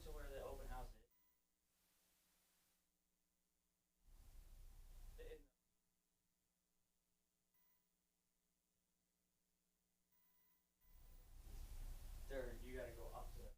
to where the open house is. There, you got to go up to it.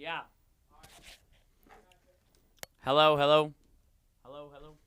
Yeah. Hello, hello. Hello, hello.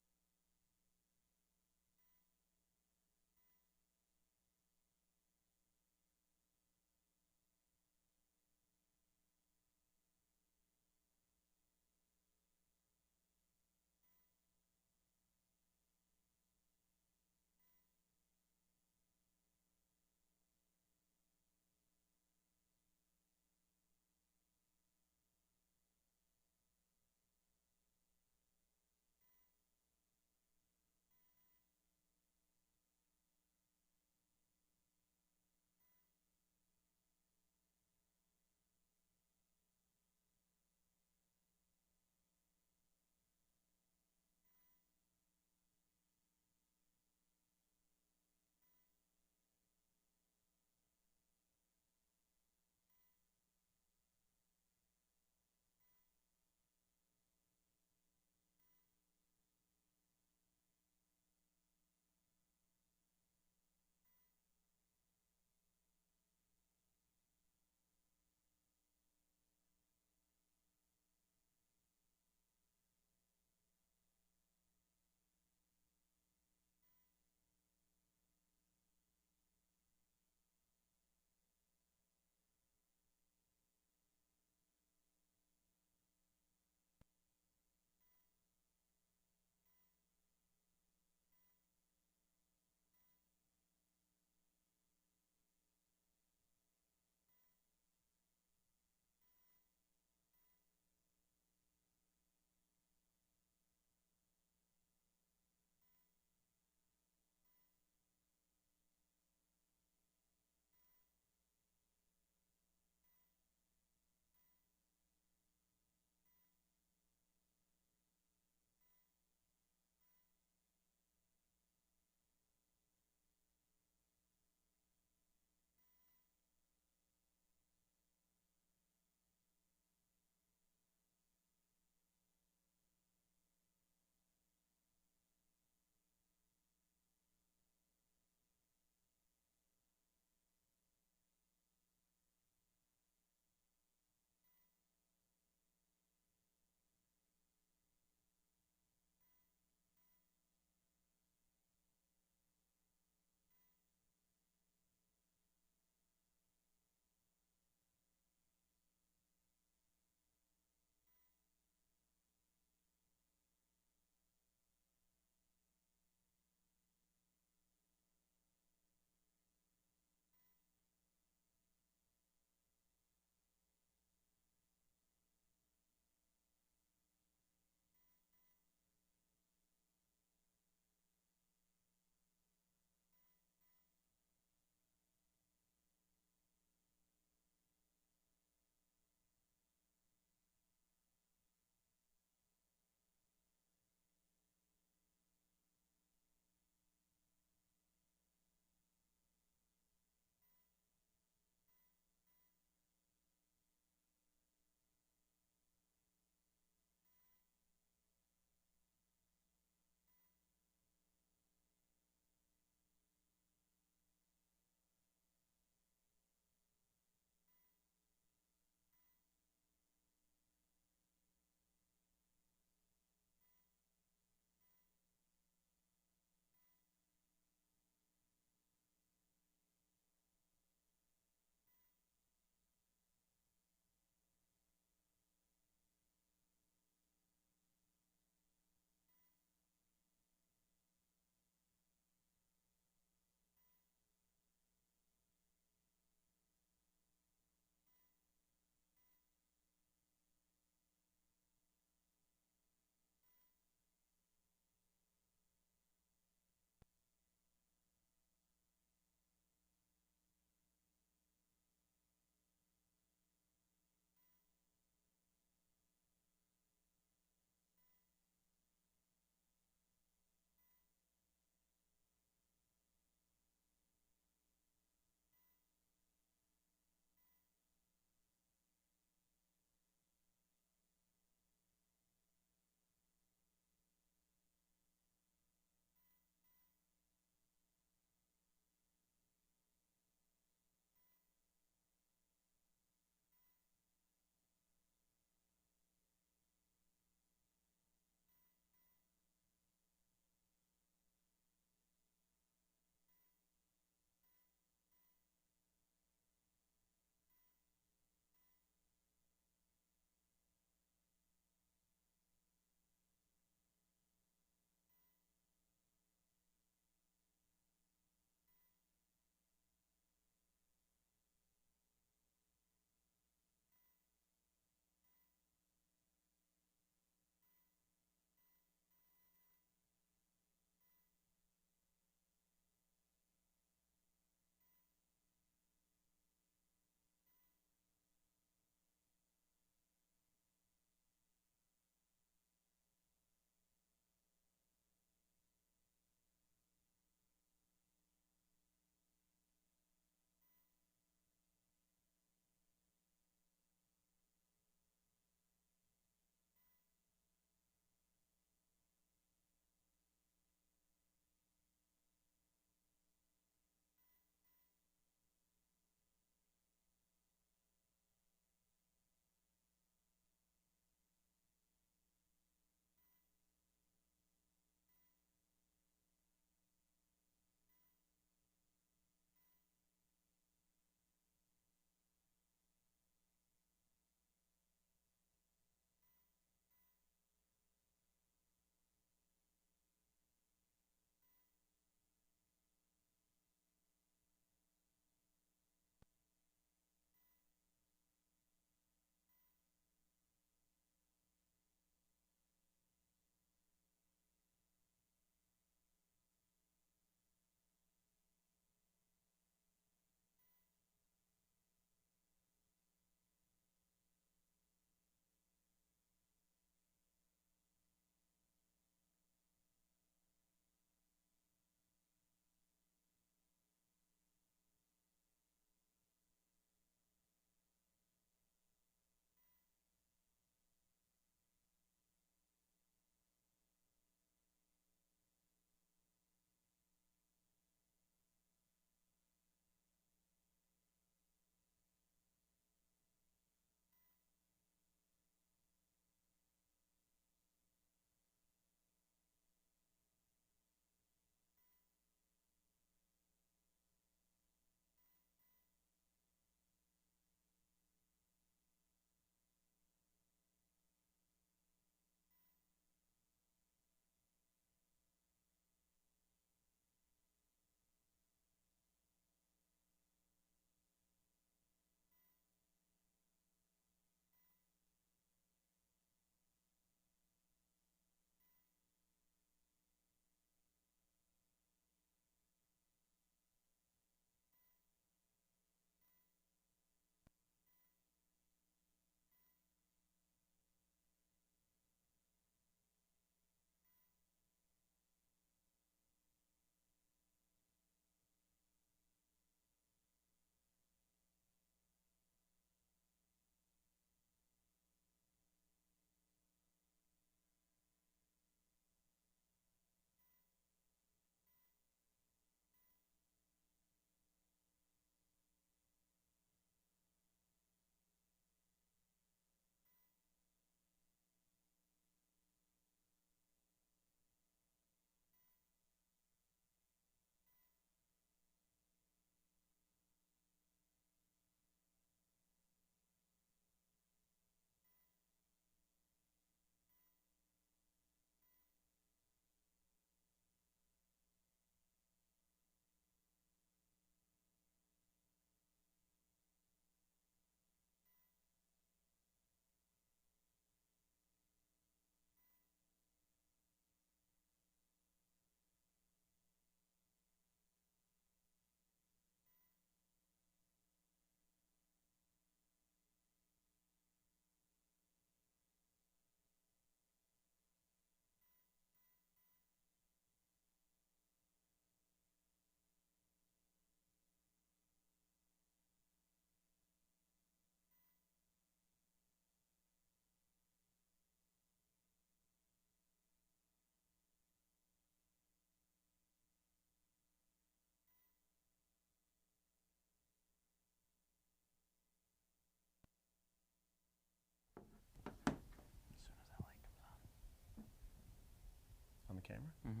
camera. Mm-hmm.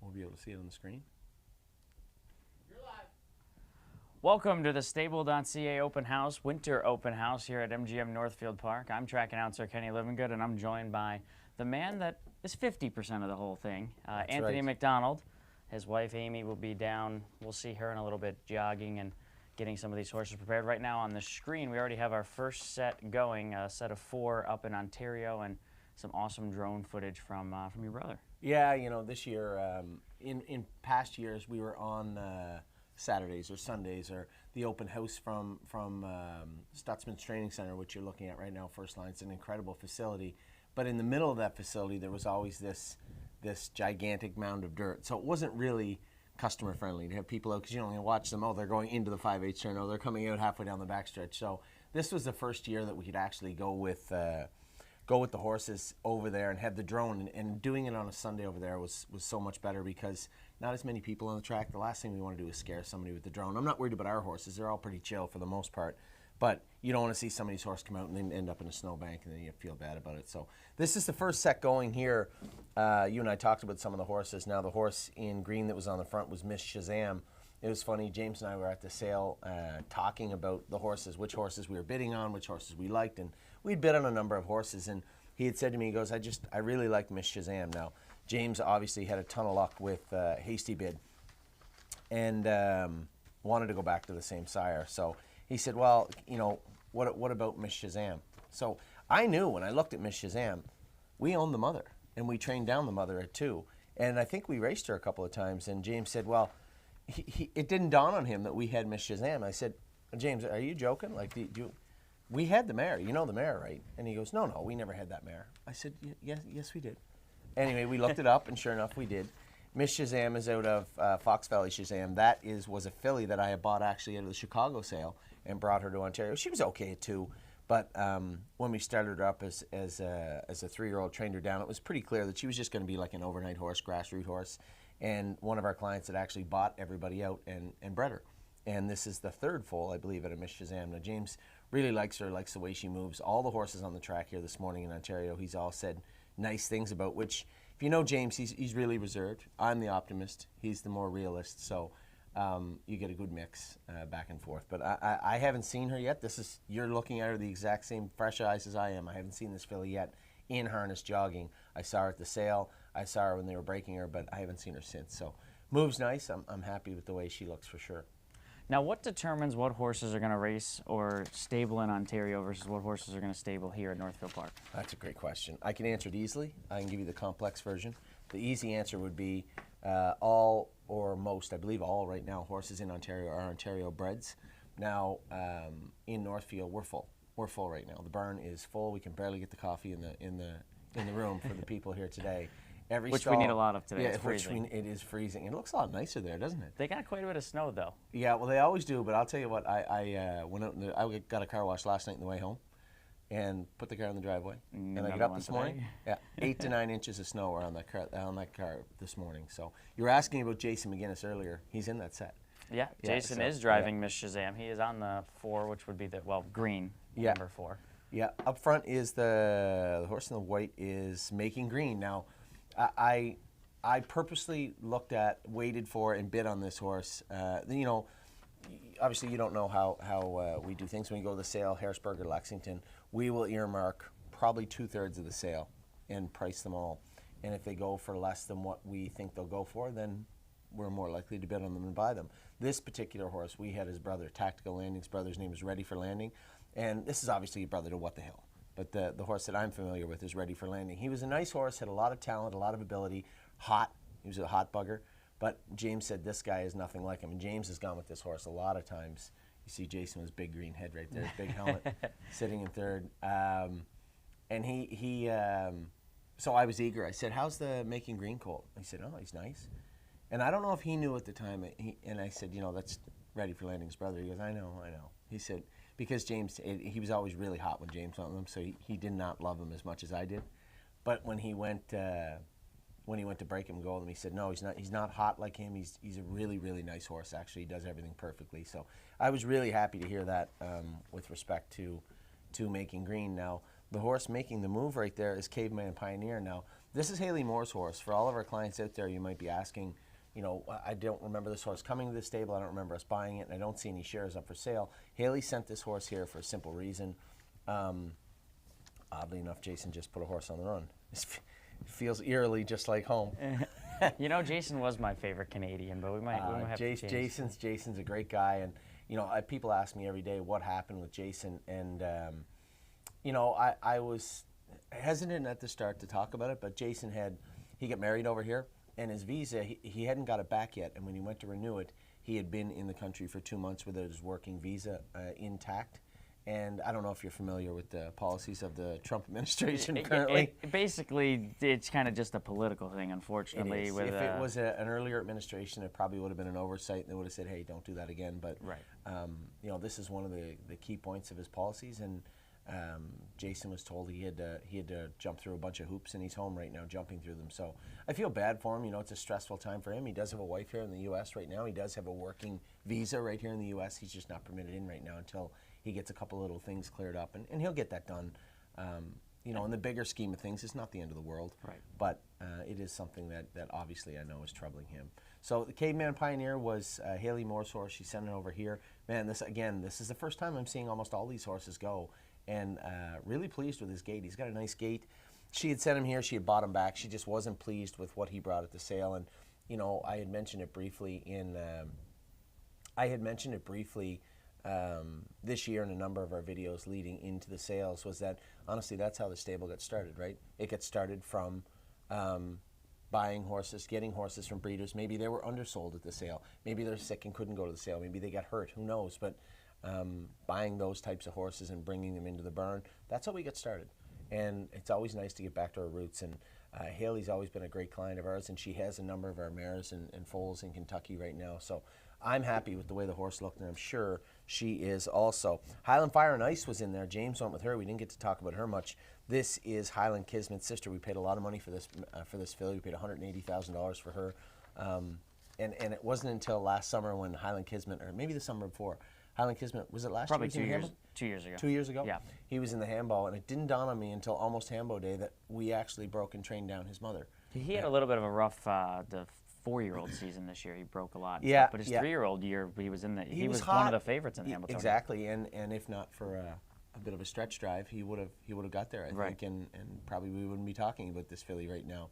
We'll be able to see it on the screen. Welcome to the Stable.ca open house, winter open house here at MGM Northfield Park. I'm track announcer Kenny Livingood, and I'm joined by the man that is 50% of the whole thing, Anthony right. McDonald. His wife Amy will be down. We'll see her in a little bit jogging and getting some of these horses prepared. Right now on the screen, we already have our first set going, a set of 4 up in Ontario, and some awesome drone footage from your brother. Yeah, you know, this year, in past years, we were on Saturdays or Sundays, or the open house from Stutzman's Training Center, which you're looking at right now, First Line. It's an incredible facility. But in the middle of that facility, there was always this gigantic mound of dirt. So it wasn't really customer friendly to have people out, because you watch them, they're going into the 5/8 turn, they're coming out halfway down the backstretch. So this was the first year that we could actually go with the horses over there and have the drone, and doing it on a Sunday over there was so much better, because not as many people on the track. The last thing we want to do is scare somebody with the drone. I'm not worried about our horses. They're all pretty chill for the most part. But you don't want to see somebody's horse come out and then end up in a snowbank, and then you feel bad about it. So this is the first set going here. You and I talked about some of the horses. Now, the horse in green that was on the front was Miss Shazam. It was funny. James and I were at the sale talking about the horses, which horses we were bidding on, which horses we liked. And we'd bid on a number of horses. And he had said to me, he goes, I really like Miss Shazam. Now, James obviously had a ton of luck with Hasty Bid and wanted to go back to the same sire. So he said, well, what about Miss Shazam? So I knew when I looked at Miss Shazam, we owned the mother, and we trained down the mother at 2. And I think we raced her a couple of times, and James said, well, it didn't dawn on him that we had Miss Shazam. I said, James, are you joking? Like, we had the mare. You know the mare, right? And he goes, no, we never had that mare. I said, yes, we did. Anyway, we looked it up, and sure enough, we did. Miss Shazam is out of Fox Valley Shazam. That was a filly that I had bought actually out of the Chicago sale and brought her to Ontario. She was okay at 2, but when we started her up as a 3-year-old, trained her down, it was pretty clear that she was just going to be like an overnight horse, grassroots horse. And one of our clients had actually bought everybody out and bred her. And this is the 3rd foal, I believe, out of Miss Shazam. Now, James really likes her, likes the way she moves. All the horses on the track here this morning in Ontario, he's all said nice things about, which, if you know James, he's really reserved. I'm the optimist. He's the more realist. So you get a good mix back and forth. But I haven't seen her yet. You're looking at her the exact same fresh eyes as I am. I haven't seen this filly yet in harness jogging. I saw her at the sale. I saw her when they were breaking her, but I haven't seen her since. So moves nice. I'm happy with the way she looks for sure. Now, what determines what horses are going to race or stable in Ontario versus what horses are going to stable here at Northfield Park? That's a great question. I can answer it easily. I can give you the complex version. The easy answer would be all or most, I believe all right now, horses in Ontario are Ontario breds. Now, in Northfield, we're full. We're full right now. The barn is full. We can barely get the coffee in the room for the people here today. Which we need a lot of today. Yeah, it's freezing. it is freezing. It looks a lot nicer there, doesn't it? They got quite a bit of snow, though. Yeah, well, they always do. But I'll tell you what, I went out. I got a car wash last night on the way home, and put the car in the driveway. And I get up this morning. Yeah, 8 to 9 inches of snow were on that car this morning. So you were asking about Jason McGinnis earlier. He's in that set. Yeah, Jason is driving Miss Shazam. He is on the 4, which would be the green number 4. Yeah, up front is the horse in the white is Making Green. Now, I purposely waited for, and bid on this horse. Obviously you don't know how we do things when we go to the sale, Harrisburg or Lexington. We will earmark probably 2/3 of the sale and price them all. And if they go for less than what we think they'll go for, then we're more likely to bid on them and buy them. This particular horse, we had his brother, Tactical Landing's brother's name is Ready for Landing. And this is obviously a brother to What the Hill. But the horse that I'm familiar with is Ready for Landing. He was a nice horse, had a lot of talent, a lot of ability, hot. He was a hot bugger. But James said this guy is nothing like him. And James has gone with this horse a lot of times. You see Jason with his big green head right there, his big helmet, sitting in 3rd. So I was eager. I said, how's the Making Green colt? He said, oh, he's nice. And I don't know if he knew at the time. And I said, that's Ready for Landing's brother. He goes, I know. He said, because James, he was always really hot when James went with him, so he did not love him as much as I did. But when he went to break him and go with him, he said, no, he's not hot like him. He's a really, really nice horse, actually. He does everything perfectly. So I was really happy to hear that with respect to Making Green. Now, the horse making the move right there is Caveman Pioneer. Now, This is Haley Moore's horse. For all of our clients out there, you might be asking, you know, I don't remember this horse coming to the stable. I don't remember us buying it, and I don't see any shares up for sale. Haley sent this horse here for a simple reason. Oddly enough, Jason just put a horse on the run. It feels eerily just like home. You know, Jason was my favorite Canadian, but we might have to change. Jason's a great guy, and you know, people ask me every day what happened with Jason, and you know, I was hesitant at the start to talk about it, but Jason he got married over here, and his visa he hadn't got it back yet, and when he went to renew it, he had been in the country for 2 months with his working visa intact. And I don't know if you're familiar with the policies of the Trump administration currently. Basically, it's kind of just a political thing, unfortunately. If it was an earlier administration, it probably would have been an oversight, and they would have said, hey, don't do that again. But you know, this is one of the key points of his policies, and Jason was told he had to jump through a bunch of hoops, and he's home right now jumping through them. So I feel bad for him. You know, it's a stressful time for him. He does have a wife here in the U.S. right now. He does have a working visa right here in the U.S. He's just not permitted in right now until he gets a couple little things cleared up, and he'll get that done. You know, in the bigger scheme of things, it's not the end of the world, but it is something that obviously I know is troubling him. So the Caveman Pioneer was Haley Moore's horse. She sent it over here. Man, this is the first time I'm seeing almost all these horses go, and really pleased with his gait. He's got a nice gait. She had sent him here. She had bought him back. She just wasn't pleased with what he brought at the sale, and you know, I had mentioned it briefly this year in a number of our videos leading into the sales, was that honestly that's how the stable got started, right? It gets started from buying horses, getting horses from breeders. Maybe they were undersold at the sale. Maybe they're sick and couldn't go to the sale. Maybe they got hurt. Who knows? But buying those types of horses and bringing them into the barn, that's how we get started. And it's always nice to get back to our roots. And Haley's always been a great client of ours, and she has a number of our mares and foals in Kentucky right now. So I'm happy with the way the horse looked, and I'm sure she is also. Highland Fire and Ice was in there. James went with her. We didn't get to talk about her much. This is Highland Kismet's sister. We paid a lot of money for this filly. We paid $180,000 for her. And it wasn't until last summer when Highland Kismet, or maybe the summer before, Highland Kismet, was it last Probably year? 2 years ago. 2 years ago? Yeah. He was in the handball, and it didn't dawn on me until almost handball day that we actually broke and trained down his mother. He had a little bit of a rough the 4-year-old season this year. He broke a lot. Yeah, but his 3-year-old year, he was in the. He was hot. one of the favorites in the Hamilton. Exactly, and if not for a bit of a stretch drive, he would have got there, I think, and probably we wouldn't be talking about this filly right now.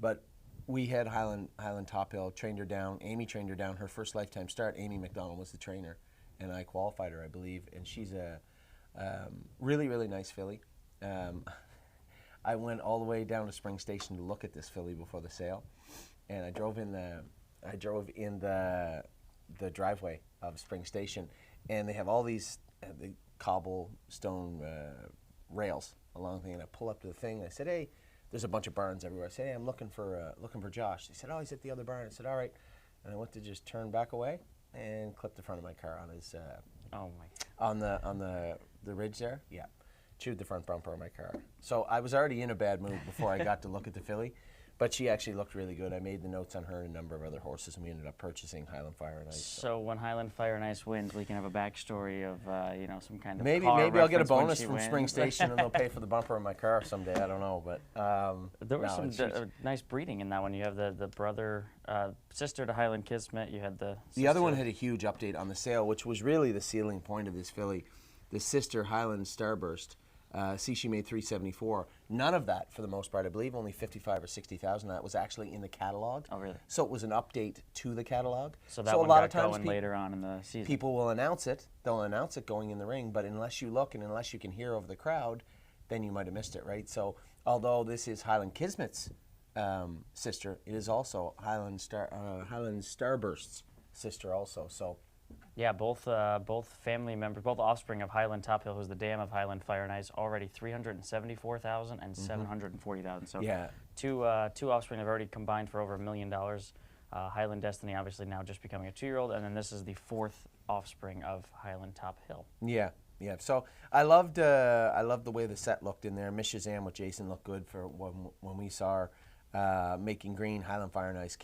But we had Highland Top Hill, trained her down. Amy trained her down. Her first lifetime start, Amy McDonald was the trainer, and I qualified her, I believe. And she's a really, really nice filly. I went all the way down to Spring Station to look at this filly before the sale, and I drove in the driveway of Spring Station, and they have all these the cobblestone rails along the thing. And I pull up to the thing, and I said, "Hey, there's a bunch of barns everywhere." I said, "Hey, I'm looking for Josh." They said, "Oh, he's at the other barn." I said, "All right," and I went to just turn back away and clipped the front of my car on his on the ridge there. Yeah. Chewed the front bumper of my car. So I was already in a bad mood before I got to look at the filly, but she actually looked really good. I made the notes on her and a number of other horses, and we ended up purchasing Highland Fire and Ice. So when Highland Fire and Ice wins, we can have a backstory of some kind of maybe I'll get a bonus from Spring Station, and they'll pay for the bumper of my car someday. I don't know, but there was some nice breeding in that one. You have the brother, sister to Highland Kismet. You had the other one had a huge update on the sale, which was really the ceiling point of this filly. The sister, Highland Starburst. She made $374. None of that, for the most part, I believe, only $55,000 or $60,000. That was actually in the catalog. Oh, really? So it was an update to the catalog. So that one got going later on in the season. People will announce it. They'll announce it going in the ring, but unless you look and unless you can hear over the crowd, then you might have missed it, right? So although this is Highland Kismet's sister, it is also Highland Starburst's sister also. So. Yeah, both family members, both offspring of Highland Top Hill, who's the dam of Highland Fire and Ice, already $374,000 and $740,000. So yeah. Two offspring have already combined for over $1 million. Highland Destiny, obviously now just becoming a 2-year-old, and then this is the 4th offspring of Highland Top Hill. Yeah, yeah. So I loved the way the set looked in there. Miss Shazam with Jason looked good for when we saw her making green. Highland Fire and Ice,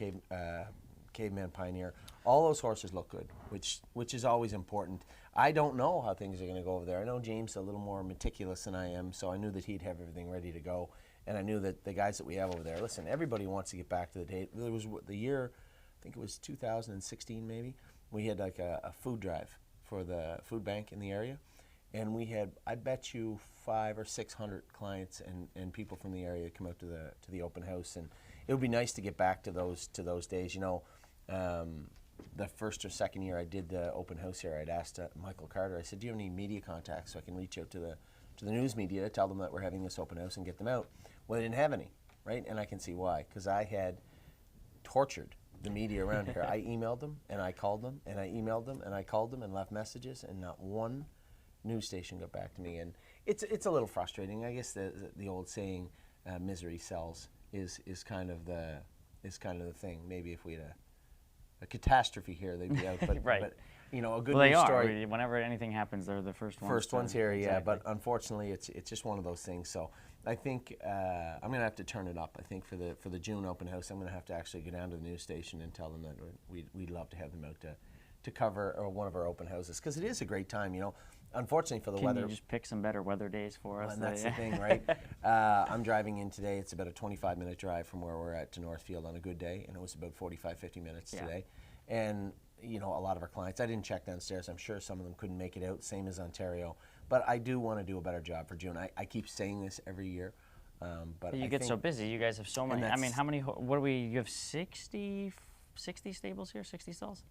Caveman Pioneer. All those horses look good, which is always important. I don't know how things are going to go over there. I know James is a little more meticulous than I am, so I knew that he'd have everything ready to go. and I knew that the guys that we have over there, listen, everybody wants to get back to the day. There was the year, I think it was 2016 maybe, we had like a food drive for the food bank in the area, and we had, I bet you, 500 or 600 clients and people from the area come out to the open house, and it would be nice to get back to those days. You know, the first or second year I did the open house here, I'd asked Michael Carter, I said, do you have any media contacts so I can reach out to the news media to tell them that we're having this open house and get them out? Well, they didn't have any, right? And I can see why, because I had tortured the media around here. I emailed them, and I called them, and I emailed them, and I called them, and left messages, and not one news station got back to me. And it's a little frustrating. I guess the old saying, misery sells, is kind of the thing. Maybe if we had a catastrophe here, they'd be out. But, right. but you know, a good well, news they story. are. Whenever anything happens, they're the first ones. First ones here, yeah. Exactly. But unfortunately, it's just one of those things. So I think I'm going to have to turn it up. I think for the June open house, I'm going to have to actually go down to the news station and tell them that we'd love to have them out to cover one of our open houses, because it is a great time. You know, unfortunately for the weather. Can you just pick some better weather days for us? And that's the thing, right? I'm driving in today. It's about a 25-minute drive from where we're at to Northfield on a good day, and it was about 45, 50 minutes today. And you know, a lot of our clients, I didn't check downstairs. I'm sure some of them couldn't make it out, same as Ontario. But I do want to do a better job for June. I keep saying this every year. But you get so busy. You guys have so many. I mean, how many? What do we? You have 60 stables here? 60 stalls?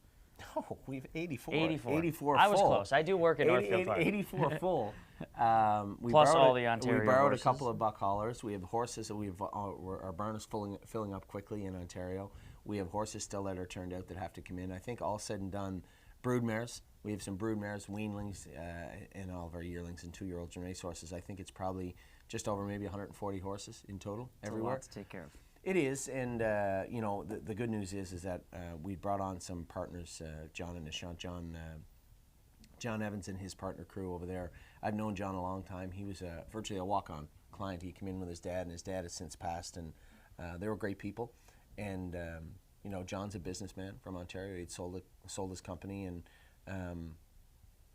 No, we have 84. 84 full. I was close. I do work at Northfield Park. 84 full. Plus all the Ontario We borrowed horses. a couple of buck haulers. We have horses. Our barn is filling up quickly in Ontario. We have horses still that are turned out that have to come in. I think all said and done, broodmares. We have some broodmares, weanlings, and all of our yearlings and 2-year-olds and racehorses. I think it's probably just over maybe 140 horses in total everywhere. That's a lot to take care of. It is, and you know, the good news is that we brought on some partners, John and Nishant. John Evans and his partner crew over there. I've known John a long time. He was virtually a walk-on client. He came in with his dad, and his dad has since passed, and they were great people. And you know, John's a businessman from Ontario. He'd sold his company, and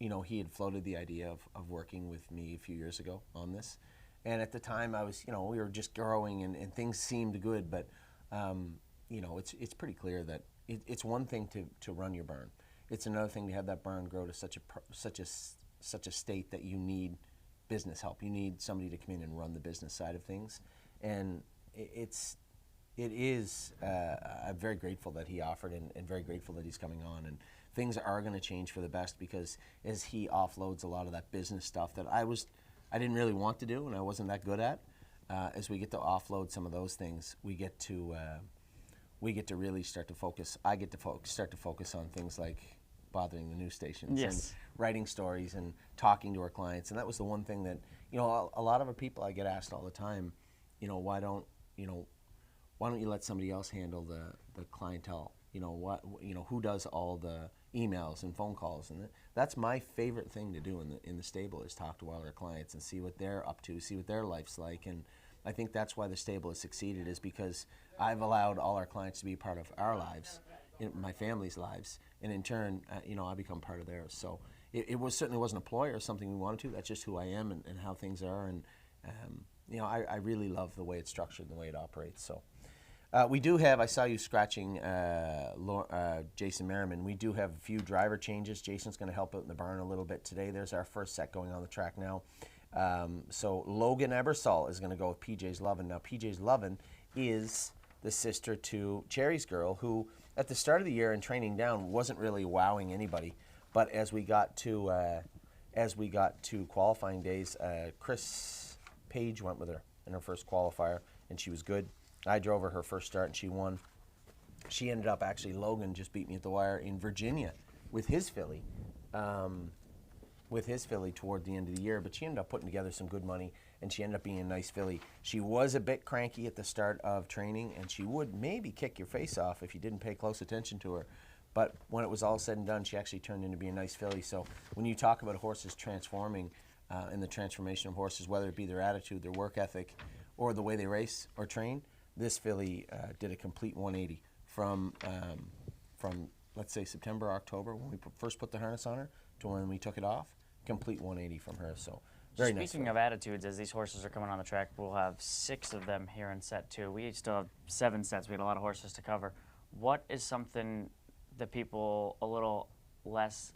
you know, he had floated the idea of working with me a few years ago on this. And at the time, I was, you know, we were just growing, and things seemed good. But you know, it's pretty clear that it's one thing to run your barn. It's another thing to have that barn grow to such a state that you need business help. You need somebody to come in and run the business side of things. And I'm very grateful that he offered, and very grateful that he's coming on. And things are going to change for the best, because as he offloads a lot of that business stuff that I didn't really want to do and I wasn't that good at, as we get to offload some of those things, we get to really start to focus. I get to start to focus on things like bothering the news stations and writing stories and talking to our clients. And that was the one thing that, you know, a lot of our people, I get asked all the time, you know, why don't you let somebody else handle the clientele? You know, who does all the emails and phone calls? And that's my favorite thing to do in the stable, is talk to all our clients and see what they're up to, see what their life's like. And I think that's why the stable has succeeded, is because I've allowed all our clients to be part of our lives, my family's lives, and in turn, you know, I become part of theirs. So it certainly wasn't a ploy or something we wanted to. That's just who I am and how things are. And you know, I really love the way it's structured and the way it operates. So. We do have, I saw you scratching Jason Merriman. We do have a few driver changes. Jason's going to help out in the barn a little bit today. There's our first set going on the track now. So Logan Ebersol is going to go with PJ's Lovin'. Now, PJ's Lovin' is the sister to Cherry's girl, who at the start of the year and training down wasn't really wowing anybody. But as we got to qualifying days, Chris Page went with her in her first qualifier, and she was good. I drove her first start, and she won. She ended up, actually, Logan just beat me at the wire in Virginia with his filly toward the end of the year. But she ended up putting together some good money, and she ended up being a nice filly. She was a bit cranky at the start of training, and she would maybe kick your face off if you didn't pay close attention to her. But when it was all said and done, she actually turned into be a nice filly. So when you talk about horses transforming and the transformation of horses, whether it be their attitude, their work ethic, or the way they race or train, this filly did a complete 180 from let's say September, October, when we first put the harness on her, to when we took it off. Complete 180 from her. So Very nice. Speaking of attitudes, as these horses are coming on the track, we'll have 6 of them here in set 2. We still have 7 sets. We had a lot of horses to cover. What is something that people a little less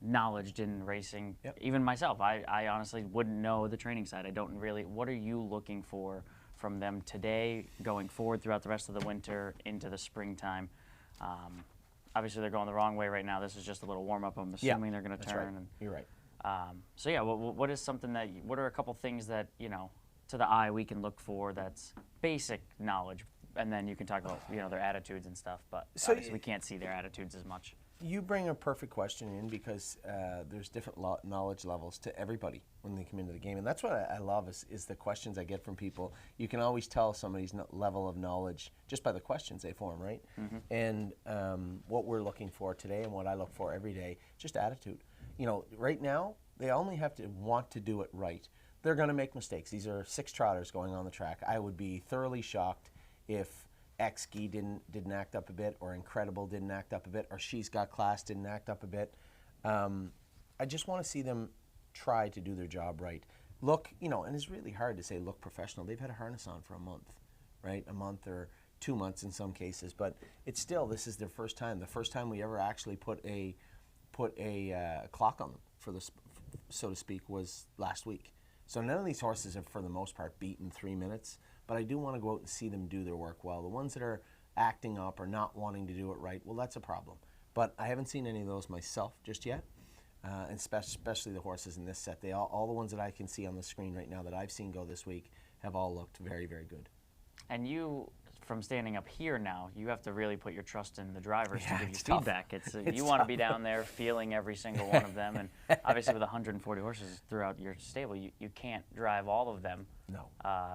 knowledge in racing, even myself, I honestly wouldn't know the training side. I don't really. What are you looking for from them today, going forward throughout the rest of the winter into the springtime? Obviously, they're going the wrong way right now. This is just a little warm-up. I'm assuming they're going to turn. Right. And, you're right. so yeah, what is something that? What are a couple things that to the eye we can look for that's basic knowledge, and then you can talk about their attitudes and stuff. But So obviously we can't see their attitudes as much. You bring a perfect question in because there's different knowledge levels to everybody when they come into the game. And that's what I love is the questions I get from people. You can always tell somebody's level of knowledge just by the questions they form, right? Mm-hmm. And what we're looking for today and what I look for every day, just attitude. Right now, they only have to want to do it right. They're going to make mistakes. These are 6 trotters going on the track. I would be thoroughly shocked if X-Ski didn't act up a bit, or Incredible didn't act up a bit, or She's Got Class didn't act up a bit. I just want to see them try to do their job right. Look, and it's really hard to say look professional. They've had a harness on for a month, right? A month or 2 months in some cases, but it's still, this is their first time. The first time we ever actually put a clock on them, so to speak, was last week. So none of these horses have, for the most part, beaten 3 minutes. But I do want to go out and see them do their work well. The ones that are acting up or not wanting to do it right, well, that's a problem. But I haven't seen any of those myself just yet, and especially the horses in this set. All the ones that I can see on the screen right now that I've seen go this week have all looked very, very good. And you, from standing up here now, you have to really put your trust in the drivers to give you tough. feedback. You want to be down there feeling every single one of them. And obviously with 140 horses throughout your stable, you can't drive all of them. No.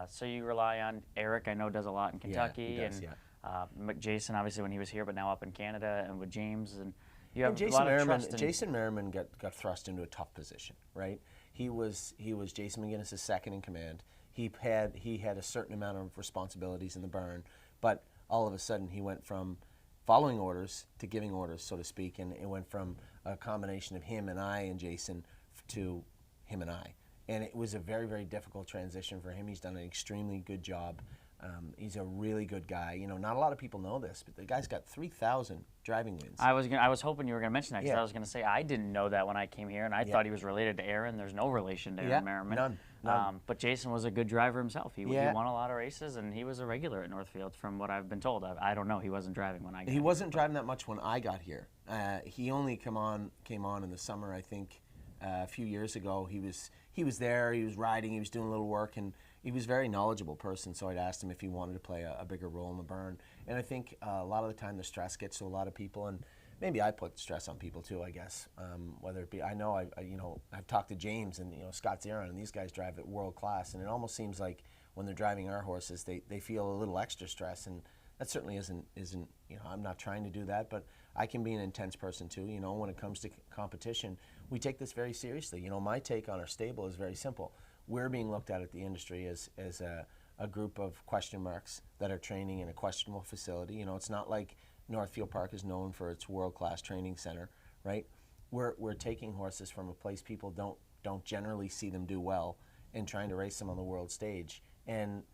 So you rely on Eric, I know, does a lot in Kentucky. Yeah, he does, and Jason, obviously, when he was here, but now up in Canada, and with James. And you have Jason a lot of Merriman, trust in Jason Merriman got thrust into a tough position, right? He was Jason McGinnis' second in command. He had a certain amount of responsibilities in the barn, but all of a sudden he went from following orders to giving orders, so to speak, and it went from a combination of him and I and Jason to him and I. And it was a very, very difficult transition for him. He's done an extremely good job. He's a really good guy. Not a lot of people know this, but the guy's got 3,000 driving wins. I was hoping you were going to mention that, because I was going to say I didn't know that when I came here, and I thought he was related to Aaron. There's no relation to Aaron Merriman. None. But Jason was a good driver himself. He won a lot of races, and he was a regular at Northfield, from what I've been told. I don't know. He wasn't driving when I got here. He wasn't driving that much when I got here. He only came on in the summer, I think, a few years ago. He was there. He was riding. He was doing a little work, and he was a very knowledgeable person, so I'd asked him if he wanted to play a bigger role in the barn. And I think a lot of the time the stress gets to a lot of people, and maybe I put stress on people too, I guess. Whether it be, I know I've talked to James and Scott Zeron, and these guys drive at world class, and it almost seems like when they're driving our horses, they feel a little extra stress, and that certainly isn't I'm not trying to do that, but I can be an intense person too. When it comes to competition, we take this very seriously. My take on our stable is very simple. We're being looked at the industry as a group of question marks that are training in a questionable facility. It's not like Northfield Park is known for its world-class training center, right? We're taking horses from a place people don't generally see them do well, and trying to race them on the world stage. And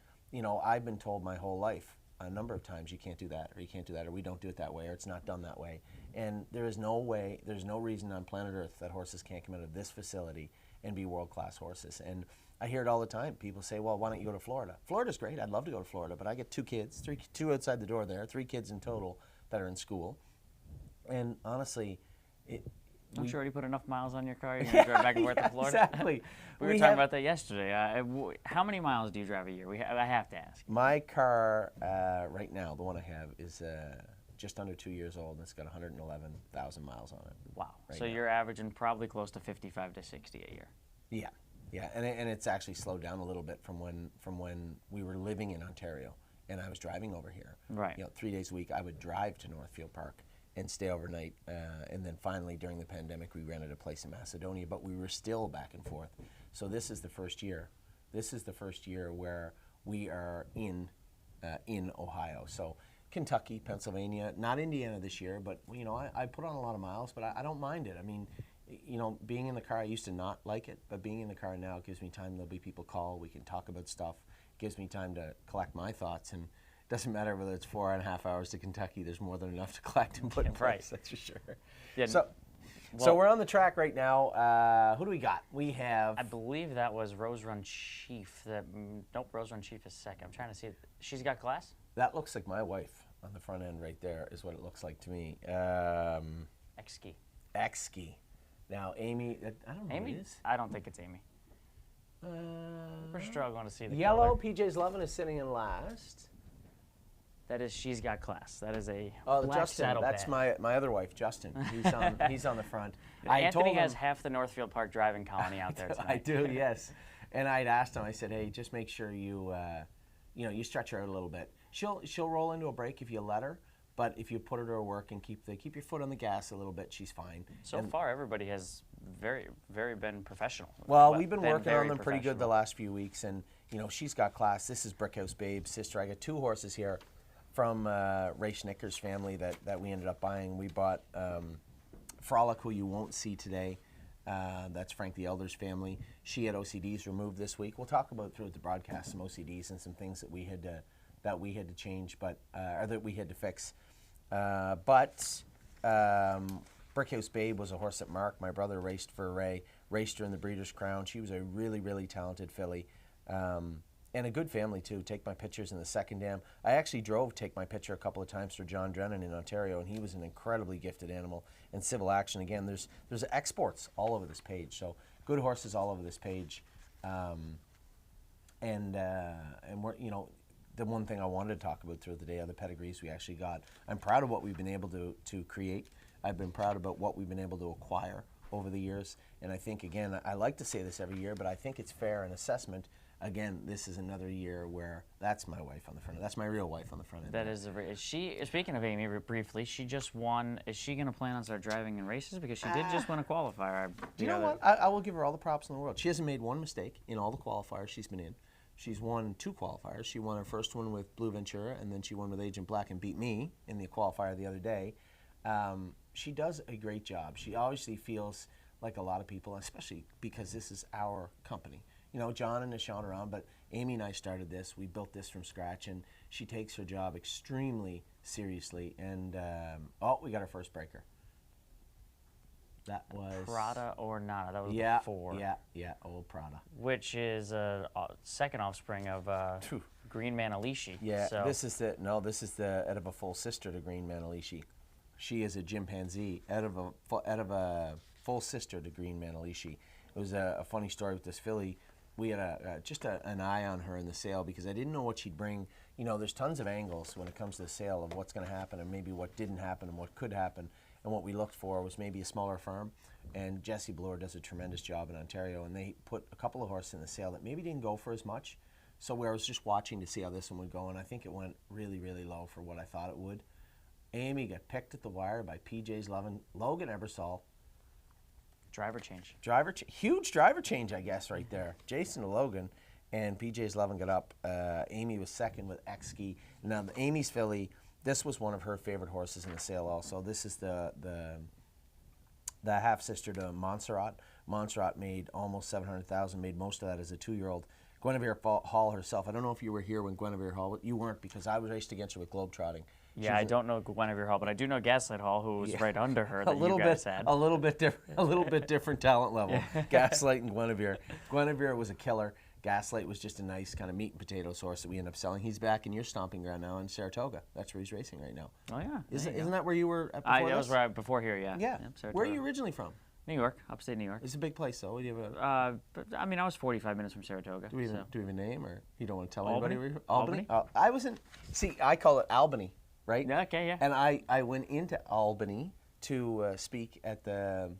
I've been told my whole life a number of times, you can't do that, or you can't do that, or we don't do it that way, or it's not done that way. And there's no reason on planet Earth that horses can't come out of this facility and be world-class horses. And I hear it all the time. People say, well, why don't you go to Florida? Florida's great. I'd love to go to Florida, but I get 2 kids, two outside the door there, 3 kids in total that are in school. And honestly, Don't you already put enough miles on your car? You're going to drive back and forth to Florida? Exactly. we were talking about that yesterday. How many miles do you drive a year? I have to ask. My car right now, the one I have, is just under 2 years old, and it's got 111,000 miles on it. Wow. So you're averaging probably close to 55 to 60 a year. Yeah, and it's actually slowed down a little bit from when we were living in Ontario and I was driving over here. Right. 3 days a week I would drive to Northfield Park and stay overnight, and then finally during the pandemic we rented a place in Macedonia, but we were still back and forth. So this is the first year. This is the first year where we are in Ohio. So Kentucky, Pennsylvania, not Indiana this year, but I put on a lot of miles, but I don't mind it. I mean, you know, being in the car, I used to not like it, but being in the car now gives me time. There'll be people call, we can talk about stuff. It gives me time to collect my thoughts, and it doesn't matter whether it's 4.5 hours to Kentucky. There's more than enough to collect and put in Right. place. That's for sure. Yeah, So we're on the track right now. Who do we got? We have. I believe that was Rose Run Chief. Nope, Rose Run Chief is second. I'm trying to see. She's got class? That looks like my wife on the front end right there. Is what it looks like to me. X-Ski. X-Ski. Now, Amy, I don't know Amy? who it is. I don't think it's Amy. We're struggling to see the Yellow, color. PJ's Lovin' is sitting in last. That is, she's got class. That is a Oh, black Justin, saddle that's pad. my other wife, Justin. He's on the front. Anthony has half the Northfield Park driving colony out there tonight. I do, yes. And I'd asked him. I said, "Hey, just make sure you, you stretch her out a little bit. She'll roll into a break if you let her, but if you put her to work and keep your foot on the gas a little bit, she's fine." So far, everybody has very, very been professional. Well, we've been working on very them pretty good the professional. last few weeks, and she's got class. This is Brickhouse Babe's sister. I got 2 horses here from Ray Schnicker's family that we ended up buying. We bought Frolic, who you won't see today. That's Frank the Elder's family. She had OCDs removed this week. We'll talk about through the broadcast some OCDs and some things that we had to change, or that we had to fix. But Brickhouse Babe was a horse that Mark, my brother, raced for Ray. Raced her in the Breeders' Crown. She was a really, really talented filly. And a good family, too. Take my pictures in the second dam. I actually drove Take My Picture a couple of times for John Drennan in Ontario, and he was an incredibly gifted animal. And Civil Action, again, there's exports all over this page. So good horses all over this page. And we're, the one thing I wanted to talk about throughout the day are the pedigrees we actually got. I'm proud of what we've been able to create. I've been proud about what we've been able to acquire over the years. And I think, again, I like to say this every year, but I think it's fair an assessment. Again, this is another year where that's my wife on the front end. That's my real wife on the front end. That is speaking of Amy, briefly, she just won. Is she going to plan on start driving in races? Because she did just win a qualifier. Do you know what? I will give her all the props in the world. She hasn't made one mistake in all the qualifiers she's been in. She's won 2 qualifiers. She won her first one with Blue Ventura, and then she won with Agent Black and beat me in the qualifier the other day. She does a great job. She obviously feels like a lot of people, especially because this is our company. John and Nishan are on, but Amy and I started this. We built this from scratch, and she takes her job extremely seriously. And, we got our first breaker. That was... Prada or Nana. That was before. Yeah, old Prada. Which is a second offspring of Green Manalishi. Yeah, so. this is the out of a full sister to Green Manalishi. She is a chimpanzee out of a full sister to Green Manalishi. It was a funny story with this filly. We had just an eye on her in the sale because I didn't know what she'd bring. There's tons of angles when it comes to the sale of what's going to happen and maybe what didn't happen and what could happen. And what we looked for was maybe a smaller farm. And Jesse Bloor does a tremendous job in Ontario. And they put a couple of horses in the sale that maybe didn't go for as much. So I was just watching to see how this one would go. And I think it went really, really low for what I thought it would. Amy got picked at the wire by PJ's Lovin', Logan Ebersol. Driver change. Huge driver change, I guess, right there. Jason to Logan, and PJ's Lovin' got up. Amy was second with X-Ski. Now, Amy's filly, this was one of her favorite horses in the sale also. This is the half-sister to Montserrat. Montserrat made almost $700,000, made most of that as a 2-year-old. Guinevere Hall herself, I don't know if you were here when Guinevere Hall, you weren't because I was raced against her with Globetrotting. Yeah, I don't know Guinevere Hall, but I do know Gaslight Hall, who was right under her that you guys had. A little bit different talent level. Gaslight and Guinevere. Guinevere was a killer. Gaslight was just a nice kind of meat and potatoes horse that we ended up selling. He's back in your stomping ground now in Saratoga. That's where he's racing right now. Oh, yeah. Isn't that where you were at before That was right before here, yeah. Yeah. Yep, Where are you originally from? New York, upstate New York. It's a big place, though. Do you have I was 45 minutes from Saratoga. do we have a name, or you don't want to tell Albany? anybody? Albany? I was in. See, I call it Albany, right? Yeah, okay, yeah. And I went into Albany to speak at the.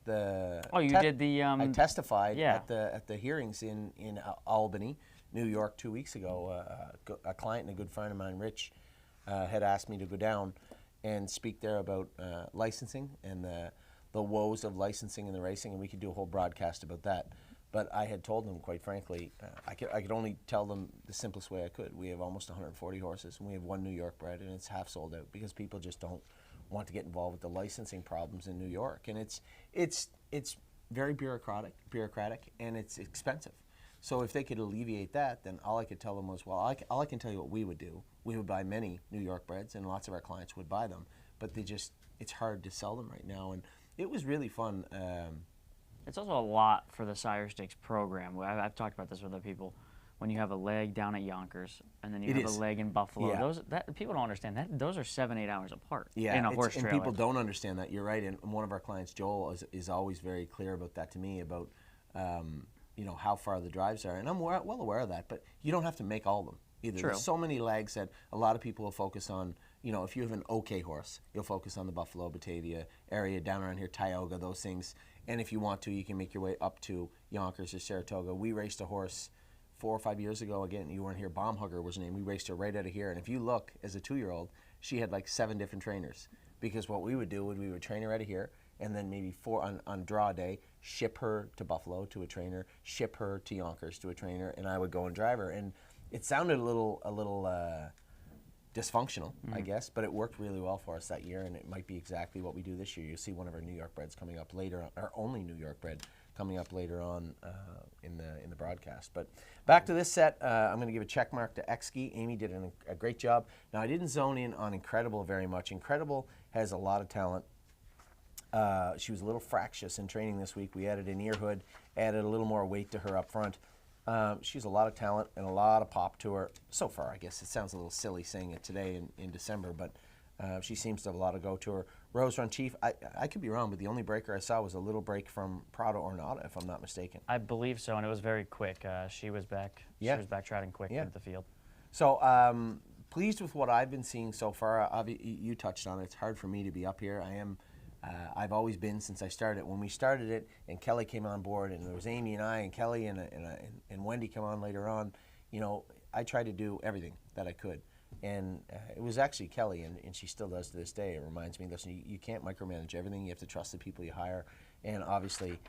Oh, you did the. I testified yeah. at the hearings in Albany, New York, 2 weeks ago. A client and a good friend of mine, Rich, had asked me to go down and speak there about licensing and the woes of licensing in the racing, and we could do a whole broadcast about that. But I had told them, quite frankly, I could only tell them the simplest way I could. We have almost 140 horses, and we have 1 New York bred, and it's half sold out because people just don't want to get involved with the licensing problems in New York, and it's very bureaucratic, and it's expensive. So if they could alleviate that, then all I could tell them was, well, all I can tell you what we would do. We would buy many New York breds, and lots of our clients would buy them, but it's hard to sell them right now. And it was really fun. It's also a lot for the Sire Stakes program. I've talked about this with other people. When you have a leg down at Yonkers, and then you have a leg in Buffalo, people don't understand that. Those are 7-8 hours apart in a horse trailer. And people don't understand that. You're right. And one of our clients, Joel, is always very clear about that to me, about how far the drives are. And I'm well aware of that, but you don't have to make all of them either. True. There's so many legs that a lot of people will focus on. If you have an okay horse, you'll focus on the Buffalo, Batavia area, down around here, Tioga, those things. And if you want to, you can make your way up to Yonkers or Saratoga. We raced a horse 4 or 5 years ago. Again, you weren't here. Bomb Hugger was her name. We raced her right out of here. And if you look, as a 2-year-old, she had like 7 different trainers. Because what we would do, we would train her out of here, and then maybe 4 on draw day, ship her to Buffalo to a trainer, ship her to Yonkers to a trainer, and I would go and drive her. And it sounded a little dysfunctional, I guess, but it worked really well for us that year, and it might be exactly what we do this year. You'll see one of our New York breds coming up later, our only New York bred coming up later on in the broadcast. But back to this set, I'm going to give a check mark to Exkey. Amy did a great job. Now, I didn't zone in on Incredible very much. Incredible has a lot of talent. She was a little fractious in training this week. We added an ear hood, added a little more weight to her up front. She has a lot of talent and a lot of pop to her. So far, I guess it sounds a little silly saying it today in December, but she seems to have a lot of go to her. Rose Run Chief, I could be wrong, but the only breaker I saw was a little break from Prado Ornata, if I'm not mistaken. I believe so, and it was very quick. She was back. She was back trotting quick into the field. So pleased with what I've been seeing so far. You touched on it. It's hard for me to be up here. I've always been since I started. When we started it, and Kelly came on board, and there was Amy and I, and Kelly and Wendy come on later on. I tried to do everything that I could, and it was actually Kelly, and she still does to this day. It reminds me, listen, you can't micromanage everything. You have to trust the people you hire, and obviously,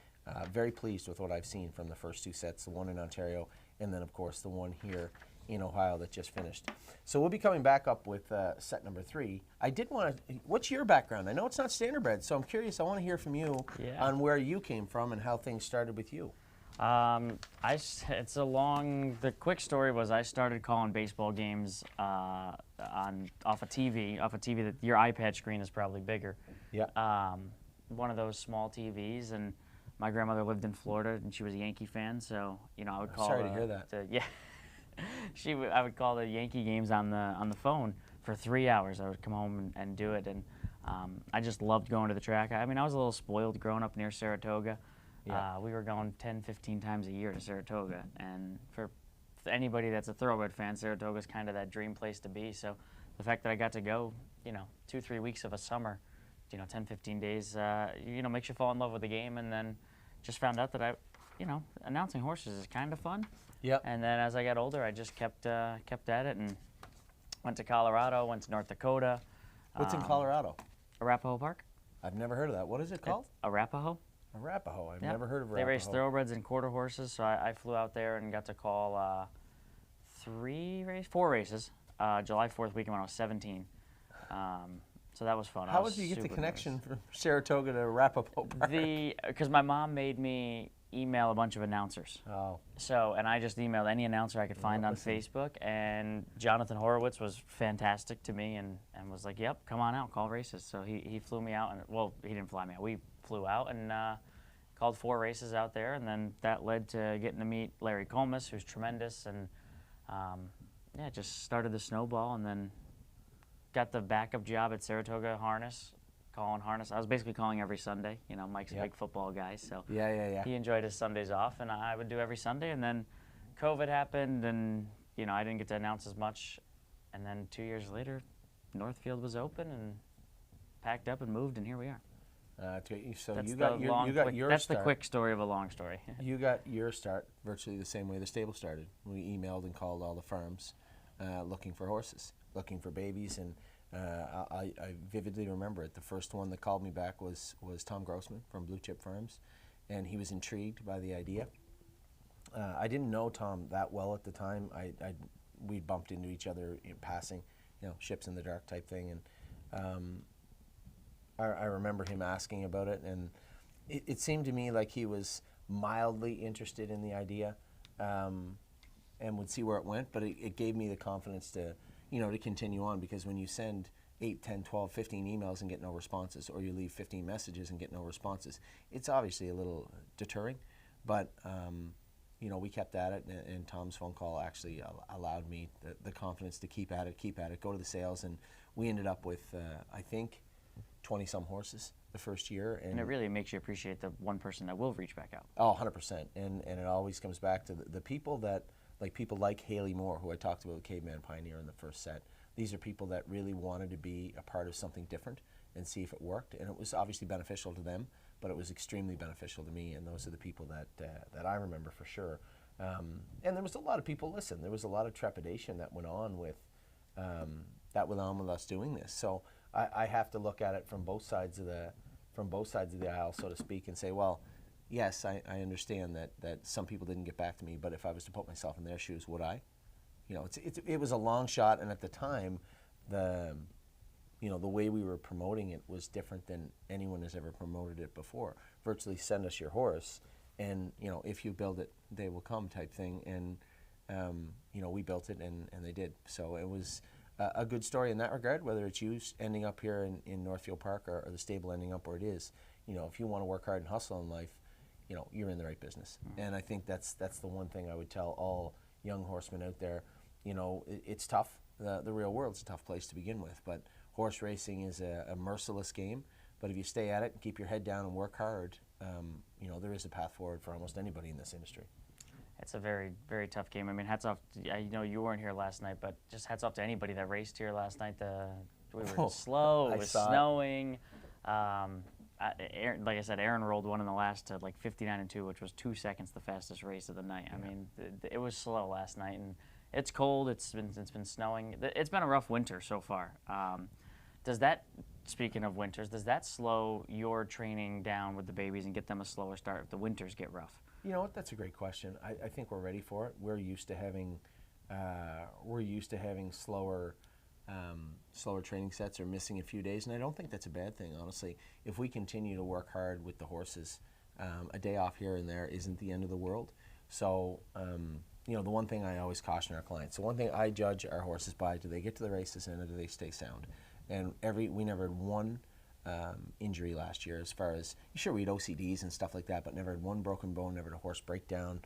very pleased with what I've seen from the first 2 sets, the one in Ontario, and then of course the one here in Ohio that just finished. So we'll be coming back up with set number 3. I did want to, what's your background? I know it's not standardbred, so I'm curious. I want to hear from you on where you came from and how things started with you. The quick story was I started calling baseball games off a TV that your iPad screen is probably bigger. Yeah. One of those small TVs, and my grandmother lived in Florida, and she was a Yankee fan, so I would call. Sorry to hear that. I would call the Yankee games on the phone for 3 hours. I would come home and do it, and I just loved going to the track. I mean, I was a little spoiled growing up near Saratoga. Yeah. We were going 10, 15 times a year to Saratoga, and for anybody that's a thoroughbred fan, Saratoga's kind of that dream place to be. So the fact that I got to go, 2-3 weeks of a summer, 10, 15 days, makes you fall in love with the game, and then just found out that announcing horses is kind of fun. Yep. And then as I got older, I just kept at it and went to Colorado, went to North Dakota. What's in Colorado? Arapahoe Park. I've never heard of that. What is it called? Arapahoe. Arapahoe. I've never heard of Arapahoe. They race thoroughbreds and quarter horses, so I flew out there and got to call 4 races. July 4th weekend when I was 17. So that was fun. How did you get the connection from Saratoga to Arapahoe Park? Because my mom made me email a bunch of announcers. Oh. And I just emailed any announcer I could find on Facebook, and Jonathan Horowitz was fantastic to me and was like, yep, come on out, call races. So he flew me out, and he didn't fly me out. We flew out and called 4 races out there, and then that led to getting to meet Larry Colmus, who's tremendous, and just started the snowball, and then got the backup job at Saratoga Harness, calling harness. I was basically calling every Sunday. Mike's a big football guy, so he enjoyed his Sundays off, and I would do every Sunday. And then COVID happened, and I didn't get to announce as much. And then 2 years later, Northfield was open, and packed up and moved, and here we are. So that's you got your That's start. the quick story of a long story. You got your start virtually the same way the stable started. We emailed and called all the farms looking for horses, looking for babies, and I vividly remember it. The first one that called me back was Tom Grossman from Blue Chip Farms, and he was intrigued by the idea. I didn't know Tom that well at the time. We bumped into each other in passing, ships in the dark type thing, and I remember him asking about it, and it seemed to me like he was mildly interested in the idea, and would see where it went. But it gave me the confidence to, to continue on, because when you send 8, 10, 12, 15 emails and get no responses, or you leave 15 messages and get no responses, it's obviously a little deterring. But we kept at it, and Tom's phone call actually allowed me the confidence to keep at it, go to the sales, and we ended up with, I think, 20-some horses the first year. And it really makes you appreciate the one person that will reach back out. Oh, 100%. And it always comes back to the people that, people like Haley Moore, who I talked about with Caveman Pioneer in the first set. These are people that really wanted to be a part of something different and see if it worked. And it was obviously beneficial to them, but it was extremely beneficial to me. And those are the people that I remember for sure. And there was a lot of people, there was a lot of trepidation that went on with us doing this. So I have to look at it from both sides of the aisle, so to speak, and say, well, yes, I understand that some people didn't get back to me, but if I was to put myself in their shoes, would I? It was a long shot, and at the time, the way we were promoting it was different than anyone has ever promoted it before. Virtually send us your horse, and if you build it, they will come type thing. And we built it, and they did. So it was a good story in that regard, whether it's you ending up here in Northfield Park or the stable ending up where it is. If you want to work hard and hustle in life, you're in the right business. And I think that's the one thing I would tell all young horsemen out there. It's tough. The real world's a tough place to begin with, but horse racing is a merciless game. But if you stay at it and keep your head down and work hard, there is a path forward for almost anybody in this industry. It's a very, very tough game. I mean, hats off. You weren't here last night, but just hats off to anybody that raced here last night. We were slow. It was snowing. Like I said, Aaron rolled one in the last to 59-2, which was 2 seconds the fastest race of the night. I mean, it was slow last night, and it's cold. It's been snowing. It's been a rough winter so far. Speaking of winters, does that slow your training down with the babies and get them a slower start if the winters get rough? You know what? That's a great question. I think we're ready for it. We're used to having slower training sets or missing a few days, and I don't think that's a bad thing, honestly. If we continue to work hard with the horses, a day off here and there isn't the end of the world. So, the one thing I always caution our clients, the one thing I judge our horses by, do they get to the races and do they stay sound? And we never had one injury last year, as far as, sure, we had OCDs and stuff like that, but never had one broken bone, never had a horse breakdown,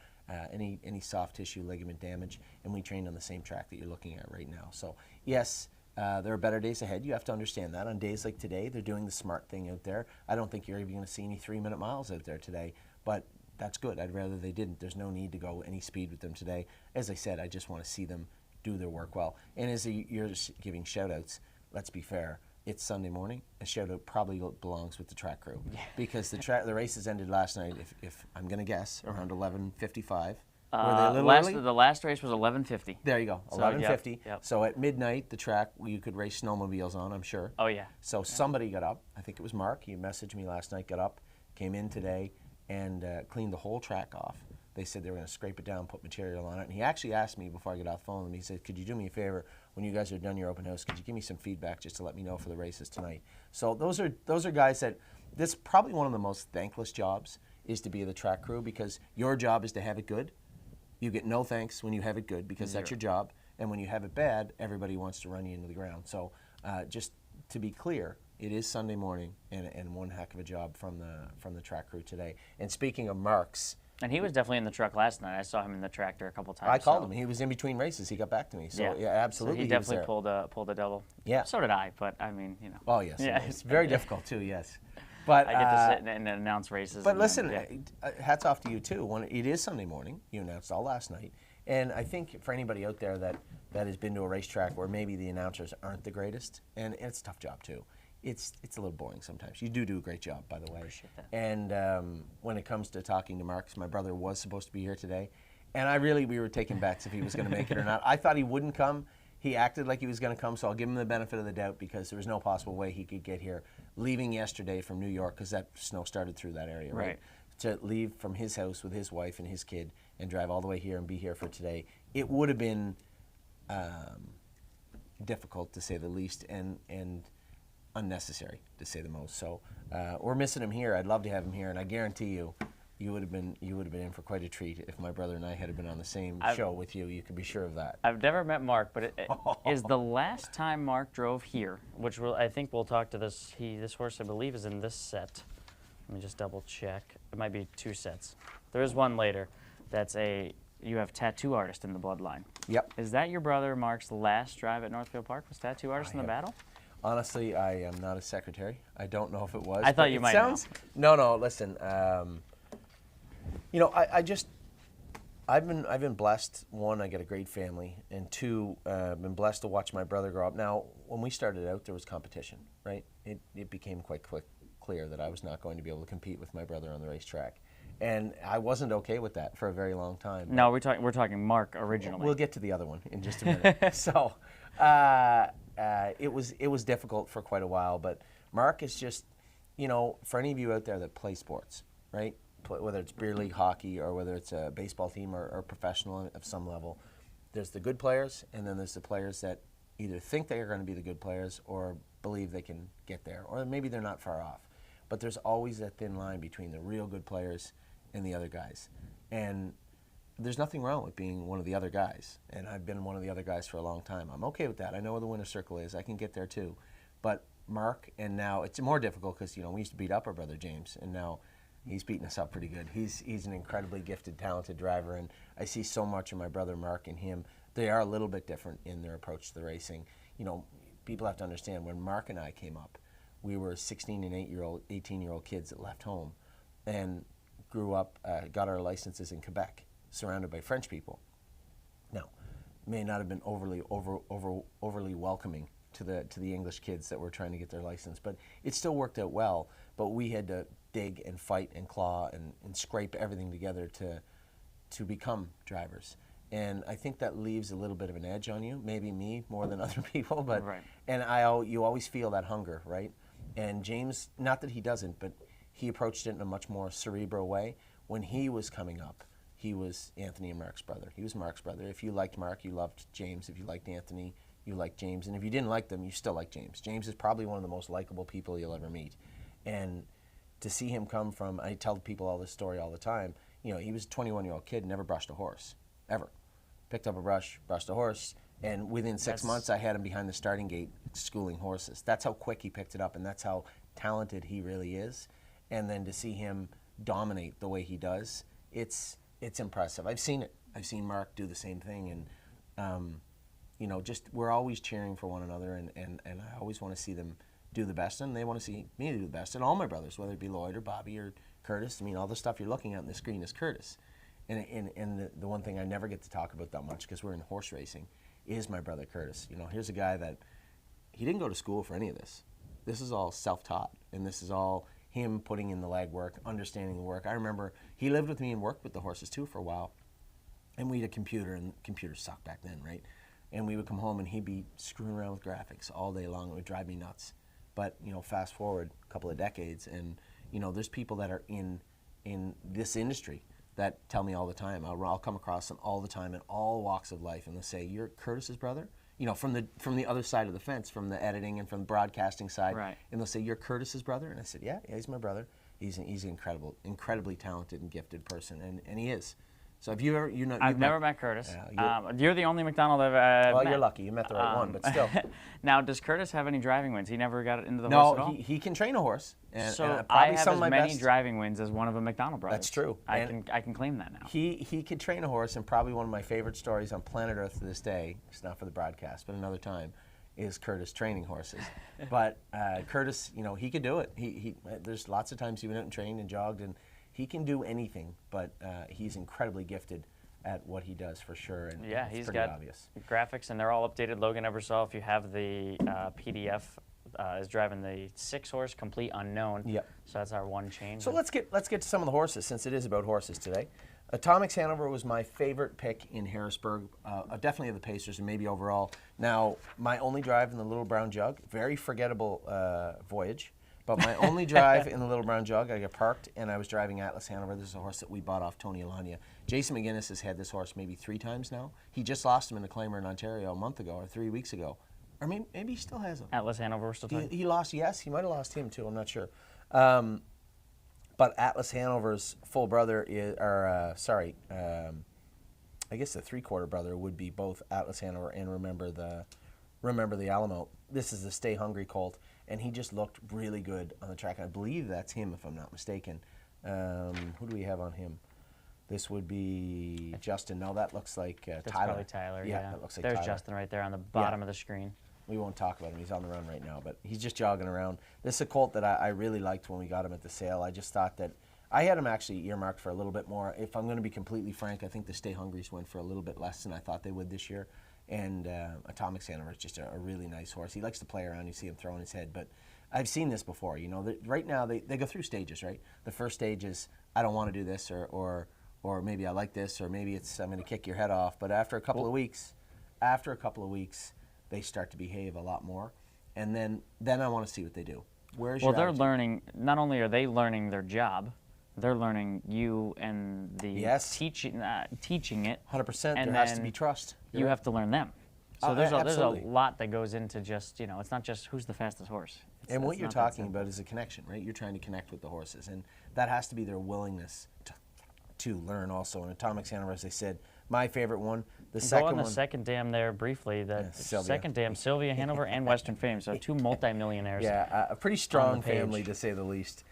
any soft tissue ligament damage, and we trained on the same track that you're looking at right now. So yes, there are better days ahead. You have to understand that. On days like today, they're doing the smart thing out there. I don't think you're even going to see any 3-minute miles out there today, but that's good. I'd rather they didn't. There's no need to go any speed with them today. As I said, I just want to see them do their work well. And as you're giving shout-outs, let's be fair. It's Sunday morning. A shout-out probably belongs with the track crew, because the races ended last night, if I'm going to guess, around 11:55. Were they a little early? The last race was 11:50. There you go, 11:50. Yep. So at midnight, the track you could race snowmobiles on, I'm sure. Oh, yeah. So somebody got up. I think it was Mark. He messaged me last night, got up, came in today, and cleaned the whole track off. They said they were going to scrape it down, put material on it. And he actually asked me before I got off the phone with him, he said, could you do me a favor, when you guys are done your open house, could you give me some feedback just to let me know for the races tonight? So those are guys that, this is probably one of the most thankless jobs, is to be the track crew, because your job is to have it good. You get no thanks when you have it good, because that's your job. And when you have it bad, everybody wants to run you into the ground. So just to be clear, it is Sunday morning, and one heck of a job from the track crew today. And speaking of Mark's, and he was definitely in the truck last night. I saw him in the tractor a couple times. I called him. He was in between races. He got back to me. So yeah, absolutely. So he definitely pulled a double. Yeah. So did I, but I mean, Oh yes. Yeah. It's very difficult too. Yes. But I get to sit and announce races. But listen, hats off to you too. When it is Sunday morning, you announced all last night, and I think for anybody out there that has been to a racetrack where maybe the announcers aren't the greatest, and it's a tough job too. It's a little boring sometimes. You do a great job, by the way. Appreciate that. And when it comes to talking to Mark, my brother was supposed to be here today, and we were taking bets if he was going to make it or not. I thought he wouldn't come. He acted like he was going to come, so I'll give him the benefit of the doubt, because there was no possible way he could get here, leaving yesterday from New York, because that snow started through that area, right? To leave from his house with his wife and his kid and drive all the way here and be here for today. It would have been difficult, to say the least, and unnecessary, to say the most. So we're missing him here. I'd love to have him here, and I guarantee you, you would have been in for quite a treat if my brother and I had been on the same show with you. You could be sure of that. I've never met Mark, but it is the last time Mark drove here, which I think we'll talk to this. This horse, I believe, is in this set. Let me just double check. It might be 2 sets. There is one later. That's you have tattoo artist in the bloodline. Yep. Is that your brother Mark's last drive at Northfield Park? Was tattoo artist in the battle? Honestly, I am not a secretary. I don't know if it was. I thought you might know. No. Listen. You know, I've been blessed. One, I got a great family, and two, been blessed to watch my brother grow up. Now, when we started out, there was competition, right? It became quite clear that I was not going to be able to compete with my brother on the racetrack, and I wasn't okay with that for a very long time. No, we're talking Mark originally. We'll get to the other one in just a minute. So, it was difficult for quite a while, but Mark is just, you know, for any of you out there that play sports, right? Whether it's beer league hockey or whether it's a baseball team or professional of some level, there's the good players, and then there's the players that either think they are going to be the good players or believe they can get there, or maybe they're not far off. But there's always that thin line between the real good players and the other guys. And there's nothing wrong with being one of the other guys, and I've been one of the other guys for a long time. I'm okay with that. I know where the winner's circle is. I can get there too. But Mark, and now it's more difficult because, you know, we used to beat up our brother James, and now he's beating us up pretty good. He's an incredibly gifted, talented driver, and I see so much of my brother Mark and him. They are a little bit different in their approach to the racing. You know, people have to understand, when Mark and I came up, we were 16 and 18-year-old kids that left home and grew up, got our licenses in Quebec, surrounded by French people. Now, may not have been overly welcoming to the English kids that were trying to get their license, but it still worked out well. But we had to dig and fight and claw and scrape everything together to become drivers. And I think that leaves a little bit of an edge on you, maybe me more than other people, but right. And you always feel that hunger, right? And James, not that he doesn't, but he approached it in a much more cerebral way. When he was coming up, he was Anthony and Mark's brother. He was Mark's brother. If you liked Mark, you loved James. If you liked Anthony, you liked James. And if you didn't like them, you still liked James. James is probably one of the most likable people you'll ever meet. And to see him come from, I tell people all this story all the time, you know, he was a 21-year-old kid, never brushed a horse, ever. Picked up a brush, brushed a horse, and within 6 months I had him behind the starting gate schooling horses. That's how quick he picked it up, and that's how talented he really is. And then to see him dominate the way he does, it's impressive. I've seen it. I've seen Mark do the same thing, and you know, just we're always cheering for one another, and I always want to see them do the best, and they want to see me do the best, and all my brothers, whether it be Lloyd or Bobby or Curtis. I mean, all the stuff you're looking at on the screen is Curtis. And the one thing I never get to talk about that much, because we're in horse racing, is my brother Curtis. You know, here's a guy that, he didn't go to school for any of this. This is all self-taught, and this is all him putting in the legwork, understanding the work. I remember he lived with me and worked with the horses too for a while, and we had a computer, and computers sucked back then, right? And we would come home and he'd be screwing around with graphics all day long. It would drive me nuts. But, you know, fast forward a couple of decades, and, you know, there's people that are in this industry that tell me all the time. I'll come across them all the time in all walks of life, and they'll say, "You're Curtis's brother?" You know, from the other side of the fence, from the editing and from the broadcasting side. Right. And they'll say, "You're Curtis's brother?" And I said, yeah, he's my brother. He's an incredibly talented and gifted person, and he is. So have you ever, I've never met Curtis. Yeah, you're the only McDonald I've met. well, you're lucky. You met the right one, but still. Now, does Curtis have any driving wins? He never got into the horse at all? No, he can train a horse. And, so and I probably have some as of my many best. driving wins as one of the McDonald brothers. That's true. I can claim that now. He could train a horse, and probably one of my favorite stories on planet Earth to this day, it's not for the broadcast, but another time, is Curtis training horses. But Curtis, you know, he could do it. There's lots of times he went out and trained and jogged, and he can do anything, but he's incredibly gifted at what he does for sure, and yeah, it's he's pretty got obvious. graphics, and they're all updated. Logan Ebersol, if you have the PDF, is driving the 6-horse Complete Unknown. Yep. So that's our one change. So let's get to some of the horses, since it is about horses today. Atomics Hanover was my favorite pick in Harrisburg, definitely of the Pacers and maybe overall. Now, my only drive in the Little Brown Jug, very forgettable voyage, but my only drive in the Little Brown Jug, I got parked and I was driving Atlas Hanover. This is a horse that we bought off Tony Alania. Jason McGinnis has had this horse maybe 3 times now. He just lost him in a claimer in Ontario a month ago or 3 weeks ago. Or maybe he still has him. Atlas Hanover, we're still talking. He lost, yes, he might have lost him too, I'm not sure. But Atlas Hanover's full brother is, I guess the 3/4 brother would be both Atlas Hanover and Remember the Alamo. This is the Stay Hungry colt, and he just looked really good on the track. I believe that's him, if I'm not mistaken. Who do we have on him? This would be Justin. No, that looks like Tyler. That's probably Tyler, yeah. That looks like There's Tyler. Justin right there on the bottom of the screen. We won't talk about him. He's on the run right now, but he's just jogging around. This is a colt that I really liked when we got him at the sale. I just thought that I had him actually earmarked for a little bit more. If I'm going to be completely frank, I think the Stay Hungrys went for a little bit less than I thought they would this year. And Atomic Hanover is just a really nice horse. He likes to play around. You see him throwing his head, but I've seen this before. You know, right now they go through stages, right? The first stage is I don't want to do this, or maybe I like this, or maybe it's I'm going to kick your head off. But after a couple of weeks, they start to behave a lot more, and then I want to see what they do. They're learning. Not only are they learning their job, they're learning you and the teaching it. 100%. There has to be trust. You have to learn them. So there's a lot that goes into just, it's not just who's the fastest horse. And what you're talking about is a connection, right? You're trying to connect with the horses, and that has to be their willingness to learn also. And Atomic Hanover, as I said, my favorite one. The second dam there briefly. Second dam, Sylvia Hanover and Western Fame. So 2 multimillionaires. Yeah, a pretty strong family to say the least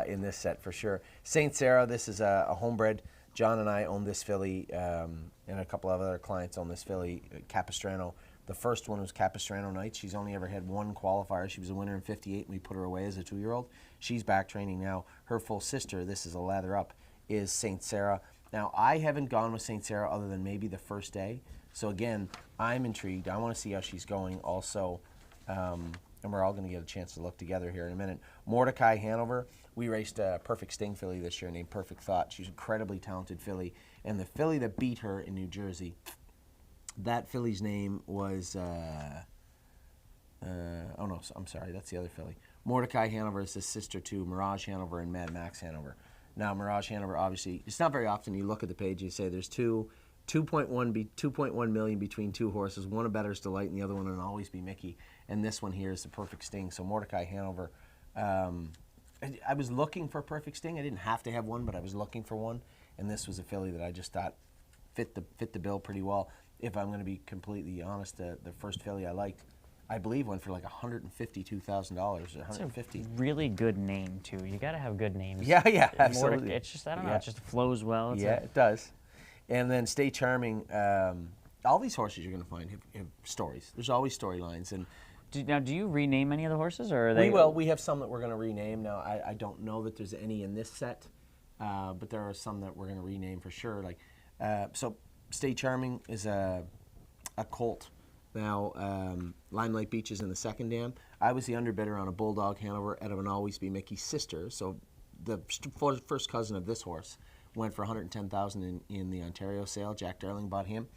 in this set for sure. Saint Sarah, this is a homebred. John and I own this filly, and a couple of other clients own this filly, Capistrano. The first one was Capistrano Nights. She's only ever had one qualifier. She was a winner in '58, and we put her away as a 2-year-old. She's back training now. Her full sister, this is a lather up, is Saint Sarah. Now, I haven't gone with Saint Sarah other than maybe the first day. So, again, I'm intrigued. I want to see how she's going also. And we're all going to get a chance to look together here in a minute. Mordecai Hanover. We raced a Perfect Sting filly this year named Perfect Thought. She's an incredibly talented filly. And the filly that beat her in New Jersey, that filly's name was, I'm sorry, that's the other filly. Mordecai Hanover is the sister to Mirage Hanover and Mad Max Hanover. Now, Mirage Hanover, obviously, it's not very often you look at the page and you say there's 2.1 million between two horses, one a Bettor's Delight and the other one an Always Be Mickey. And this one here is the Perfect Sting. So Mordecai Hanover, I was looking for a Perfect Sting. I didn't have to have one, but I was looking for one. And this was a filly that I just thought fit the bill pretty well. If I'm going to be completely honest, the first filly I liked, I believe went for like $152,000 or $150,000. It's a really good name too. You got to have good names. Yeah, absolutely. It's just, I don't know, it just flows well. It does. And then Stay Charming. All these horses you're going to find have stories. There's always storylines. And now, do you rename any of the horses, or are they? We will. We have some that we're going to rename. Now, I don't know that there's any in this set, but there are some that we're going to rename for sure. Like, so Stay Charming is a colt. Now, Limelight Beach is in the second dam. I was the underbidder on a Bulldog Hanover out of an Always Be Mickey's sister. So the first cousin of this horse went for $110,000 in the Ontario sale. Jack Darling bought him.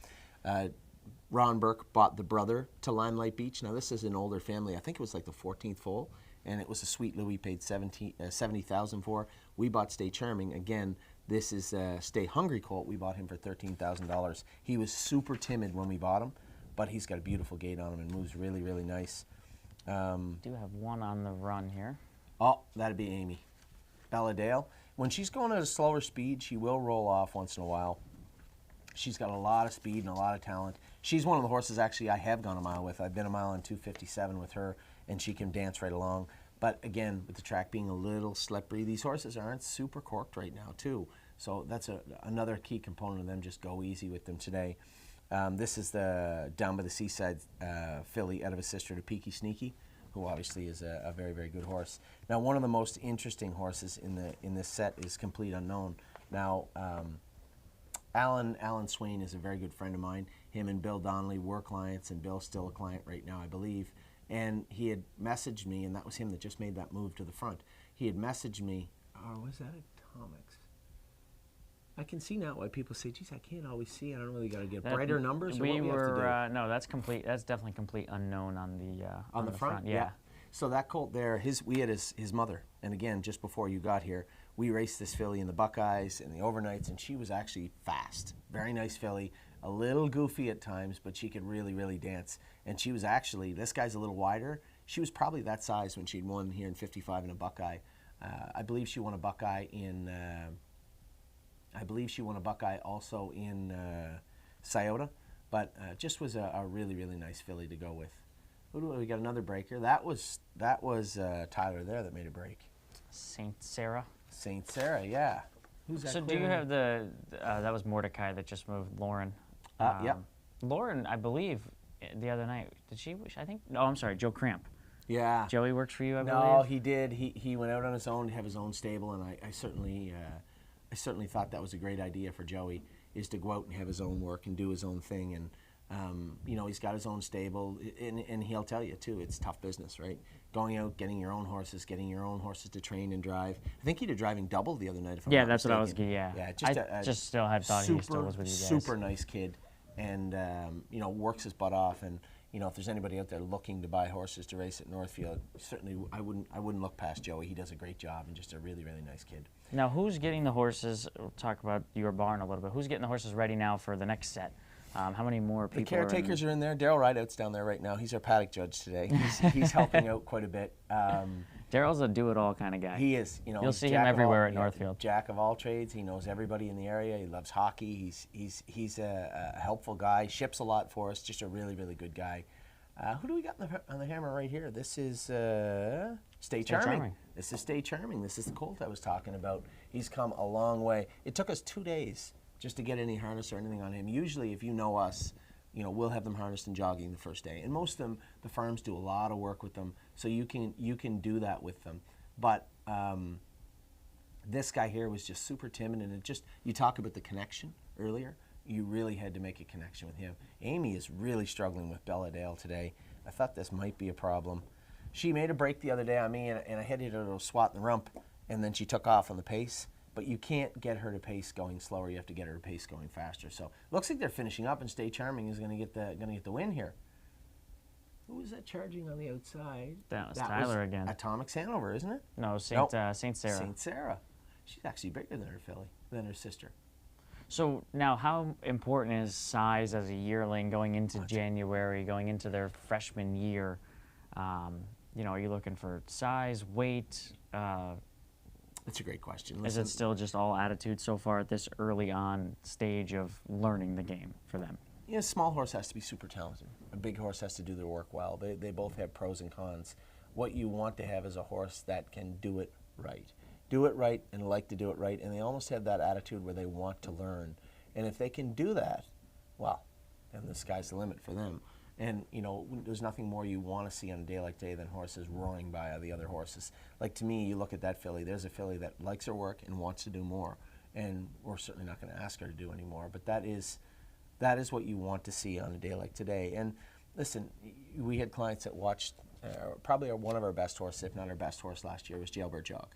Ron Burke bought the brother to Limelight Beach. Now, this is an older family. I think it was like the 14th foal, and it was a Sweet Louis paid $70,000 for. We bought Stay Charming. Again, this is Stay Hungry colt. We bought him for $13,000. He was super timid when we bought him, but he's got a beautiful gait on him and moves really, really nice. Do have one on the run here. Oh, that'd be Amy. Bella Dale. When she's going at a slower speed, she will roll off once in a while. She's got a lot of speed and a lot of talent. She's one of the horses, actually, I have gone a mile with. I've been a mile on 257 with her, and she can dance right along. But again, with the track being a little slippery, these horses aren't super corked right now, too. So that's another key component of them. Just go easy with them today. This is the Down by the Seaside filly out of a sister to Peaky Sneaky, who obviously is a very, very good horse. Now, one of the most interesting horses in this set is Complete Unknown. Now, Alan Swain is a very good friend of mine. Him and Bill Donnelly were clients, and Bill's still a client right now, I believe. And he had messaged me, and that was him that just made that move to the front. He had messaged me, was that Atomics? I can see now why people say, geez, I can't always see. I don't really got to get brighter numbers. Or what we have to do? No, that's complete. That's definitely Complete Unknown on the front. Yeah. So that colt there, we had his mother. And again, just before you got here, we raced this filly in the Buckeyes and the overnights, and she was actually fast. Very nice filly. a little goofy at times, but she could really, really dance. And she was actually, this guy's a little wider. She was probably that size when she'd won here in 55 in a Buckeye. I believe she won a Buckeye in, also in Scioto, but just was a really, really nice filly to go with. We got another breaker. That was Tyler there that made a break. Saint Sarah. Saint Sarah, yeah. Who's that? So do you have that was Mordecai that just moved, Lauren. Yep. Lauren, I believe, the other night, did she, I think, no, I'm sorry, Joe Cramp. Yeah. Joey works for you, I believe? No, he did. He went out on his own to have his own stable, and I certainly thought that was a great idea for Joey, is to go out and have his own work and do his own thing. And, he's got his own stable, and he'll tell you, too, it's tough business, right? Going out, getting your own horses to train and drive. I think he did driving double the other night, if I'm not that's mistaken. what I was getting, yeah. Yeah, I just still had thought he still was with you guys. Super nice kid, and, works his butt off. And, if there's anybody out there looking to buy horses to race at Northfield, certainly I wouldn't look past Joey. He does a great job and just a really, really nice kid. Now, who's getting the horses? We'll talk about your barn a little bit. Who's getting the horses ready now for the next set? How many more people? The caretakers are in there. Daryl Rideout's down there right now. He's our paddock judge today. He's helping out quite a bit. Daryl's a do-it-all kind of guy. He is. You'll see him everywhere at Northfield. Jack of all trades. He knows everybody in the area. He loves hockey. He's a helpful guy. Ships a lot for us. Just a really, really good guy. Who do we got on the hammer right here? This is Stay Charming. This is Stay Charming. This is the colt I was talking about. He's come a long way. It took us 2 days just to get any harness or anything on him. Usually, if you know us, we'll have them harnessed and jogging the first day. And most of them, the farms do a lot of work with them, so you can do that with them. But this guy here was just super timid, and you talk about the connection earlier. You really had to make a connection with him. Amy is really struggling with Belladale today. I thought this might be a problem. She made a break the other day on me, and I had to do a swat in the rump, and then she took off on the pace. But you can't get her to pace going slower. You have to get her to pace going faster. So looks like they're finishing up, and Stay Charming is going to get the win here. Who was that charging on the outside? That was Tyler again. Atomics Hanover, isn't it? No, Saint Sarah. Saint Sarah. She's actually bigger than her filly, than her sister. So now, how important is size as a yearling going into January, going into their freshman year? Are you looking for size, weight? That's a great question. Is it still just all attitude so far at this early on stage of learning the game for them? A small horse has to be super talented. A big horse has to do their work well. They both have pros and cons. What you want to have is a horse that can do it right. Do it right and like to do it right, and they almost have that attitude where they want to learn. And if they can do that, well, then the sky's the limit for them. And, there's nothing more you want to see on a day like today than horses roaring by the other horses. Like, to me, you look at that filly, there's a filly that likes her work and wants to do more. And we're certainly not going to ask her to do any more. But that is what you want to see on a day like today. And listen, we had clients that watched probably one of our best horses, if not our best horse last year, was Jailbird Jog.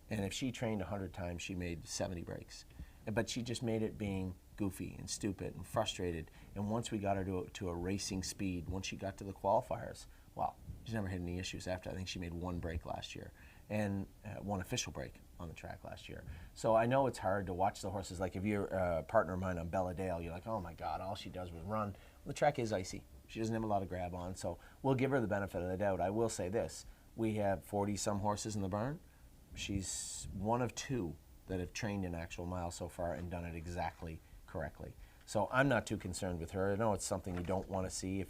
And if she trained 100 times, she made 70 breaks. But she just made it being goofy and stupid and frustrated. And once we got her to a racing speed, once she got to the qualifiers, wow, she's never had any issues after. I think she made 1 break last year and 1 official break on the track last year. So I know it's hard to watch the horses. Like if you're a partner of mine on Belladale, you're like, oh my God, all she does was run. Well, the track is icy. She doesn't have a lot of grab on, so we'll give her the benefit of the doubt. I will say this, we have 40-some horses in the barn. She's one of 2 that have trained in actual miles so far and done it exactly correctly. So I'm not too concerned with her. I know it's something you don't want to see.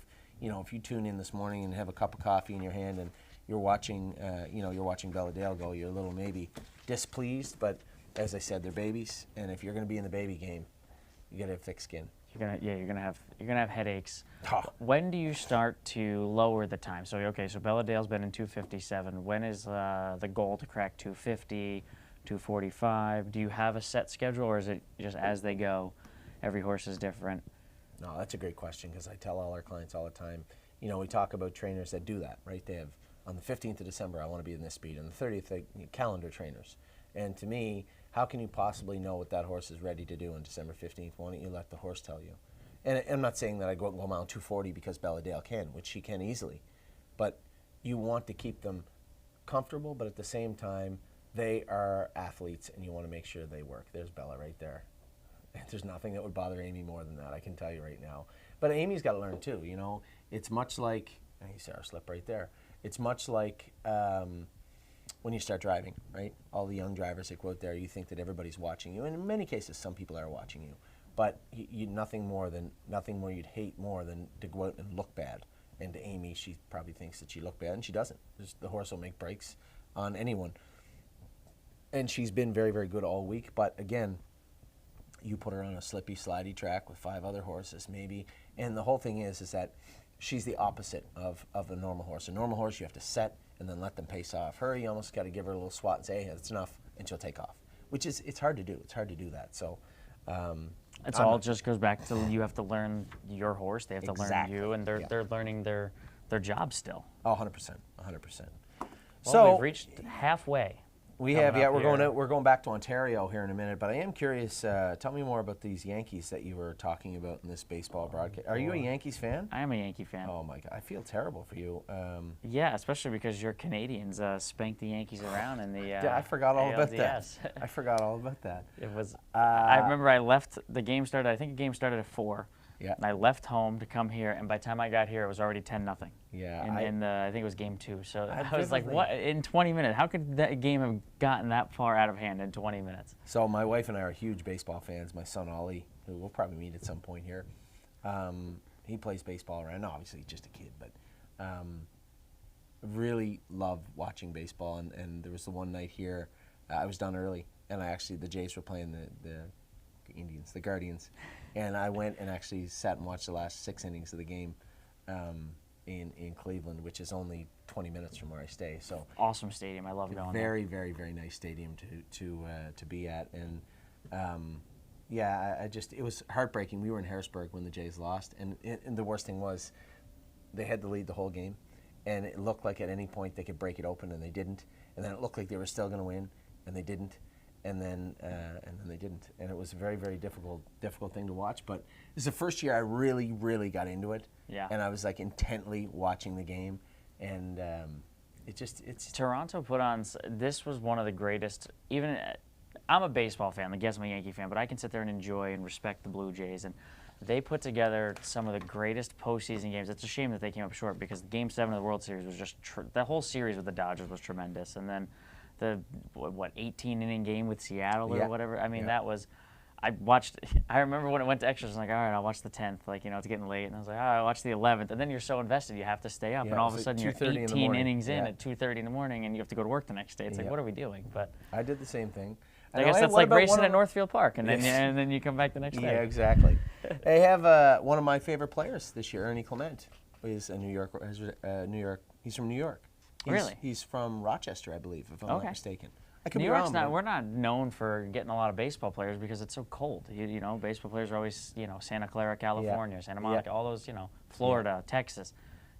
If you tune in this morning and have a cup of coffee in your hand and you're watching Belladale go, you're a little maybe displeased. But as I said, they're babies, and if you're going to be in the baby game, you got to have thick skin. You're gonna have headaches. Oh. When do you start to lower the time? So Belladale's been in 2:57. When is the goal to crack 2:50, 2:45? Do you have a set schedule, or is it just as they go? Every horse is different. No, that's a great question, because I tell all our clients all the time. We talk about trainers that do that, right? They have on the 15th of December, I want to be in this speed, and the 30th, they calendar trainers. And to me, how can you possibly know what that horse is ready to do on December 15th? Why don't you let the horse tell you? And I'm not saying that I go out and go mile 240 because Belladale can, which she can easily. But you want to keep them comfortable, but at the same time, they are athletes, and you want to make sure they work. There's Bella right there. There's nothing that would bother Amy more than that, I can tell you right now. But Amy's got to learn too, you know. It's much like, you see our slip right there. It's much like when you start driving, right? All the young drivers that go out there, you think that everybody's watching you. And in many cases, some people are watching you. But nothing more you'd hate more than to go out and look bad. And to Amy, she probably thinks that she looked bad, and she doesn't. The horse will make breaks on anyone. And she's been very, very good all week. But again, you put her on a slippy, slidey track with 5 other horses, maybe. And the whole thing is that she's the opposite of a normal horse. A normal horse, you have to set and then let them pace off. Her, you almost got to give her a little swat and say, hey, that's enough, and she'll take off. Which is, it's hard to do. It's hard to do that. So, it's all just goes back to you have to learn your horse. They have to learn you, and they're learning their job still. Oh, 100%, 100%. Well, So we've reached halfway. we have, yeah. We're going back to Ontario here in a minute, but I am curious. Tell me more about these Yankees that you were talking about in this baseball broadcast. Are you a Yankees fan? I am a Yankee fan. Oh my God, I feel terrible for you. Yeah, especially because your Canadians spanked the Yankees around in the Yeah, I forgot all about that. ALDS. I forgot all about that. It was. I remember I left. The game started. I think the game started at 4. Yeah. And I left home to come here, and by the time I got here, it was already 10-0. Yeah. I think it was game 2. So I was like, vividly- what? In 20 minutes? How could that game have gotten that far out of hand in 20 minutes? So my wife and I are huge baseball fans. My son Ollie, who we'll probably meet at some point here, he plays baseball around. Obviously, he's just a kid, but really love watching baseball. And there was the one night here, I was done early, and the Jays were playing the Indians, the Guardians, and I went and actually sat and watched the last 6 innings of the game in Cleveland, which is only 20 minutes from where I stay. So Awesome stadium. I love going there. very, very, very nice stadium to be at, and it was heartbreaking. We were in Harrisburg when the Jays lost, and the worst thing was they had the lead the whole game, and it looked like at any point they could break it open, and they didn't, and then it looked like they were still going to win, and they didn't. And then they didn't, and it was a very, very difficult thing to watch. But this is the first year I really, really got into it. Yeah. And I was like intently watching the game, and it's Toronto put on. This was one of the greatest. Even I'm a baseball fan. I guess I'm a Yankee fan, but I can sit there and enjoy and respect the Blue Jays. And they put together some of the greatest postseason games. It's a shame that they came up short because Game 7 of the World Series was just the whole series with the Dodgers was tremendous. And then the 18-inning game with Seattle or whatever. I mean, that was. I remember when it went to extras, I was like, all right, I'll watch the 10th. Like, it's getting late. And I was like, all right, I'll watch the 11th. And then you're so invested, you have to stay up. Yeah, and all of a it's sudden, like you're 2:30 in the 18 morning. innings in Yeah. at 2:30 in the morning, and you have to go to work the next day. It's like, what are we doing? But I did the same thing. I guess that's like racing at Northfield Park, and then you come back the next day. Yeah, exactly. They have one of my favorite players this year, Ernie Clement, is a New York. He's from New York. Really? He's from Rochester, I believe, if I'm not mistaken. I could New be York's wrong, not. but- We're not known for getting a lot of baseball players because it's so cold. You know, baseball players are always Santa Clara, California, Santa Monica, all those Florida, Texas.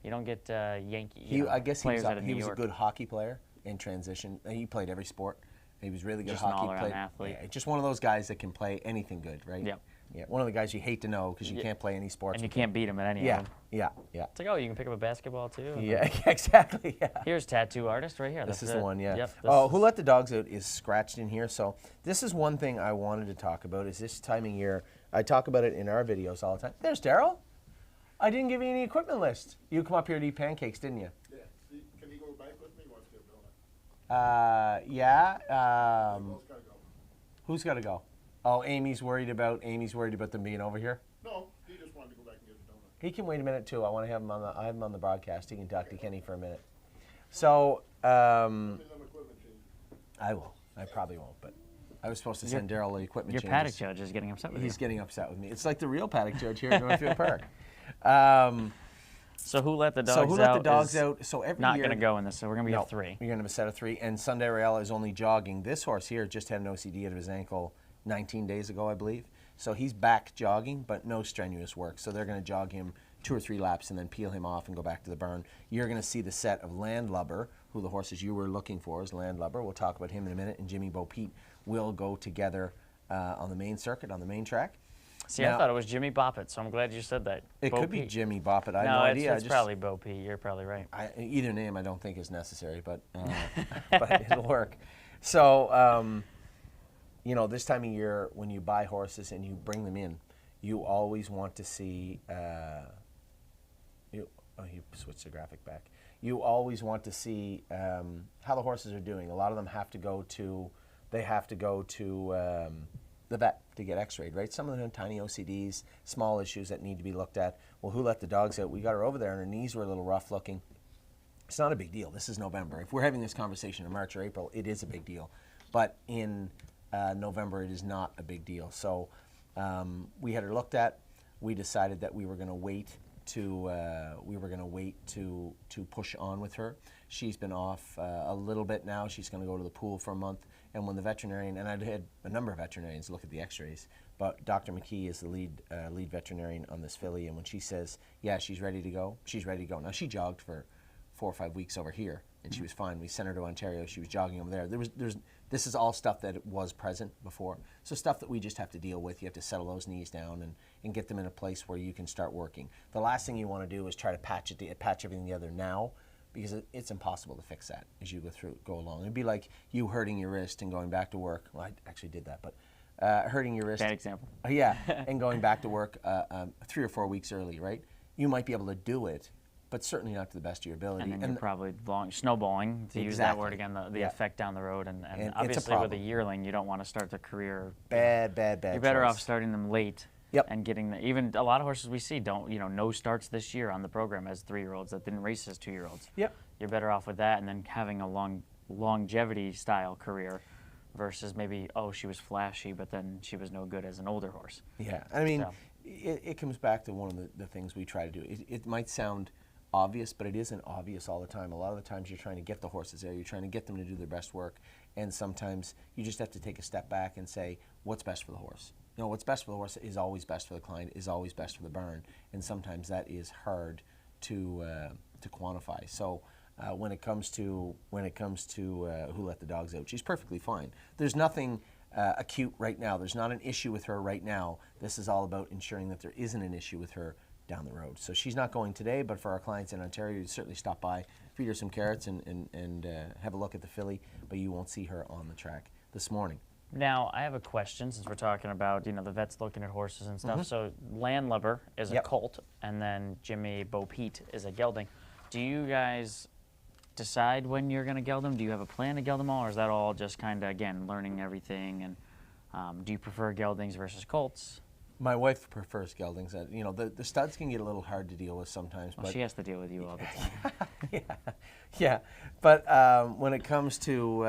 You don't get Yankee. I guess players out of he New was a York. good hockey player in transition. He played every sport. He was really good Just an hockey. all-around Played, athlete. Yeah, just one of those guys that can play anything good, right? Yep. Yeah, one of the guys you hate to know because you can't play any sports. And you with can't beat them at any him. of them. Yeah. It's like, oh, you can pick up a basketball too. And Yeah, exactly. Yeah. Here's Tattoo Artist right here. This That's is the one, yeah. Yep, Who Let the Dogs Out is scratched in here. So this is one thing I wanted to talk about is this time of year. I talk about it in our videos all the time. There's Daryl. I didn't give you any equipment list. You come up here to eat pancakes, didn't you? Yeah. Can you go back with me? Wants to get a donut. Yeah. Both gotta go. Who's got to go? Oh, Amy's worried about them being over here. No, he just wanted to go back and get a donut. He can wait a minute too. I want to have him on the broadcast. He can talk to Kenny for a minute. So Give me them equipment change. I will. I probably won't, but I was supposed to send Daryl the equipment Your changes. paddock judge is getting upset with He's you. getting upset with me. It's like the real paddock judge here at Northfield Park. So Who Let the Dogs So Out? Who Let the Dogs is Out? So every not year, going to go in this. So we're going to be no, at 3. You're going to have a set of 3. And Sunday Real is only jogging. This horse here just had an OCD out of his ankle 19 days ago, I believe. So he's back jogging, but no strenuous work. So they're going to jog him 2 or 3 laps and then peel him off and go back to the barn. You're going to see the set of Landlubber, who the horses you were looking for is Landlubber. We'll talk about him in a minute. And Jimmy Bo Peep will go together on the main circuit, on the main track. See, Now- I thought it was Jimmy Boppet, so I'm glad you said that. It Bo could be Peep. Jimmy Boppet. I have No, no it's, idea. it's probably Bo P. You're probably right. Either name I don't think is necessary, but but it'll work. So you know, this time of year when you buy horses and you bring them in, you always want to see. You switched the graphic back. You always want to see how the horses are doing. A lot of them have to go to. They have to go to the vet to get x-rayed, right? Some of them have tiny OCDs, small issues that need to be looked at. Well, who let the dogs out? We got her over there and her knees were a little rough looking. It's not a big deal. This is November. If we're having this conversation in March or April, it is a big deal. But in November, it is not a big deal. So we had her looked at. We decided that we were going to wait to push on with her. She's been off a little bit now. She's going to go to the pool for a month. And when the veterinarian, and I'd had a number of veterinarians look at the x-rays, but Dr. McKee is the lead veterinarian on this filly, and when she says, yeah, she's ready to go, she's ready to go. Now, she jogged for 4 or 5 weeks over here, and she was fine. We sent her to Ontario. She was jogging over there. This is all stuff that was present before, so stuff that we just have to deal with. You have to settle those knees down and get them in a place where you can start working. The last thing you want to do is try to patch everything together now, because it's impossible to fix that as you go along. It'd be like you hurting your wrist and going back to work. Well, I actually did that, but hurting your wrist. Bad example. Yeah, and going back to work 3 or 4 weeks early, right? You might be able to do it, but certainly not to the best of your ability. And then you're probably snowballing, to use that word again, the effect down the road. And obviously with a yearling, you don't want to start the career. Bad You're better off starting them late. Yep. And getting even a lot of horses we see don't, no starts this year on the program as 3-year-olds that didn't race as 2-year-olds. Yep. You're better off with that and then having a longevity style career versus maybe, she was flashy, but then she was no good as an older horse. Yeah, I mean, it comes back to one of the things we try to do. It might sound obvious, but it isn't obvious all the time. A lot of the times you're trying to get the horses there, you're trying to get them to do their best work, and sometimes you just have to take a step back and say, what's best for the horse? What's best for the horse is always best for the client, is always best for the barn, and sometimes that is hard to quantify. So when it comes to who let the dogs out, she's perfectly fine. There's nothing acute right now. There's not an issue with her right now. This is all about ensuring that there isn't an issue with her down the road. So she's not going today, but for our clients in Ontario, you certainly stop by, feed her some carrots, and have a look at the filly, but you won't see her on the track this morning. Now, I have a question, since we're talking about, the vets looking at horses and stuff. So Landlubber is a colt, and then Jimmy Bo Peep is a gelding. Do you guys decide when you're going to geld them? Do you have a plan to geld them all, or is that all just kind of, again, learning everything? And do you prefer geldings versus colts? My wife prefers geldings. The studs can get a little hard to deal with sometimes. Well, but she has to deal with you all the time. yeah. But when it comes to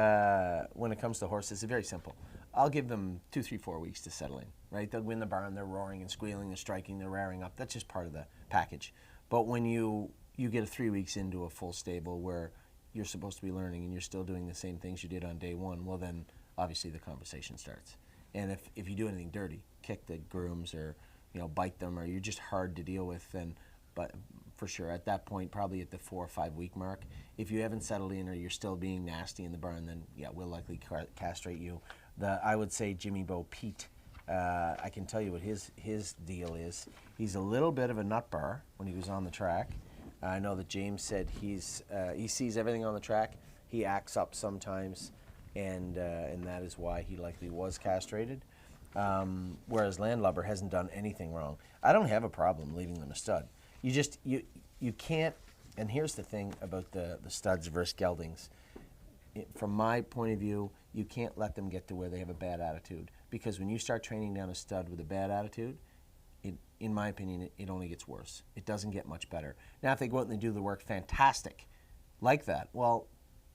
horses, it's very simple. I'll give them 2, 3, 4 weeks to settle in. Right? They'll win the barn. They're roaring and squealing and striking. They're raring up. That's just part of the package. But when you get 3 weeks into a full stable where you're supposed to be learning and you're still doing the same things you did on day one, well then obviously the conversation starts. And if you do anything dirty, kick the grooms or bite them, or you're just hard to deal with, then but for sure at that point, probably at the 4 or 5 week mark, if you haven't settled in or you're still being nasty in the barn, then yeah, we'll likely castrate you. I would say Jimmy Bo Peep, I can tell you what his deal is. He's a little bit of a nut bar when he was on the track. I know that James said he sees everything on the track. He acts up sometimes, and that is why he likely was castrated. Whereas Landlubber hasn't done anything wrong. I don't have a problem leaving them a stud. You can't. And here's the thing about the studs versus geldings. From my point of view, you can't let them get to where they have a bad attitude, because when you start training down a stud with a bad attitude, in my opinion, it only gets worse. It doesn't get much better. Now, if they go out and they do the work fantastic, like that, well,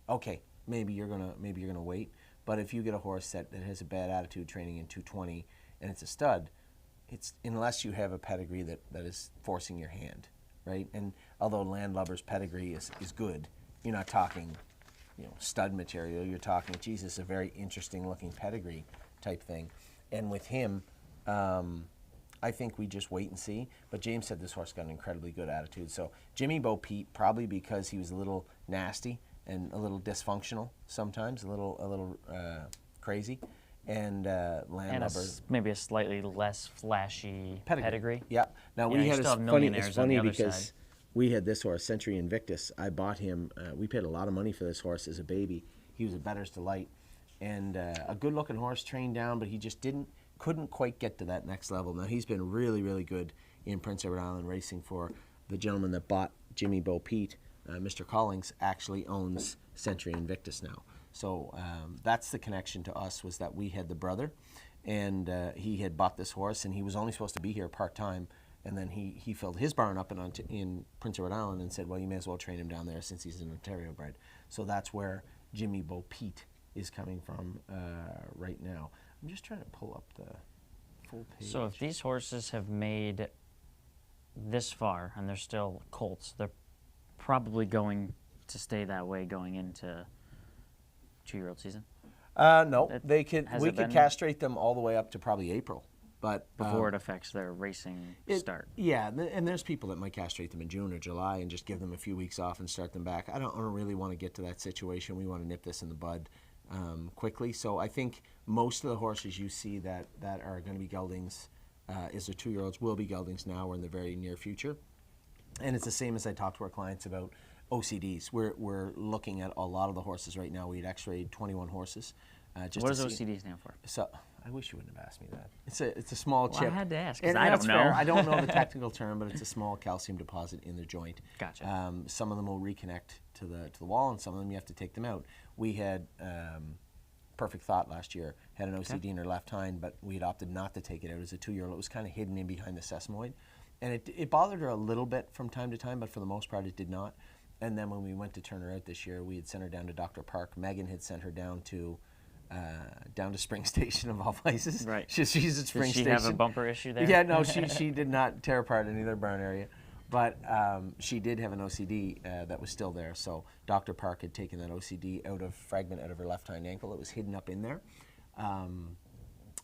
okay, maybe you're gonna wait. But if you get a horse that has a bad attitude training in 220 and it's a stud, it's unless you have a pedigree that is forcing your hand, right? And although Landlubber's pedigree is good, you're not talking, stud material. You're talking, Jesus, a very interesting looking pedigree type thing. And with him, I think we just wait and see. But James said this horse got an incredibly good attitude. So Jimmy Bo Peep, probably because he was a little nasty and a little dysfunctional sometimes, a little crazy. And Landlubber, maybe a slightly less flashy pedigree. Yeah. Now we had it's funny because side. We had this horse, Century Invictus. I bought him. We paid a lot of money for this horse as a baby. He was a Bettor's Delight. and a good-looking horse, trained down, but he just couldn't quite get to that next level. Now he's been really, really good in Prince Edward Island racing for the gentleman that bought Jimmy Bo Peep. Mr. Collings actually owns Century Invictus now. So that's the connection to us, was that we had the brother, and he had bought this horse, and he was only supposed to be here part-time, and then he filled his barn up in Prince Edward Island and said, well, you may as well train him down there since he's an Ontario bred. So that's where Jimmy Bo Peep is coming from right now. I'm just trying to pull up the full page. So if these horses have made this far and they're still colts, they're probably going to stay that way going into 2-year-old season? No, we Has could it been- castrate them all the way up to probably April. But Before it affects their racing start. Yeah, and there's people that might castrate them in June or July and just give them a few weeks off and start them back. I don't really want to get to that situation. We want to nip this in the bud quickly. So I think most of the horses you see that are going to be geldings as their 2-year-olds will be geldings now or in the very near future. And it's the same as I talk to our clients about OCDs. We're looking at a lot of the horses right now. We had x-rayed 21 horses. Just What to does see- OCD stand for? So I wish you wouldn't have asked me that. It's a small Well, chip. I had to ask, 'cause And I that's don't know. fair. I don't know the technical term, but it's a small calcium deposit in the joint. Gotcha. Some of them will reconnect to the wall, and some of them you have to take them out. We had Perfect Thought last year had an OCD in her left hind, but we had opted not to take it out as a 2-year-old. It was kind of hidden in behind the sesamoid, and it bothered her a little bit from time to time, but for the most part it did not. And then when we went to turn her out this year, we had sent her down to Dr. Park. Megan had sent her down to Spring Station of all places. Right. She's at Spring Did she Station. have a bumper issue there? Yeah, no, she did not tear apart any of their barn area, but she did have an OCD that was still there. So Dr. Park had taken that OCD fragment out of her left hind ankle. It was hidden up in there, and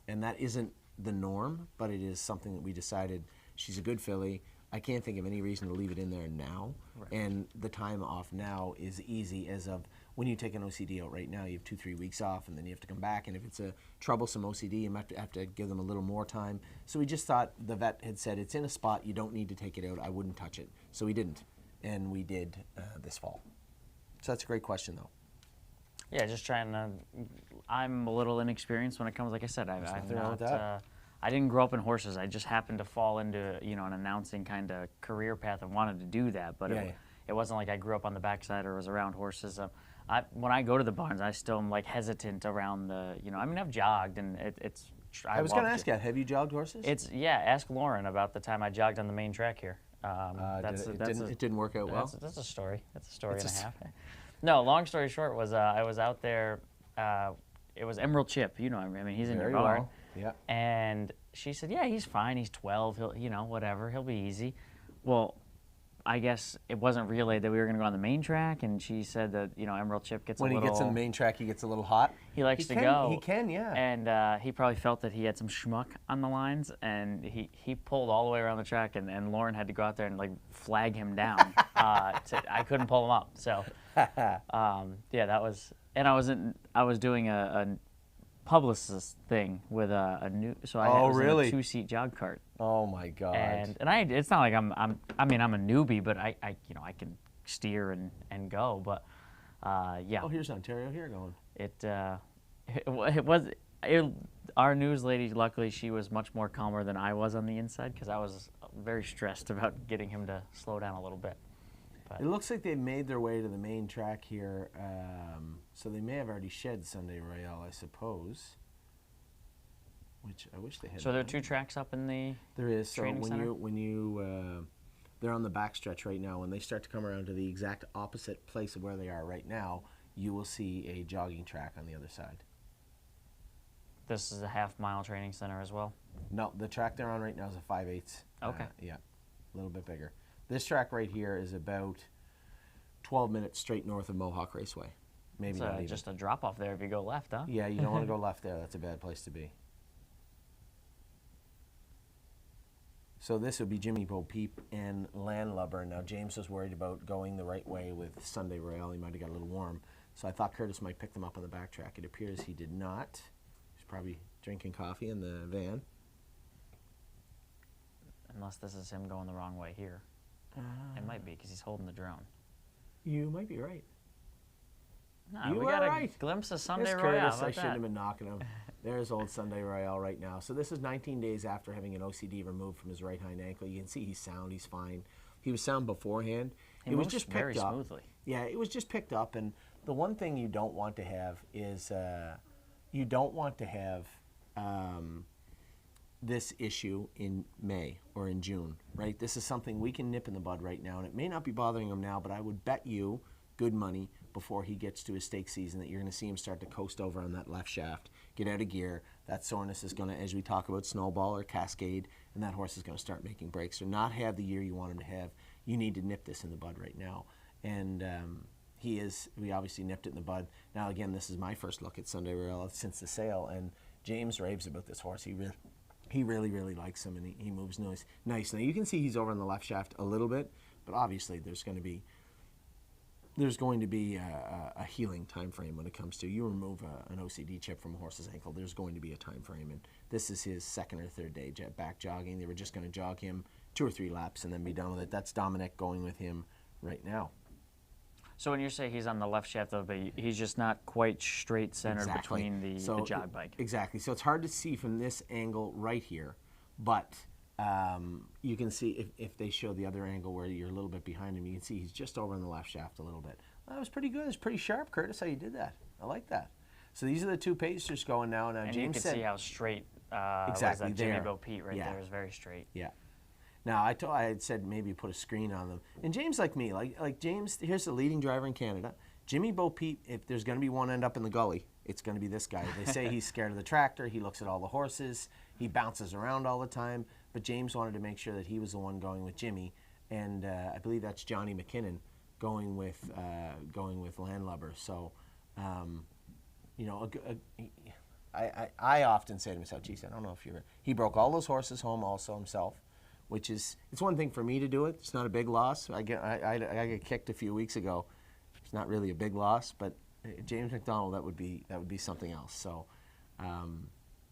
that isn't the norm, but it is something that we decided. She's a good filly. I can't think of any reason to leave it in there now. Right. And the time off now is easy as of when you take an OCD out right now, you have 2-3 weeks off, and then you have to come back. And if it's a troublesome OCD, you might have to give them a little more time. So we just thought, the vet had said, it's in a spot, you don't need to take it out. I wouldn't touch it. So we didn't. And we did this fall. So that's a great question, though. Yeah, just trying to. I'm a little inexperienced when it comes. Like I said, I've nothing wrong with not. that. I didn't grow up in horses. I just happened to fall into an announcing kind of career path and wanted to do that. But Yeah. it wasn't like I grew up on the backside or was around horses. When I go to the barns, I still am like hesitant around the. I mean, I've jogged and it's. I was going to loved ask you, have you jogged horses? Ask Lauren about the time I jogged on the main track here. It didn't work out well? That's a story. That's a story It's and a a half. No, long story short was I was out there. It was Emerald Chip. I mean, he's in your Very barn. well. Yeah. And she said, yeah, he's fine. He's 12. He'll, whatever. He'll be easy. Well, I guess it wasn't relayed that we were going to go on the main track, and she said that, Emerald Chip gets When a he little... gets on the main track, he gets a little hot. He likes to can, go. He can, yeah. And he probably felt that he had some schmuck on the lines, and he pulled all the way around the track, and Lauren had to go out there and like flag him down. I couldn't pull him up. So, yeah, that was. And I was doing a publicist thing with a new. So I was really? in a 2-seat jog cart. Oh my God. And it's not like I'm a newbie, but I can steer and go. But yeah. Oh, here's Ontario here going. Our news lady, luckily, she was much more calmer than I was on the inside because I was very stressed about getting him to slow down a little bit. But It looks like they made their way to the main track here, so they may have already shed Sunday Royale, I suppose. Which I wish they had. so there are 2 tracks up in the. There is. So training center? when you they're on the backstretch right now. When they start to come around to the exact opposite place of where they are right now, you will see a jogging track on the other side. This is a half-mile training center as well. No, the track they're on right now is a 5/8. Okay. Yeah, a little bit bigger. This track right here is about 12 minutes straight north of Mohawk Raceway. Maybe It's not even. just a drop-off there if you go left, huh? Yeah, you don't want to go left there. That's a bad place to be. So this would be Jimmy Bo Peep and Landlubber. Now James was worried about going the right way with Sunday Royale. He might have got a little warm. So I thought Curtis might pick them up on the back track. It appears he did not. He's probably drinking coffee in the van. Unless this is him going the wrong way here. It might be because he's holding the drone. You might be right. Nah, You we were got a right. glimpse of Sunday Miss Royale. Curtis, How I about shouldn't that? have been knocking him. There's old Sunday Royale right now. So this is 19 days after having an OCD removed from his right hind ankle. You can see he's sound. He's fine. He was sound beforehand. He it was moves just very picked up. smoothly. Yeah, it was just picked up. And the one thing you don't want to have is you don't want to have this issue in May or in June, right? This is something we can nip in the bud right now, and it may not be bothering him now, but I would bet you good money before he gets to his stake season that you're going to see him start to coast over on that left shaft, get out of gear. That soreness is going to, as we talk about, snowball or cascade, and that horse is going to start making breaks or not have the year you want him to have. You need to nip this in the bud right now. And we obviously nipped it in the bud. Now, again, this is my first look at Sunday Royale since the sale, and James raves about this horse. He really, really likes him, and he moves nice. Now, you can see he's over on the left shaft a little bit, but obviously there's going to be a healing time frame when it comes to you remove an OCD chip from a horse's ankle. There's going to be a time frame, and this is his second or third day back jogging. They were just going to jog him 2 or 3 laps and then be done with it. That's Dominic going with him right now. So when you say he's on the left shaft, though, but he's just not quite straight centered between the jog bike. Exactly. So it's hard to see from this angle right here, but you can see if they show the other angle where you're a little bit behind him, you can see he's just over on the left shaft a little bit. That was pretty good. It's pretty sharp, Curtis, how you did that. I like that. So these are the 2 pacers going now. Now, And James you can see how straight exactly that Jimmy there. Bo Pete right Yeah. there is very straight. Yeah. Now, I had said maybe put a screen on them. And James, like me, like James, here's the leading driver in Canada. Jimmy Bo Peep, if there's going to be one end up in the gully, it's going to be this guy. They say he's scared of the tractor. He looks at all the horses. He bounces around all the time. But James wanted to make sure that he was the one going with Jimmy. And I believe that's Johnny McKinnon going with Landlubber. So, you know, I often say to myself, geez, I don't know if you're... He broke all those horses home also himself, which is... It's one thing for me to do it. It's not a big loss. I got kicked a few weeks ago. It's not really a big loss, but James McDonald, that would be something else. So,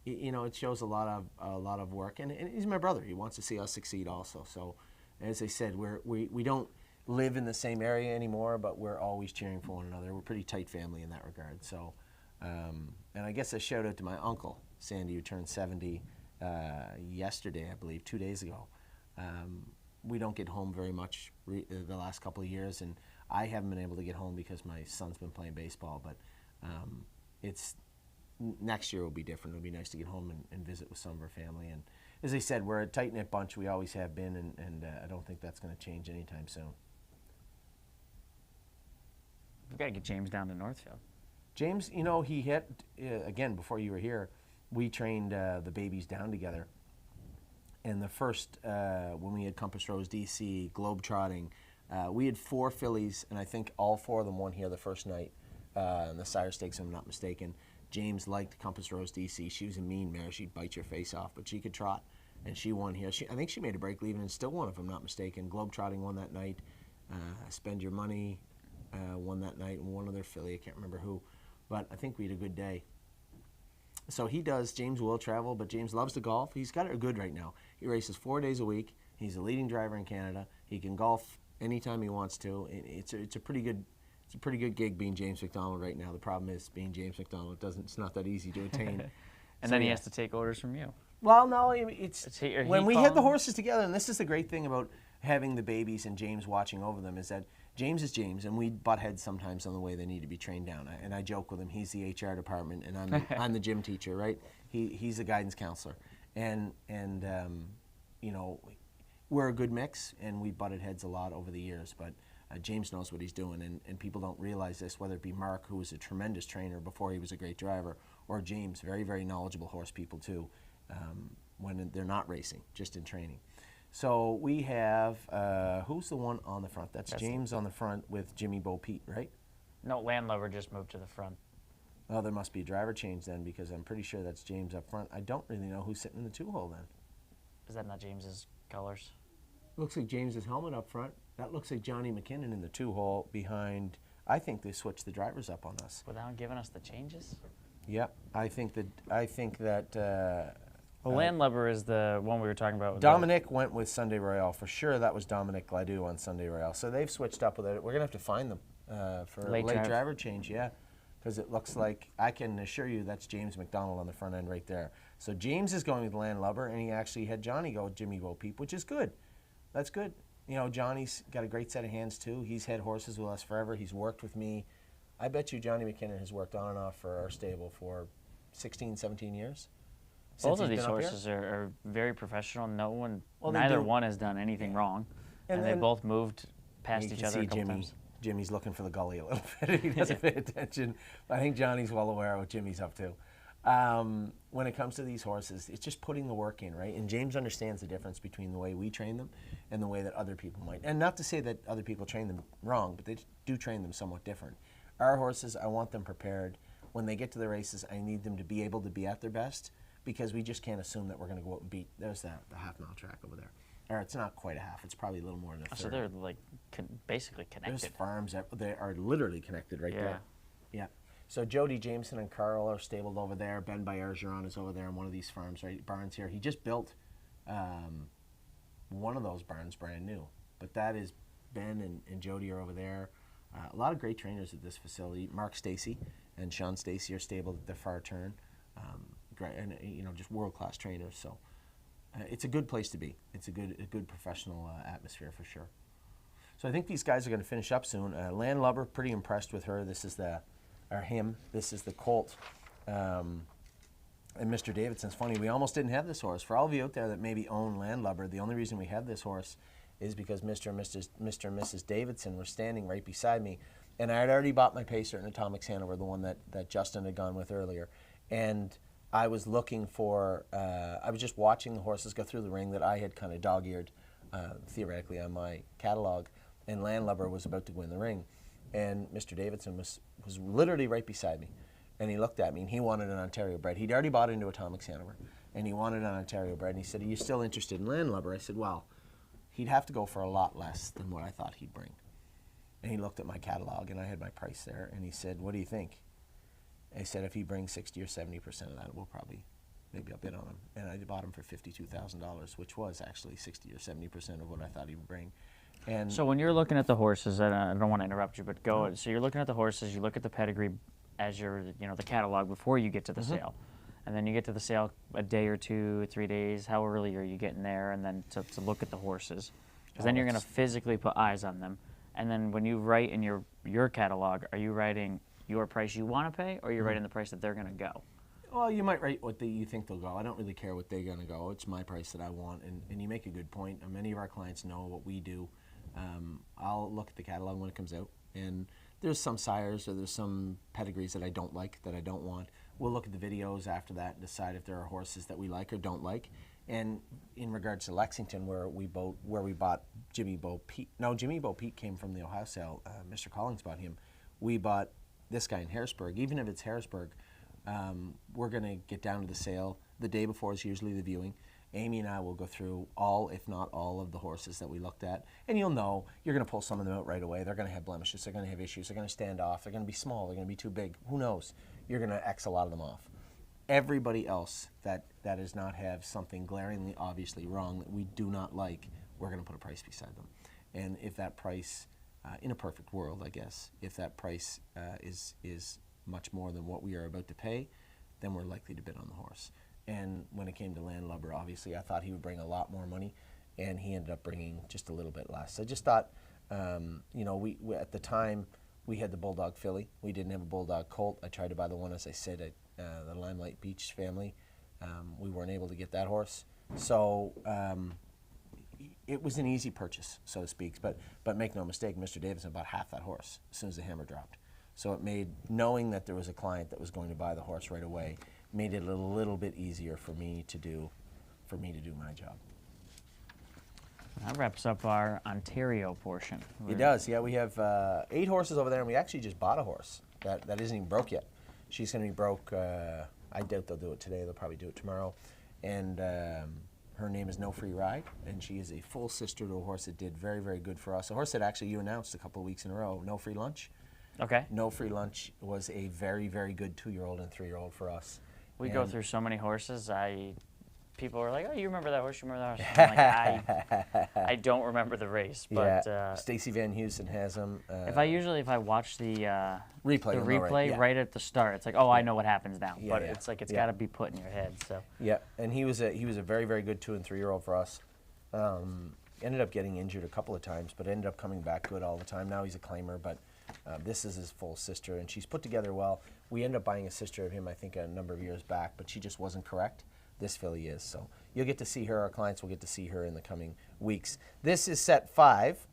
you know, it shows a lot of work, and he's my brother. He wants to see us succeed also. So, as I said, we don't live in the same area anymore, but we're always cheering for one another. We're a pretty tight family in that regard. So, and I guess a shout out to my uncle Sandy, who turned 70 yesterday, I believe, 2 days ago. We don't get home very much the last couple of years, and I haven't been able to get home because my son's been playing baseball, but next year will be different. It'll be nice to get home and visit with some of our family. And as I said, we're a tight-knit bunch. We always have been, and I don't think that's going to change anytime soon. We've got to get James down to Northfield. James, you know, he hit, again, before you were here, we trained the babies down together. And the first, when we had Compass Rose DC, Globetrotting, we had 4 fillies, and I think all 4 of them won here the first night in the Sire Stakes, if I'm not mistaken. James liked Compass Rose DC. She was a mean mare. She'd bite your face off, but she could trot, and she won here. I think she made a break leaving and still won, if I'm not mistaken. Globetrotting won that night. Spend Your Money won that night, and one other filly, I can't remember who, but I think we had a good day. So he does. James will travel, but James loves to golf. He's got it good right now. He races 4 days a week. He's a leading driver in Canada. He can golf anytime he wants to. It's a pretty good gig being James McDonald right now. The problem is being James McDonald it's not that easy to attain. And then he has to take orders from you. Well, no, it's he when we had the calling? horses together, and this is the great thing about having the babies and James watching over them, is that James is James, and we butt heads sometimes on the way they need to be trained down. And I joke with him, he's the HR department, and I'm the gym teacher, right? He's the guidance counselor, and you know, we're a good mix, and we butted heads a lot over the years, but James knows what he's doing, and people don't realize this, whether it be Mark, who was a tremendous trainer before he was a great driver, or James, very, very knowledgeable horse people too, when they're not racing, just in training. So we have, who's the one on the front? That's James on the front with Jimmy Bo Pete, right? No, Landlubber just moved to the front. Oh, there must be a driver change then, because I'm pretty sure that's James up front. I don't really know who's sitting in the 2-hole then. Is that not James's colors? Looks like James's helmet up front. That looks like Johnny McKinnon in the 2-hole behind. I think they switched the drivers up on us. Without giving us the changes? Yep, I think that. Well, Landlubber is the one we were talking about. Dominic went with Sunday Royale for sure. That was Dominic Gladue on Sunday Royale. So they've switched up with it. We're gonna have to find them. for Late late drive. driver change, yeah. Because it looks like, I can assure you that's James McDonald on the front end right there. So James is going with Landlubber, and he actually had Johnny go with Jimmy Bo Peep, which is good. That's good. You know, Johnny's got a great set of hands too. He's had horses with us forever. He's worked with me. I bet you Johnny McKinnon has worked on and off for our stable for 16, 17 years. Both since of he's these been up here. horses are very professional. No one, Well, they neither do. one has done anything wrong, and they then- both moved past You each can other a see couple Jimmy. times. Jimmy's looking for the gully a little bit. He doesn't pay attention. I think Johnny's well aware of what Jimmy's up to. When it comes to these horses, it's just putting the work in, right? And James understands the difference between the way we train them and the way that other people might. And not to say that other people train them wrong, but they do train them somewhat different. Our horses, I want them prepared. When they get to the races, I need them to be able to be at their best, because we just can't assume that we're going to go out and beat. There's the half-mile track over there. Or it's not quite a half. It's probably a little more than a third. So they're like basically There's connected. farms that they are literally connected right there. Yeah. So Jody Jameson and Carl are stabled over there. Ben Bergeron is over there in one of these farms, right? Barns here. He just built one of those barns brand new. But that is Ben and Jody are over there. A lot of great trainers at this facility. Mark Stacy and Sean Stacy are stabled at the far turn. Great, and just world-class trainers. So it's a good place to be. It's a good professional atmosphere for sure. So I think these guys are going to finish up soon. Landlubber, pretty impressed with her. This is him. This is the colt. And Mr. Davidson's funny. We almost didn't have this horse. For all of you out there that maybe own Landlubber, the only reason we have this horse is because Mr. and Mrs. Davidson were standing right beside me. And I had already bought my pacer in Atomics Hanover, the one that Justin had gone with earlier. And I was looking for, I was just watching the horses go through the ring that I had kind of dog-eared, theoretically, on my catalog. And Landlubber was about to go in the ring. And Mr. Davidson was literally right beside me. And he looked at me, and he wanted an Ontario bred. He'd already bought into Atomics Hanover, and he wanted an Ontario bred. And he said, "Are you still interested in Landlubber?" I said, "Well, he'd have to go for a lot less than what I thought he'd bring." And he looked at my catalog, and I had my price there, and he said, "What do you think?" I said, "If he brings 60 or 70% of that, we'll probably, maybe I'll bid on him." And I bought him for $52,000, which was actually 60 or 70% of what I thought he would bring. And So when you're looking at the horses, and I don't want to interrupt you, but go. So you're looking at the horses. You look at the pedigree as your, the catalog before you get to the sale, and then you get to the sale a day or 2, 3 days. How early are you getting there? And then to look at the horses, because then you're going to physically put eyes on them. And then when you write in your catalog, are you writing your price you want to pay, or you're writing the price that they're going to go? Well, you might write what you think they'll go. I don't really care what they're going to go. It's my price that I want, and you make a good point. Many of our clients know what we do. I'll look at the catalog when it comes out, and there's some sires or there's some pedigrees that I don't like, that I don't want. We'll look at the videos after that and decide if there are horses that we like or don't like. And in regards to Lexington, where we bought Jimmy Bo Peep. No, Jimmy Bo Peep came from the Ohio sale. Mr. Collins bought him. We bought this guy in Harrisburg. Even if it's Harrisburg, we're going to get down to the sale. The day before is usually the viewing. Amy and I will go through all, if not all, of the horses that we looked at. And you'll know, you're going to pull some of them out right away. They're going to have blemishes. They're going to have issues. They're going to stand off. They're going to be small. They're going to be too big. Who knows? You're going to X a lot of them off. Everybody else that does not have something glaringly obviously wrong that we do not like, we're going to put a price beside them. And if that price, in a perfect world, I guess, if that price is much more than what we are about to pay, then we're likely to bid on the horse. And when it came to Landlubber, obviously, I thought he would bring a lot more money, and he ended up bringing just a little bit less. I just thought, we at the time, we had the Bulldog Filly. We didn't have a Bulldog Colt. I tried to buy the one, as I said, at the Limelight Beach family. We weren't able to get that horse. So it was an easy purchase, so to speak. But make no mistake, Mr. Davidson bought half that horse as soon as the hammer dropped. So it made, knowing that there was a client that was going to buy the horse right away, made it a little bit easier for me to do my job. That wraps up our Ontario portion. It does, yeah. We have 8 horses over there, and we actually just bought a horse that isn't even broke yet. She's going to be broke. I doubt they'll do it today. They'll probably do it tomorrow. And her name is No Free Ride, and she is a full sister to a horse that did very, very good for us. A horse that actually you announced a couple of weeks in a row, No Free Lunch. Okay. No Free Lunch was a very, very good 2-year-old and 3-year-old for us. We go through so many horses. people are like, "Oh, you remember that horse? You remember that horse?" I'm like, I don't remember the race, but Stacy Van Heusen has him. if I watch the Replay, you'll know, right? right at the start, it's like, oh, I know what happens now. Yeah, But yeah. it's like it's got to be put in your head. So Yeah, and he was a very, very good 2 and 3 year old for us. Ended up getting injured a couple of times, but ended up coming back good all the time. Now he's a claimer, but this is his full sister, and she's put together well. We ended up buying a sister of him, I think, a number of years back, but she just wasn't correct. This filly is, so you'll get to see her. Our clients will get to see her in the coming weeks. This is set 5.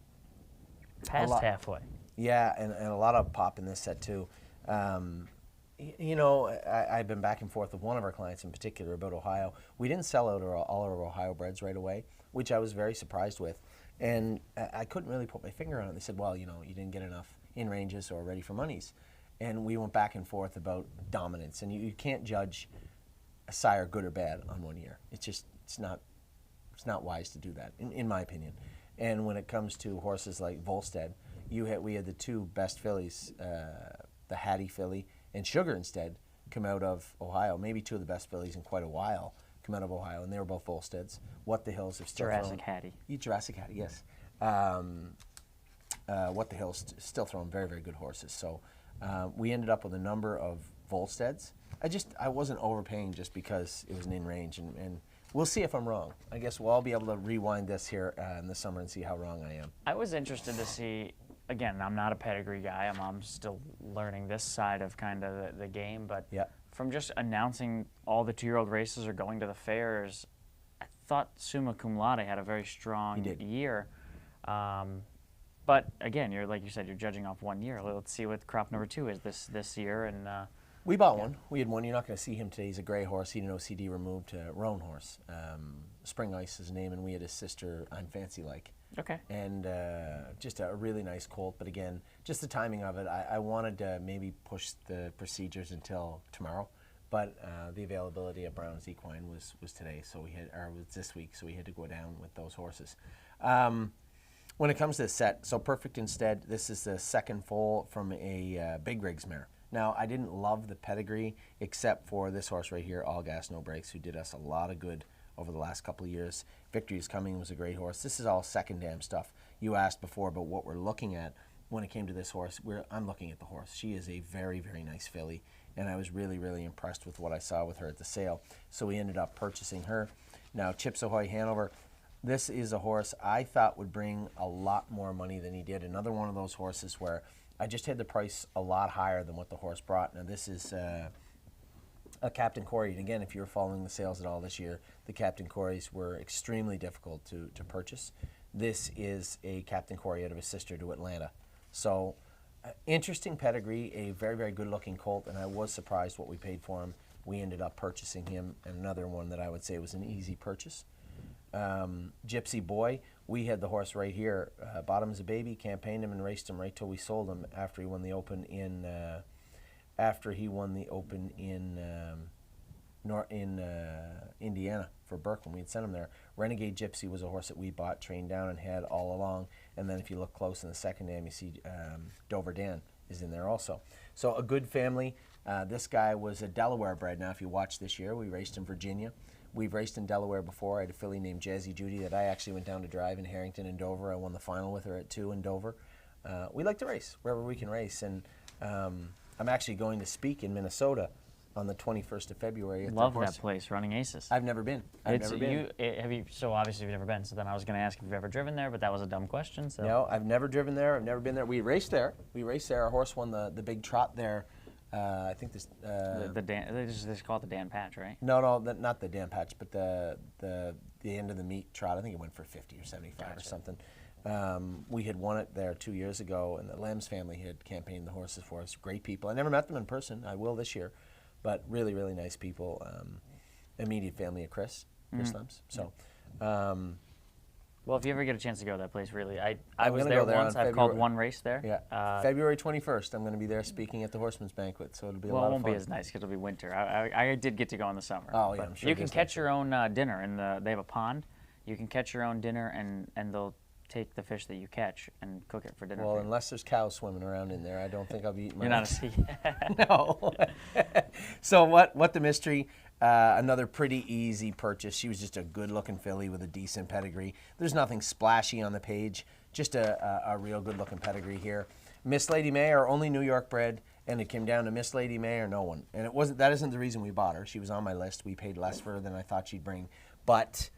past halfway. Yeah, and a lot of pop in this set too. You know, I've been back and forth with one of our clients in particular about Ohio. We didn't sell out all our Ohio breds right away, which I was very surprised with. And I couldn't really put my finger on it. They said, well, you know, you didn't get enough in ranges or ready for monies. And we went back and forth about dominance. And you can't judge a sire good or bad on 1 year. It's not wise to do that, in my opinion. And when it comes to horses like Volstead, we had the 2 best fillies, the Hattie filly and Sugar instead, come out of Ohio. Maybe 2 of the best fillies in quite a while come out of Ohio, and they were both Volsteads. What the Hills have still Jurassic Hattie. Jurassic Hattie, yes. What the Hills still throwing very, very good horses. So we ended up with a number of Volsteads. I wasn't overpaying just because it was an in range, and we'll see if I'm wrong. I guess we'll all be able to rewind this here in the summer and see how wrong I am. I was interested to see. Again, I'm not a pedigree guy. I'm still learning this side of kind of the game. But from just announcing all the 2-year-old races are going to the fairs, I thought Summa Cum Laude had a very strong year. But again, like you said, you're judging off 1 year. Let's see what crop number 2 is this year. And we bought one. We had one. You're not going to see him today. He's a gray horse. He had an OCD removed. Roan horse. Spring Ice is his name, and we had his sister, I'm Fancy Like. Okay. And just a really nice colt. But again, just the timing of it, I wanted to maybe push the procedures until tomorrow. But the availability of Brown's Equine was today, so was this week, so we had to go down with those horses. When it comes to the set, so Perfect Instead, this is the second foal from a Big Rigs mare. Now, I didn't love the pedigree, except for this horse right here, All Gas No Brakes, who did us a lot of good over the last couple of years. Victory is Coming was a great horse. This is all second dam stuff. You asked before about what we're looking at when it came to this horse. I'm looking at the horse. She is a very, very nice filly, and I was really, really impressed with what I saw with her at the sale. So we ended up purchasing her. Now, Chips Ahoy Hanover, this is a horse I thought would bring a lot more money than he did. Another one of those horses where I just had the price a lot higher than what the horse brought. Now, this is a Captain Corey. And again, if you were following the sales at all this year, the Captain Corys were extremely difficult to purchase. This is a Captain Corey out of his sister to Atlanta. So, interesting pedigree, a very, very good-looking colt, and I was surprised what we paid for him. We ended up purchasing him, and another one that I would say was an easy purchase. Gypsy Boy, we had the horse right here. Bought him as a baby, campaigned him, and raced him right till we sold him after he won the Open in Indiana for Berkman. We had sent him there. Renegade Gypsy was a horse that we bought, trained down, and had all along. And then if you look close in the second dam, you see Dover Dan is in there also. So a good family. This guy was a Delaware bred. Now, if you watch this year, we raced in Virginia. We've raced in Delaware before. I had a filly named Jazzy Judy that I actually went down to drive in Harrington and Dover. I won the final with her at 2 in Dover. We like to race wherever we can race. And I'm actually going to speak in Minnesota on the 21st of February. Love that place, Running Aces. I've never been. So obviously you've never been. So then I was going to ask if you've ever driven there, but that was a dumb question. So. No, I've never driven there. I've never been there. We raced there. Our horse won the big trot there. I think this. They just call it the Dan Patch, right? No, not the Dan Patch, but the end of the meet trot. I think it went for 50 or 75 or something. We had won it there 2 years ago, and the Lems family had campaigned the horses for us. Great people. I never met them in person. I will this year, but really, really nice people. Immediate family of Chris Lems. So. Well, if you ever get a chance to go to that place, really, I was there once. I've called one race there. Yeah. February 21st, I'm going to be there speaking at the Horseman's Banquet, so it'll be a lot of fun. Well, it won't be as nice because it'll be winter. I did get to go in the summer. Oh, yeah, I'm sure. You can catch your own dinner, and they have a pond. You can catch your own dinner, and they'll take the fish that you catch and cook it for dinner. Well, unless there's cows swimming around in there, I don't think I'll be eating my You're not a sea. No. So what the mystery? Another pretty easy purchase. She was just a good-looking filly with a decent pedigree. There's nothing splashy on the page, just a real good-looking pedigree here. Miss Lady May, our only New York bred, and it came down to Miss Lady May or no one. And it wasn't. That isn't the reason we bought her. She was on my list. We paid less for her than I thought she'd bring. But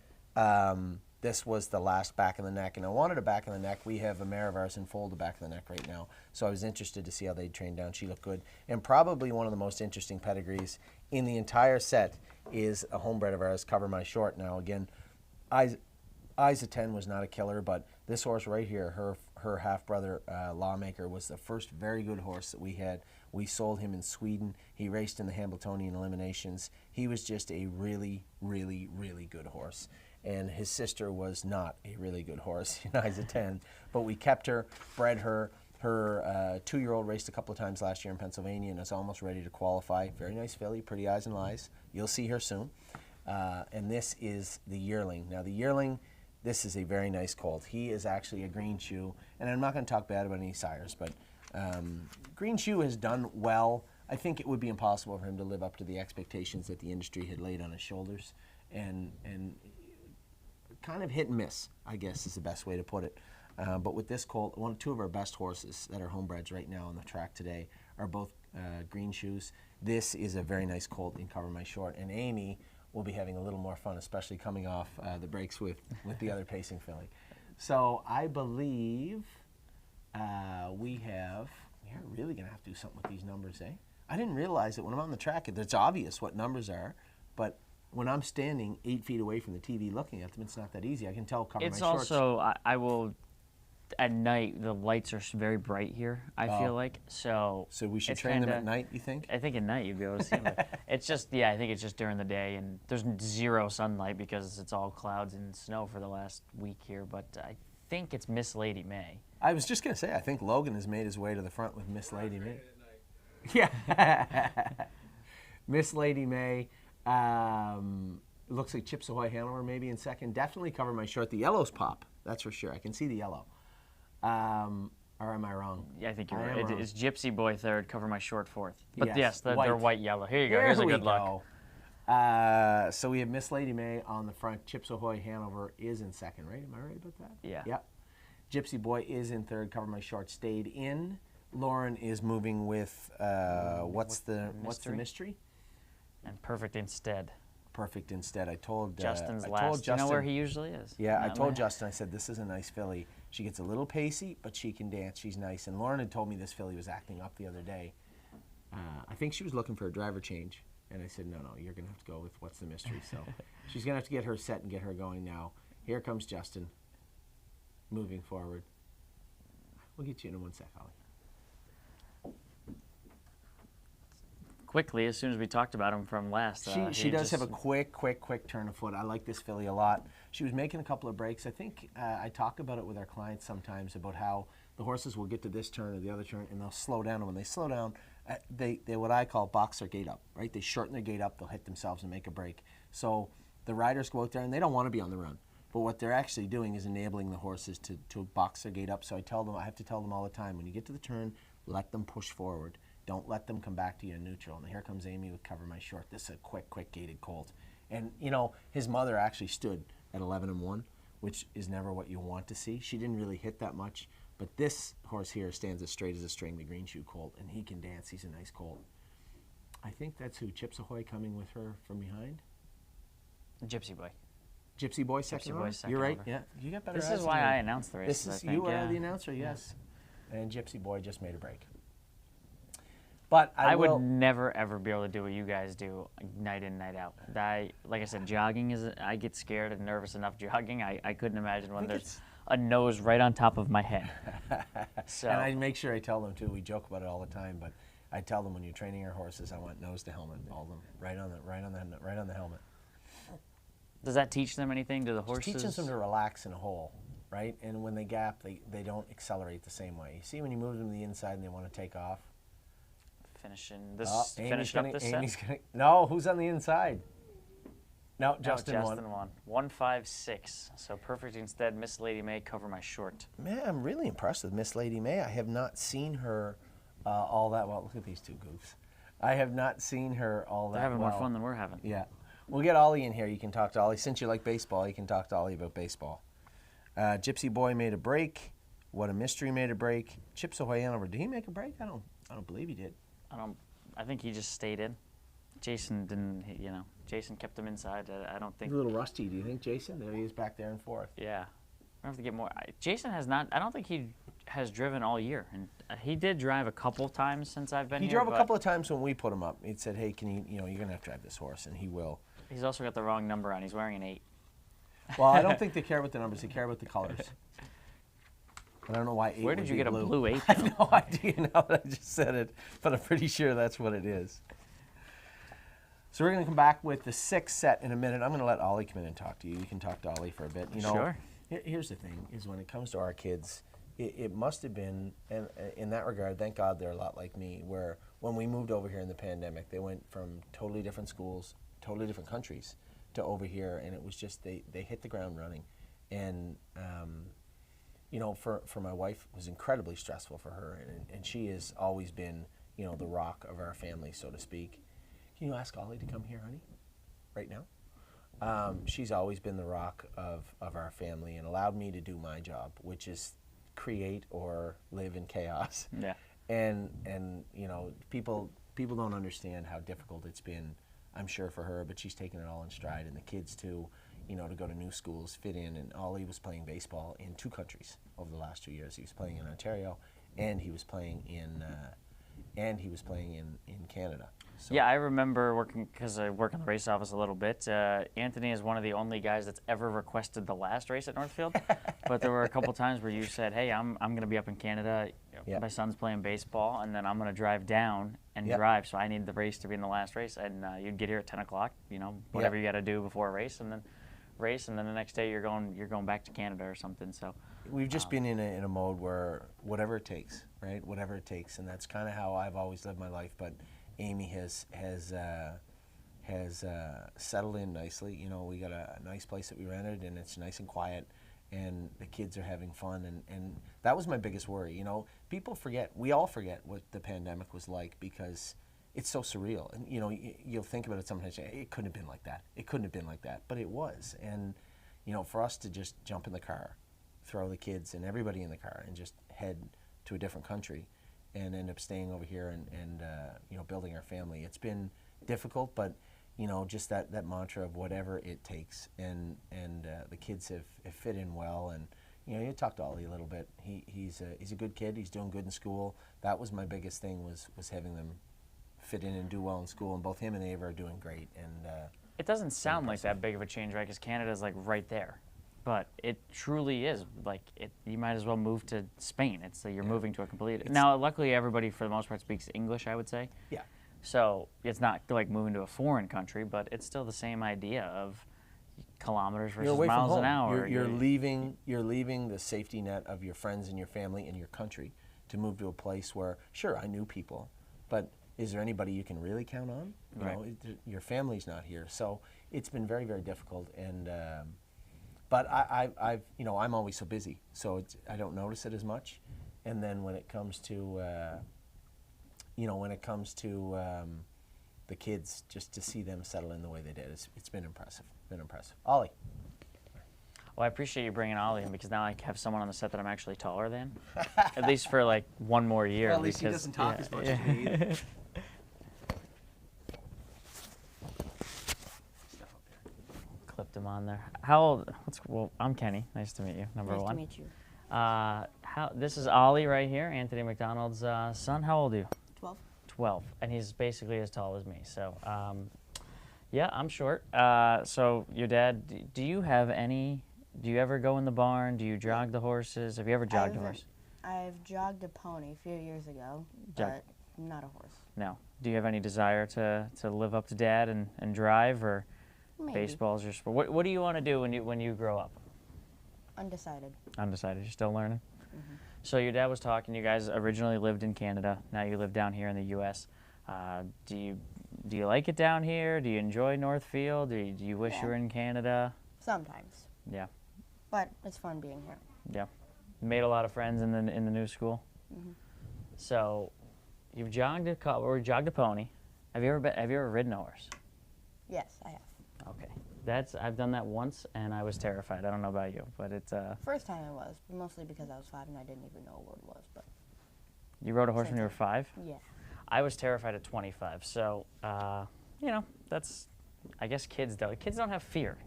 this was the last back of the neck, and I wanted a back of the neck. We have a mare of ours in foal the back of the neck right now, so I was interested to see how they'd train down. She looked good, and probably one of the most interesting pedigrees in the entire set is a homebred of ours, Cover My Short. Now again, Eyes of 10 was not a killer, but this horse right here, her half-brother Lawmaker, was the first very good horse that we had. We sold him in Sweden. He raced in the Hambletonian eliminations. He was just a really, really, really good horse. And his sister was not a really good horse in Eyes of 10, but we kept her, bred her. Her 2-year-old raced a couple of times last year in Pennsylvania and is almost ready to qualify. Very nice filly, pretty eyes and lies. You'll see her soon. And this is the yearling. Now the yearling, this is a very nice colt. He is actually a green shoe, and I'm not going to talk bad about any sires, but green shoe has done well. I think it would be impossible for him to live up to the expectations that the industry had laid on his shoulders, and kind of hit and miss, I guess is the best way to put it. But with this colt, two of our best horses that are homebreds right now on the track today are both green shoes. This is a very nice colt in Cover My Short, and Amy will be having a little more fun, especially coming off the breaks with the other pacing filly. So I believe we are really going to have to do something with these numbers, eh? I didn't realize that when I'm on the track, it's obvious what numbers are, but when I'm standing 8 feet away from the TV looking at them, it's not that easy. I can tell Cover My Short. It's also, I will, at night, the lights are very bright here, I feel like. So we should train them at night, you think? I think at night you'd be able to see them. It's just, I think it's just during the day, and there's zero sunlight because it's all clouds and snow for the last week here, but I think it's Miss Lady May. I was just going to say, I think Logan has made his way to the front with Miss Lady May. Yeah. Miss Lady May. Looks like Chips Ahoy Hanover maybe in second. Definitely Cover My Short. The yellow's pop, that's for sure. I can see the yellow. Or am I wrong? Yeah, I think you're right. It's Gypsy Boy third, Cover My Short fourth. But yes, they're white yellow. Here you go. Here's a good look. So we have Miss Lady May on the front. Chips Ahoy Hanover is in second, right? Am I right about that? Yeah. Yep. Gypsy Boy is in third. Cover My Short stayed in. Lauren is moving with what's the mystery? And Perfect Instead. Perfect Instead. I told Justin's I last. told Justin, you know where he usually is? Yeah, I told Justin. I said this is a nice filly. She gets a little pacey, but she can dance. She's nice. And Lauren had told me this filly was acting up the other day. I think she was looking for a driver change, and I said no, you're gonna have to go with what's the mystery. So she's gonna have to get her set and get her going now. Here comes Justin. Moving forward. We'll get you in 1 sec, Holly. Quickly, as soon as we talked about him from last. She does have a quick turn of foot. I like this filly a lot. She was making a couple of breaks. I think I talk about it with our clients sometimes about how the horses will get to this turn or the other turn and they'll slow down. And when they slow down, they what I call box their gait up, right? They shorten their gait up, they'll hit themselves and make a break. So the riders go out there and they don't want to be on the run. But what they're actually doing is enabling the horses to box their gait up. So I have to tell them all the time, when you get to the turn, let them push forward. Don't let them come back to you in neutral. And here comes Amy with Cover My Short. This is a quick gated colt. And, his mother actually stood at 11-1, which is never what you want to see. She didn't really hit that much. But this horse here stands as straight as a string, the green shoe colt, and he can dance. He's a nice colt. I think that's who, Chips Ahoy coming with her from behind? Gypsy Boy. Gypsy Boy second order? You're right, yeah. You got better This eyes is why than me. I announced the races, You are the announcer, yes. And Gypsy Boy just made a break. But I would never, ever be able to do what you guys do night in, night out. Like I said, jogging I get scared and nervous enough jogging. I couldn't imagine when there's a nose right on top of my head. So. And I make sure I tell them, too. We joke about it all the time, but I tell them when you're training your horses, I want nose to helmet, all of them, right on the helmet. Does that teach them anything? Do the horses? It teaches them to relax in a hole, right? And when they gap, they don't accelerate the same way. You see when you move them to the inside and they want to take off? Finishing up this set? No, who's on the inside? No, Justin won. Justin won. 156. So Perfect Instead, Miss Lady May, Cover My Short. Man, I'm really impressed with Miss Lady May. I have not seen her all that well. Look at these two goofs. I have not seen her all that They're having well. more fun than we're having. Yeah. We'll get Ollie in here. You can talk to Ollie. Since you like baseball, you can talk to Ollie about baseball. Gypsy Boy made a break. What a Mystery made a break. Chips Ahoy Hanover. Did he make a break? I don't believe he did. I think he just stayed in. Jason didn't. Jason kept him inside. I don't think. He's a little rusty. Do you think, Jason? There he is back there in fourth. Yeah. I have to get more. Jason has not. I don't think he has driven all year, and he did drive a couple times since I've been He here. drove a couple of times when we put him up. He said, "Hey, can you? You're gonna have to drive this horse," and he will. He's also got the wrong number on. He's wearing an 8. Well, I don't think they care about the numbers. They care about the colors. I don't know why 8 Where did would you be get blue. a blue 8? I have no idea now that I just said it, but I'm pretty sure that's what it is. So we're going to come back with the 6th set in a minute. I'm going to let Ollie come in and talk to you. You can talk to Ollie for a bit. Sure. Here's the thing, is when it comes to our kids, it must have been, and in that regard, thank God they're a lot like me, where when we moved over here in the pandemic, they went from totally different schools, totally different countries, to over here, and it was just, they hit the ground running. And, for my wife, it was incredibly stressful for her, and she has always been, the rock of our family, so to speak. Can you ask Ollie to come here, honey, right now? She's always been the rock of our family and allowed me to do my job, which is create or live in chaos. Yeah. And people don't understand how difficult it's been, I'm sure, for her, but she's taken it all in stride, and the kids too, to go to new schools, fit in. And Ollie was playing baseball in 2 countries over the last 2 years. He was playing in Ontario, and he was playing in Canada. So. Yeah, I remember working, because I work in the race office a little bit. Anthony is one of the only guys that's ever requested the last race at Northfield. But there were a couple times where you said, "Hey, I'm going to be up in Canada. Yep. My son's playing baseball, and then I'm going to drive down and Yep. drive. So I need the race to be in the last race." And you'd get here at 10 o'clock. Whatever Yep. you got to do before a race, and then the next day you're going back to Canada or something. So we've just been in a mode where whatever it takes, right? Whatever it takes, and that's kind of how I've always lived my life. But Amy has settled in nicely. We got a nice place that we rented, and it's nice and quiet, and the kids are having fun, and that was my biggest worry. People forget, we all forget what the pandemic was like because it's so surreal. And you'll think about it sometimes, it couldn't have been like that. It couldn't have been like that, but it was. And for us to just jump in the car, throw the kids and everybody in the car, and just head to a different country, and end up staying over here and building our family. It's been difficult, but just that mantra of whatever it takes, and the kids have fit in well. And you talked to Ollie a little bit. He's a good kid. He's doing good in school. That was my biggest thing, was having them fit in and do well in school. And both him and Ava are doing great. And it doesn't sound like that big of a change, right? Because Canada's like right there. But it truly is you might as well move to Spain. It's you're moving to a complete. Now, luckily, everybody for the most part speaks English, I would say. Yeah. So it's not like moving to a foreign country, but it's still the same idea of kilometers versus You're away miles from home. an hour. You're leaving the safety net of your friends and your family and your country to move to a place where, sure, I knew people, but is there anybody you can really count on? Right. Your family's not here, so it's been very, very difficult. And but I'm always so busy, so I don't notice it as much. And then when it comes to the kids, just to see them settle in the way they did, it's been impressive. Ollie. Well, I appreciate you bringing Ollie in, because now I have someone on the set that I'm actually taller than, at least for like one more year. Well, at least he doesn't talk as much as me either. Clipped him on there. How old? Well, I'm Kenny. Nice to meet you. Number Nice one. to meet you. This is Ollie right here, Anthony McDonald's son. How old are you? 12. 12, and he's basically as tall as me. So, yeah, I'm short. So your dad, do you ever go in the barn? Do you jog the horses? Have you ever jogged a horse? I've jogged a pony a few years ago, Jog- but not a horse. No. Do you have any desire to live up to Dad and drive, or Maybe. baseball's your sport? What do you want to do when you grow up? Undecided. Undecided. You're still learning? Mm-hmm. So your dad was talking, you guys originally lived in Canada. Now you live down here in the U.S. Do you like it down here? Do you enjoy Northfield? Do you wish you were in Canada? Sometimes. Yeah. But it's fun being here. Yeah. Made a lot of friends in the new school. Mm-hmm. So you've jogged a pony. Have you ever ridden a horse? Yes, I have. Okay. I've done that once, and I was terrified. I don't know about you, but it's First time I was, mostly because I was 5 and I didn't even know what it was. But You rode a horse Same when you were time. 5? yeah, I was terrified at 25. So, that's, I guess kids don't have fear,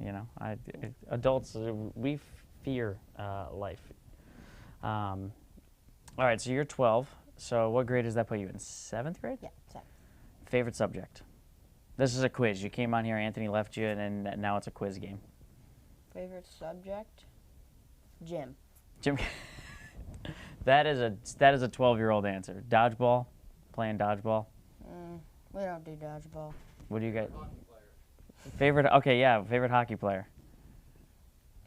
adults, we fear life. All right, so you're 12. So what grade does that put you in? 7th grade? yeah, 7. Favorite subject? This is a quiz. You came on here, Anthony left you, and then now it's a quiz game. Favorite subject? Gym. Jim, that is a 12-year-old answer. Dodgeball, playing dodgeball. We don't do dodgeball. What do you got? Favorite? Okay, yeah, favorite hockey player.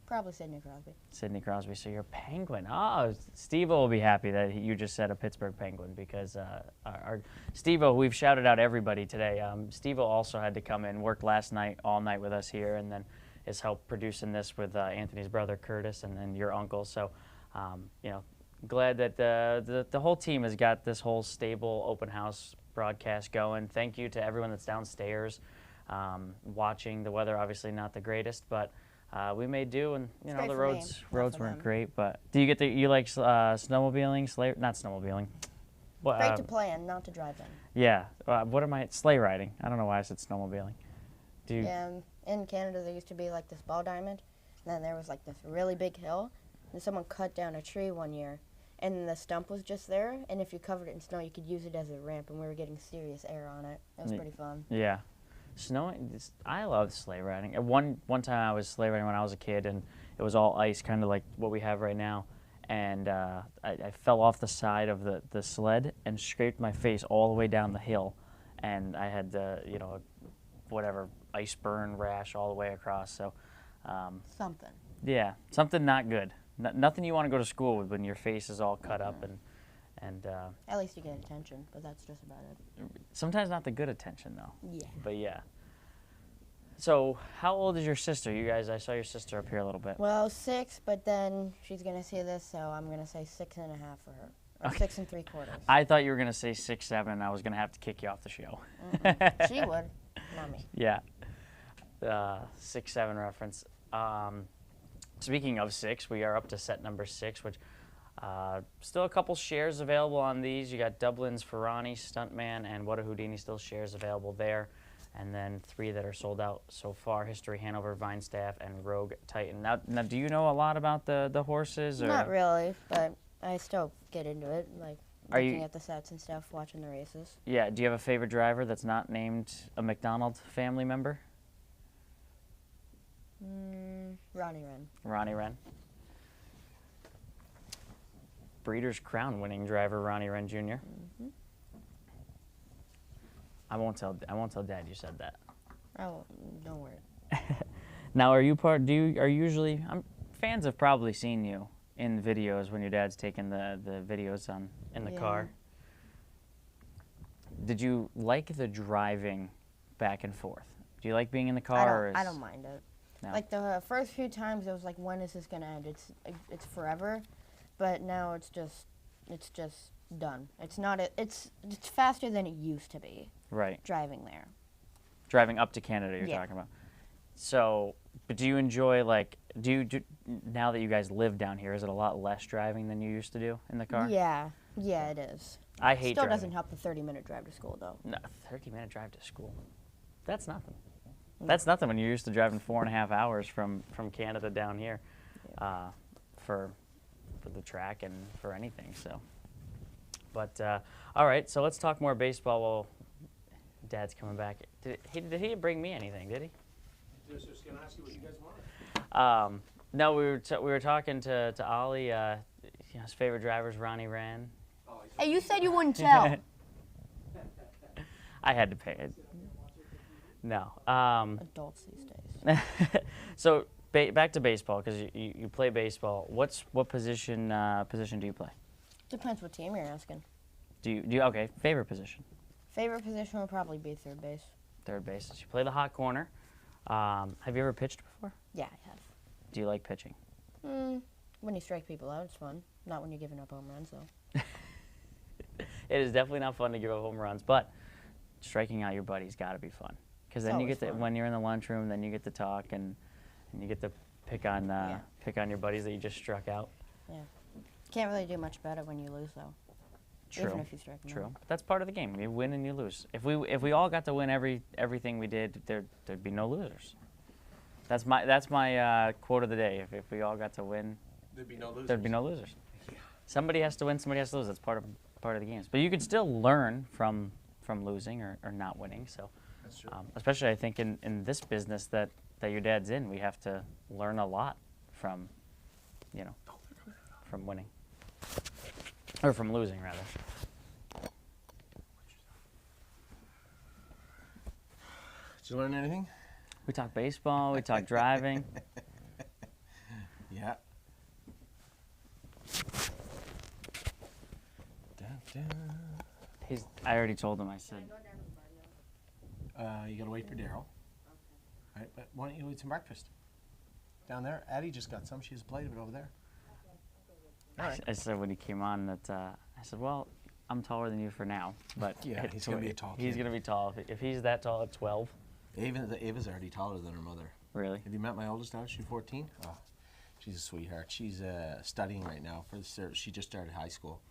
Probably Sidney Crosby. Sidney Crosby. So you're a Penguin. Oh, Steve will be happy that you just said a Pittsburgh Penguin because our Steve, we've shouted out everybody today. Steve also had to come in, worked all night with us here, and then has helped producing this with Anthony's brother Curtis and then your uncle. So, glad that the whole team has got this whole stable open house broadcast going. Thank you to everyone that's downstairs watching. The weather obviously not the greatest, but we made do, and It's the great for roads me, not for weren't them. great. But do you like snowmobiling, not snowmobiling? What, Great to play in, not to drive in. yeah. Sleigh riding? I don't know why I said snowmobiling. Do you? Yeah, in Canada there used to be like this ball diamond, and then there was like this really big hill, and someone cut down a tree one year, and the stump was just there, and if you covered it in snow, you could use it as a ramp, and we were getting serious air on it. It was Neat. pretty fun. Yeah. I love sleigh riding. One time I was sleigh riding when I was a kid, and it was all ice, kind of like what we have right now. And I fell off the side of the sled and scraped my face all the way down the hill. And I had whatever, ice burn rash all the way across. So, Something. yeah, something not good. Nothing you want to go to school with when your face is all cut up and At least you get attention, but that's just about it. sometimes not the good attention though. Yeah. But yeah. So, how old is your sister? You guys, I saw your sister up here a little bit. Well, 6, but then she's gonna see this, so I'm gonna say 6.5 for her. Or Okay. 6 3/4. I thought you were gonna say 6, 7. And I was gonna have to kick you off the show. She would, not me. Yeah. 6, 7 reference. Speaking of 6, we are up to set number 6, which still a couple shares available on these. You got Dublin's Ferrani, Stuntman, and What a Houdini, still shares available there. And then 3 that are sold out so far: History Hanover, Vinestaff, and Rogue Titan. Now, do you know a lot about the horses? Or? Not really, but I still get into it, like Are looking you- at the sets and stuff, watching the races. Yeah. Do you have a favorite driver that's not named a McDonald family member? Ronnie Wren. Ronnie Wren. Breeders' Crown winning driver Ronnie Wren Jr. I won't tell Dad you said that. Oh, don't worry. Now, are you usually? Fans have probably seen you in videos when your dad's taking the videos in the Yeah. car. Did you like the driving back and forth? Do you like being in the car? I don't mind it. No. Like the first few times, it was like, when is this gonna end? It's forever, but now it's just done. It's not. It's faster than it used to be. Right. Driving there. Driving up to Canada, you're Yeah. talking about. So, but do you enjoy now that you guys live down here? Is it a lot less driving than you used to do in the car? Yeah, it is. I hate Still driving. doesn't help the 30-minute drive to school though. No, 30-minute drive to school. That's nothing. That's nothing when you're used to driving 4.5 hours from Canada down here for the track and for anything. So, but all right. So let's talk more baseball while Dad's coming back. Did he bring me anything? Did he? Just gonna ask you what you guys want. No, we were talking to Ollie. His favorite driver is Ronnie Wren. Hey, you said you wouldn't tell. I had to pay it. No. Adults these days. So back to baseball, because you play baseball. What position do you play? Depends what team you're asking. Do you okay? Favorite position? Favorite position would probably be third base. Third base. So you play the hot corner. Have you ever pitched before? Yeah, I have. Do you like pitching? When you strike people out, it's fun. Not when you're giving up home runs, though. It is definitely not fun to give up home runs, but striking out your buddy's got to be fun. Because then you always get to, fun. when you're in the lunchroom, then you get to talk and you get to pick on your buddies that you just struck out. Yeah. Can't really do much better when you lose, though. True. Even if you strike them True. out. But that's part of the game. You win and you lose. If we all got to win everything we did, there'd be no losers. That's my quote of the day. If we all got to win, There'd be no losers. there'd be no losers. Somebody has to win. Somebody has to lose. That's part of the games. But you can still learn from losing or not winning. So, That's true. especially I think in this business that your dad's in, we have to learn a lot from, from winning. Or from losing, rather. Did you learn anything? We talk baseball. We talk driving. Yeah. Dun, dun. I already told him. I said, You gotta wait for Daryl. Right, but why don't you eat some breakfast? Down there, Addie just got some. She has a plate of it over there. All right. I said when he came on that I said, well, I'm taller than you for now, but Yeah, he's gonna be a tall He's kid. gonna be tall. If he's that tall at 12, Ava's already taller than her mother. really. Have you met my oldest daughter? She's 14. Oh, she's a sweetheart. She's studying right now for the she just started high school,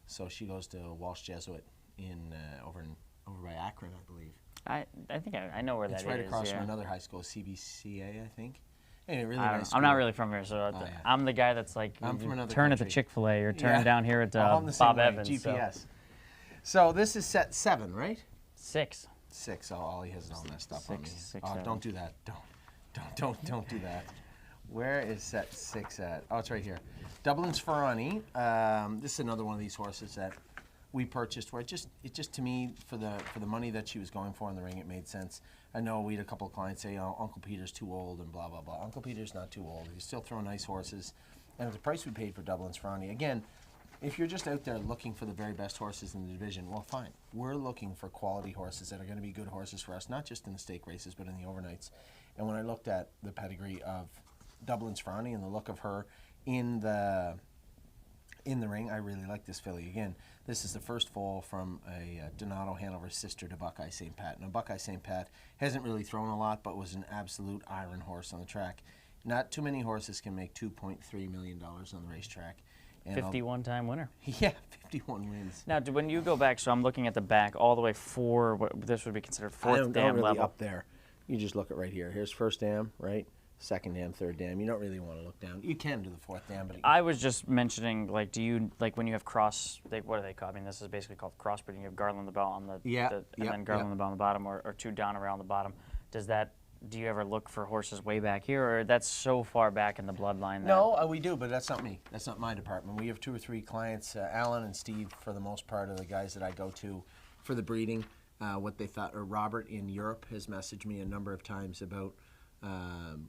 so she goes to Walsh Jesuit in over by Akron, I believe. I think I know where that It's is. right across yeah. from another high school, CBCA, I think. Anyway, really I don't nice know. I'm not school. really from here, so yeah. I'm the guy that's like, I'm from another turn at the country. Chick-fil-A or turn Yeah. down here at I'm the same Bob way, Evans. GPS. So this is set 7, right? 6. 6. Oh, Ollie has it all messed up on me. Six, Oh, seven. don't do that. Don't do that. Where is set 6 at? Oh, it's right here. Dublin's Ferrani. This is another one of these horses that we purchased. Where it just to me for the money that she was going for in the ring, it made sense. I know we had a couple of clients say, "Oh, Uncle Peter's too old," and blah blah blah. Uncle Peter's not too old. He's still throwing nice horses, and at the price we paid for Dublin's Ferrani, again. If you're just out there looking for the very best horses in the division, well, fine. We're looking for quality horses that are going to be good horses for us, not just in the stake races, but in the overnights. And when I looked at the pedigree of Dublin's Ferrani and the look of her in the ring, I really like this filly. Again, this is the first foal from a Donato Hanover sister to Buckeye St. Pat. Now, Buckeye St. Pat hasn't really thrown a lot, but was an absolute iron horse on the track. Not too many horses can make $2.3 million on the racetrack. And 51-time winner. yeah, 51 wins. Now, when you go back, so I'm looking at the back all the way this would be considered fourth dam really level. up there. You just look at right here. Here's first dam, right? Second dam, third dam. You don't really want to look down. You can do the fourth dam, but I was just mentioning, like, do you, like, when you have cross, what are they called? I mean, this is basically called crossbreeding. You have Garland the bell on the, and then Garland the bell on the bottom, or two down around the bottom. Do you ever look for horses way back here, or that's so far back in the bloodline? No, we do, but that's not me. That's not my department. We have 2 or 3 clients. Alan and Steve, for the most part, are the guys that I go to for the breeding. What they thought, or Robert in Europe has messaged me a number of times about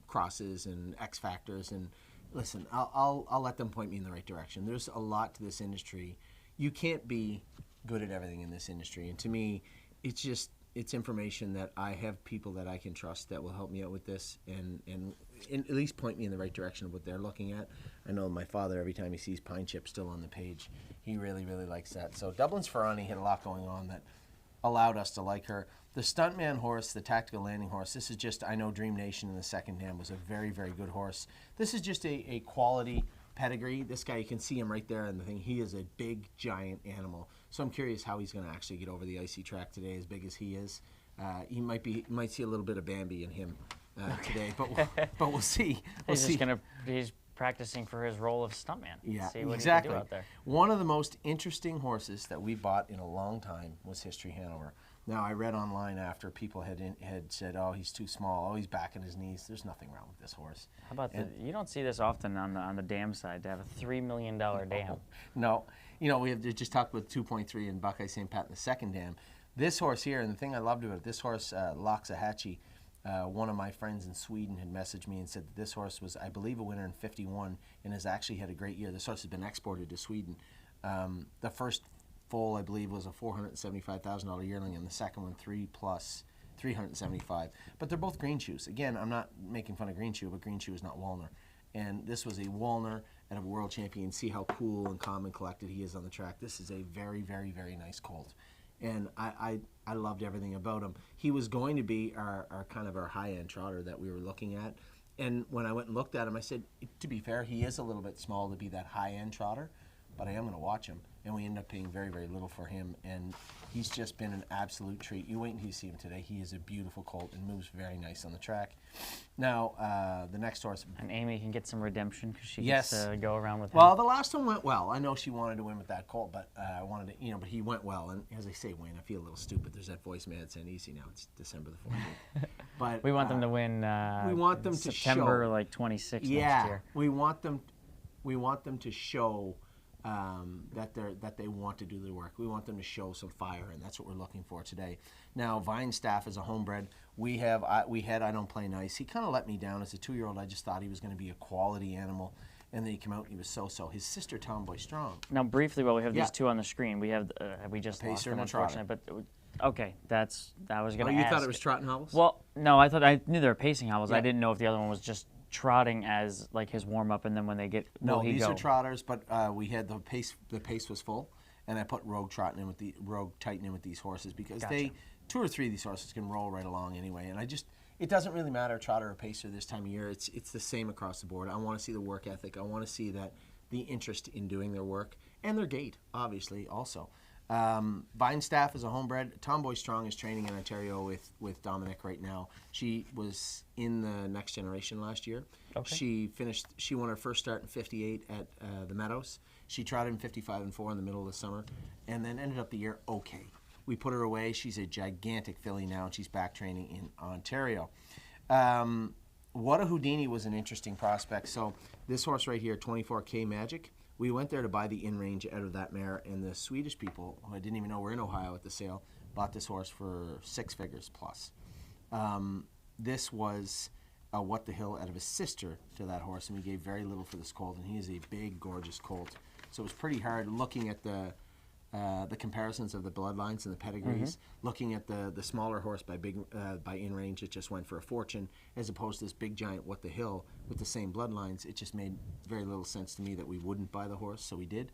crosses and X factors. And listen, I'll let them point me in the right direction. There's a lot to this industry. You can't be good at everything in this industry, and to me, it's information that I have people that I can trust that will help me out with this and at least point me in the right direction of what they're looking at. I know my father, every time he sees Pine Chip still on the page, he really, really likes that. So Dublin's Ferrani had a lot going on that allowed us to like her. The Stuntman horse, the Tactical Landing horse, this is just, I know Dream Nation in the second dam was a very, very good horse. This is just a quality pedigree. This guy, you can see him right there in the thing. He is a big, giant animal. So I'm curious how he's going to actually get over the icy track today, as big as he is. He might see a little bit of Bambi in him today, but we'll see. He's practicing for his role of stuntman. Yeah, See what exactly. he can do out there. One of the most interesting horses that we bought in a long time was History Hanover. Now, I read online after people had said, "Oh, he's too small. Oh, he's back on his knees." There's nothing wrong with this horse. How about you don't see this often on the dam side to have a $3 million dam. No, we have just talked with 2.3 in Buckeye St. Pat in the second dam. This horse here, and the thing I loved about it, this horse, Loxahatchee, one of my friends in Sweden had messaged me and said that this horse was, I believe, a winner in 51 and has actually had a great year. This horse has been exported to Sweden. The first foal, I believe, was a $475,000 yearling, and the second one, 375. But they're both green shoes. Again, I'm not making fun of green shoe, but green shoe is not Walner. And this was a Walner out of a world champion. See how cool and calm and collected he is on the track. This is a very, very, very nice colt. And I loved everything about him. He was going to be our kind of our high-end trotter that we were looking at. And when I went and looked at him, I said, to be fair, he is a little bit small to be that high-end trotter, but I am going to watch him. And we ended up paying very, very little for him. And he's just been an absolute treat. You wait until you see him today. He is a beautiful colt and moves very nice on the track. Now, the next horse. And Amy can get some redemption because she Yes. gets to go around with him. Well, the last one went well. I know she wanted to win with that colt, but I wanted to, but he went well. And as I say, Wayne, I feel a little stupid. There's that voicemail saying easy now. It's December the 14th. But we want them to win. we want them to September show. 26th next year. We want them to show that they want to do their work. We want them to show some fire, and that's what we're looking for today. Now, Vinestaff is a homebred. We had I Don't Play Nice. He kind of let me down as a 2-year-old. I just thought he was going to be a quality animal, and then he came out and he was so-so. His sister, Tomboy Strong. Now, briefly, while we have Yeah. these two on the screen, we have we just lost Pacer them, and a trotter. unfortunately. But okay, that was going Oh, to you ask. thought it was trot and hobbles? Well, no, I knew they were pacing hobbles. Yeah. I didn't know if the other one was just trotting as like his warm up, and then when they get No, will he these go? are trotters, but we had the pace. The pace was full, and I put Rogue Titan in with these horses because Gotcha. 2 or 3 of these horses can roll right along anyway. And it doesn't really matter trotter or pacer this time of year. It's the same across the board. I want to see the work ethic. I want to see the interest in doing their work and their gait, obviously also. Vinestaff is a homebred. Tomboy Strong is training in Ontario with Dominic right now. She was in the Next Generation last year. Okay. She won her first start in 58 at the Meadows. She trotted in 55 and 4 in the middle of the summer, and then ended up the year okay. We put her away. She's a gigantic filly now, and she's back training in Ontario. What a Houdini was an interesting prospect. So this horse right here, 24K Magic. We went there to buy the in-range out of that mare, and the Swedish people, who I didn't even know were in Ohio at the sale, bought this horse for 6 figures plus. This was a What the Hill out of his sister to that horse, and we gave very little for this colt, and he is a big, gorgeous colt. So it was pretty hard looking at the comparisons of the bloodlines and the pedigrees, looking at the smaller horse by in range, it just went for a fortune, as opposed to this big giant What the Hill with the same bloodlines. It just made very little sense to me that we wouldn't buy the horse, so we did.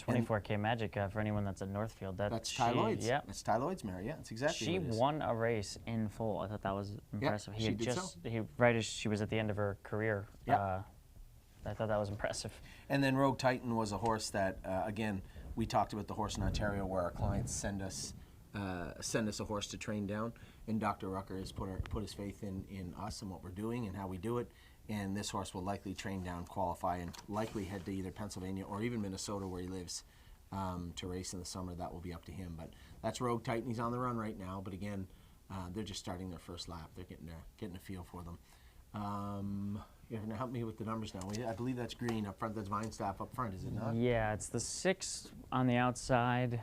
24K Magic for anyone that's at Northfield. That's Ty Lloyd's. Yeah, That's Ty Lloyd's mare. Yeah, that's exactly she what it is. won a race in full. I thought that was impressive. she did so. Right as she was at the end of her career. Yeah. I thought that was impressive. And then Rogue Titan was a horse that, again, we talked about the horse in Ontario where our clients send us a horse to train down, and Dr. Rucker has put his faith in us and what we're doing and how we do it, and this horse will likely train down, qualify, and likely head to either Pennsylvania or even Minnesota where he lives to race in the summer. That will be up to him, but that's Rogue Titan. He's on the run right now, but again, they're just starting their first lap. They're getting a feel for them. You're going to help me with the numbers now. I believe that's green up front. That's Vinestaff up front, is it not? Yeah, it's the 6 on the outside.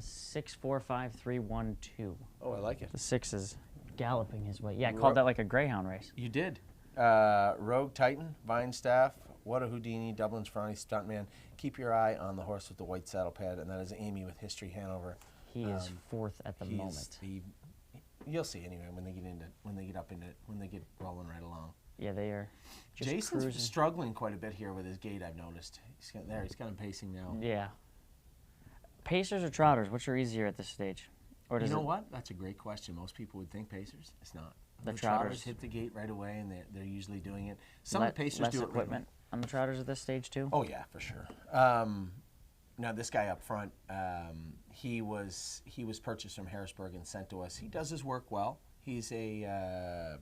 6, 4, 5, 3, 1, 2. Oh, I like it. The 6 is galloping his way. Yeah, I called that like a greyhound race. You did. Rogue Titan, Vinestaff, What a Houdini, Dublin's Ferrari Stuntman. Keep your eye on the horse with the white saddle pad, and that is Amy with History Hanover. He is 4th at the moment. You'll see anyway when they get rolling right along. Yeah, they are just Jason's cruising. struggling quite a bit here with his gait, I've noticed. He's kind of pacing now. Yeah. Pacers or trotters, which are easier at this stage? Or does You know what? That's a great question. Most people would think pacers. It's not. The trotters trotters hit the gate right away, and they're usually doing it. Some of the pacers less do it right equipment on the trotters at this stage too? Oh yeah, for sure. Now this guy up front, he was purchased from Harrisburg and sent to us. He does his work well. He's a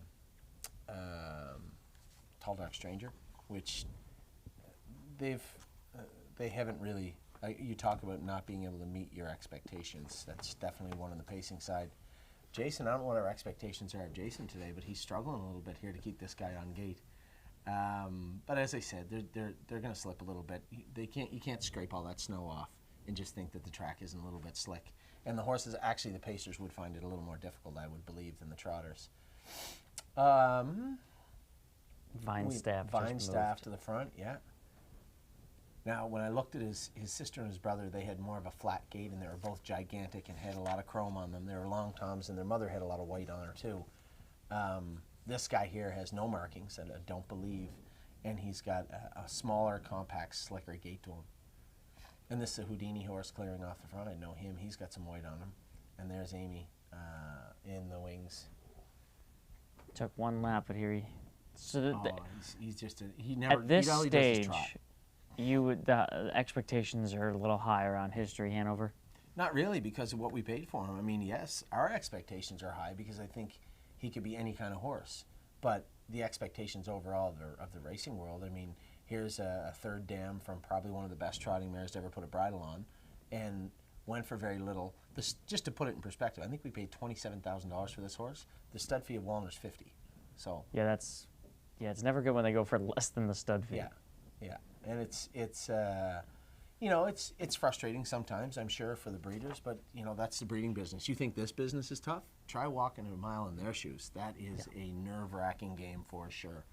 tall dark stranger, which they haven't really. You talk about not being able to meet your expectations. That's definitely one on the pacing side. Jason, I don't know what our expectations are of Jason today, but he's struggling a little bit here to keep this guy on gate. But as I said, they're going to slip a little bit. You can't scrape all that snow off and just think that the track isn't a little bit slick. And the horses, actually, the pacers would find it a little more difficult, I would believe, than the trotters. Vinestaff to the front, yeah. Now, when I looked at his sister and his brother, they had more of a flat gait, and they were both gigantic and had a lot of chrome on them. They were long toms, and their mother had a lot of white on her, too. This guy here has no markings, and I don't believe, and he's got a smaller, compact, slicker gait to him. And this is a Houdini horse clearing off the front. I know him. He's got some weight on him. And there's Amy in the wings. Took one lap, but here He's just he never at this he only does his stage, trot. the expectations are a little higher on History Hanover. Not really, because of what we paid for him. I mean, yes, our expectations are high because I think he could be any kind of horse. But the expectations overall of the racing world, I mean, here's a third dam from probably one of the best trotting mares to ever put a bridle on, and went for very little. Just to put it in perspective, I think we paid $27,000 for this horse. The stud fee of Wallner's $50,000. So Yeah, it's never good when they go for less than the stud fee. yeah, and it's it's frustrating sometimes, I'm sure, for the breeders, but that's the breeding business. You think this business is tough? Try walking a mile in their shoes. That is a nerve-wracking game for sure.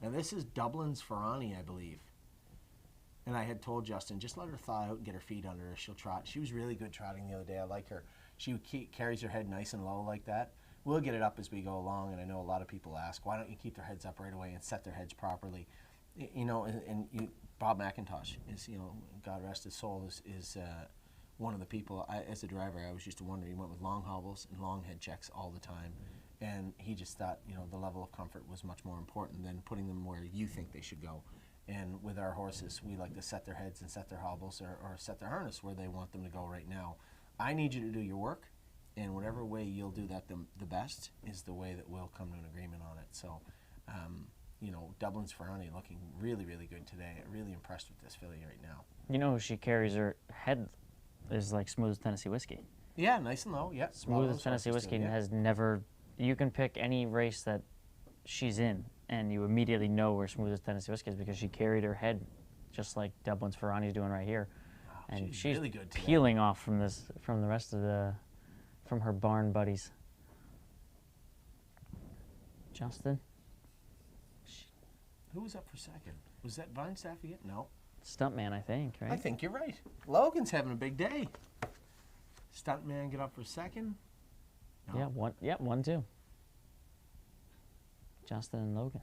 Now this is Dublin's Ferrani, I believe. And I had told Justin, just let her thaw out and get her feet under her. She'll trot. She was really good trotting the other day. I like her. She carries her head nice and low like that. We'll get it up as we go along, and I know a lot of people ask, why don't you keep their heads up right away and set their heads properly? Bob McIntosh is, God rest his soul, is one of the people. As a driver, I always used to wonder. He went with long hobbles and long head checks all the time, and he just thought, the level of comfort was much more important than putting them where you think they should go. And with our horses, we like to set their heads and set their hobbles or set their harness where they want them to go right now. I need you to do your work, and whatever way you'll do that the best is the way that we'll come to an agreement on it. So, Dublin's Ferrani looking really, really good today. Really impressed with this filly right now. She carries her head is like smooth as Tennessee whiskey. Yeah, nice and low. Yeah, Smooth as Tennessee whiskey has never. You can pick any race that she's in, and you immediately know where smooth as Tennessee whiskey is because she carried her head, just like Dublin's Ferrani's doing right here, and she's really good today. peeling off from the rest of from her barn buddies. Justin. Who was up for second? Was that Vinestaff again? No. Stuntman, I think, right? I think you're right. Logan's having a big day. Stuntman get up for second. No. Yeah, 1-2. Justin and Logan.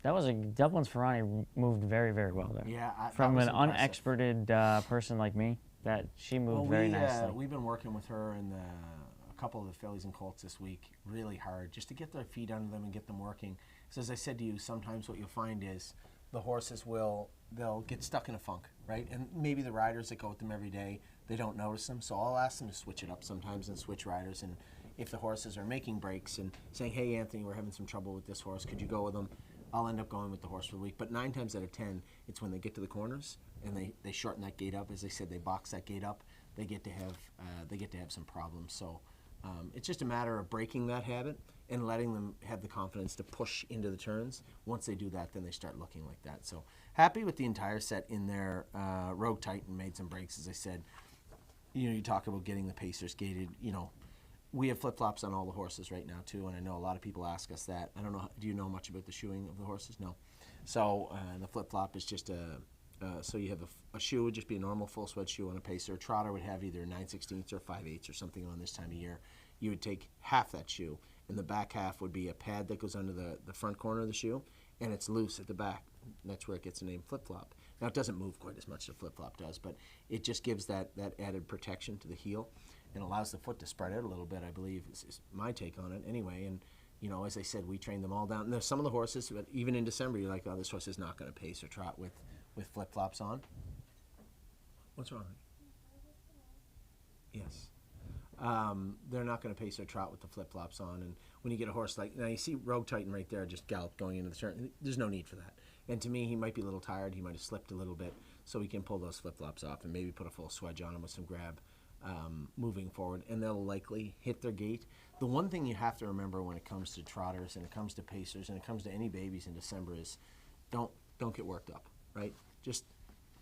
That was Dublin's Ferrani moved very, very well there. Yeah, from an unexperted person like me, that she moved very nicely. We've been working with her and a couple of the fillies and colts this week really hard just to get their feet under them and get them working. So as I said to you, sometimes what you'll find is the horses they'll get stuck in a funk, right? And maybe the riders that go with them every day, they don't notice them. So I'll ask them to switch it up sometimes and switch riders. And if the horses are making breaks and saying, hey, Anthony, we're having some trouble with this horse, could you go with them? I'll end up going with the horse for the week. But 9 times out of 10, it's when they get to the corners and they shorten that gate up. As I said, they box that gate up. They get to have some problems. So it's just a matter of breaking that habit and letting them have the confidence to push into the turns. Once they do that, then they start looking like that. So happy with the entire set in there. Rogue Titan made some breaks, as I said. You talk about getting the pacers gated. We have flip-flops on all the horses right now, too, and I know a lot of people ask us that. I don't know, do you know much about the shoeing of the horses? No. So the flip-flop is just so you have a shoe would just be a normal full sweat shoe on a pacer. A trotter would have either 9/16 or 5/8 or something on this time of year. You would take half that shoe, and the back half would be a pad that goes under the front corner of the shoe, and it's loose at the back. That's where it gets the name flip-flop. Now, it doesn't move quite as much as a flip-flop does, but it just gives that added protection to the heel and allows the foot to spread out a little bit, I believe, is my take on it anyway. And, as I said, we train them all down. And there's some of the horses, but even in December, you're like, oh, this horse is not going to pace or trot with flip-flops on. What's wrong? Yes. They're not going to pace or trot with the flip-flops on. And when you get a horse like, now you see Rogue Titan right there just gallop going into the turn. There's no need for that. And to me, he might be a little tired. He might have slipped a little bit. So he can pull those flip-flops off and maybe put a full swedge on him with some grab moving forward. And they'll likely hit their gait. The one thing you have to remember when it comes to trotters and it comes to pacers and it comes to any babies in December is don't get worked up, right? Just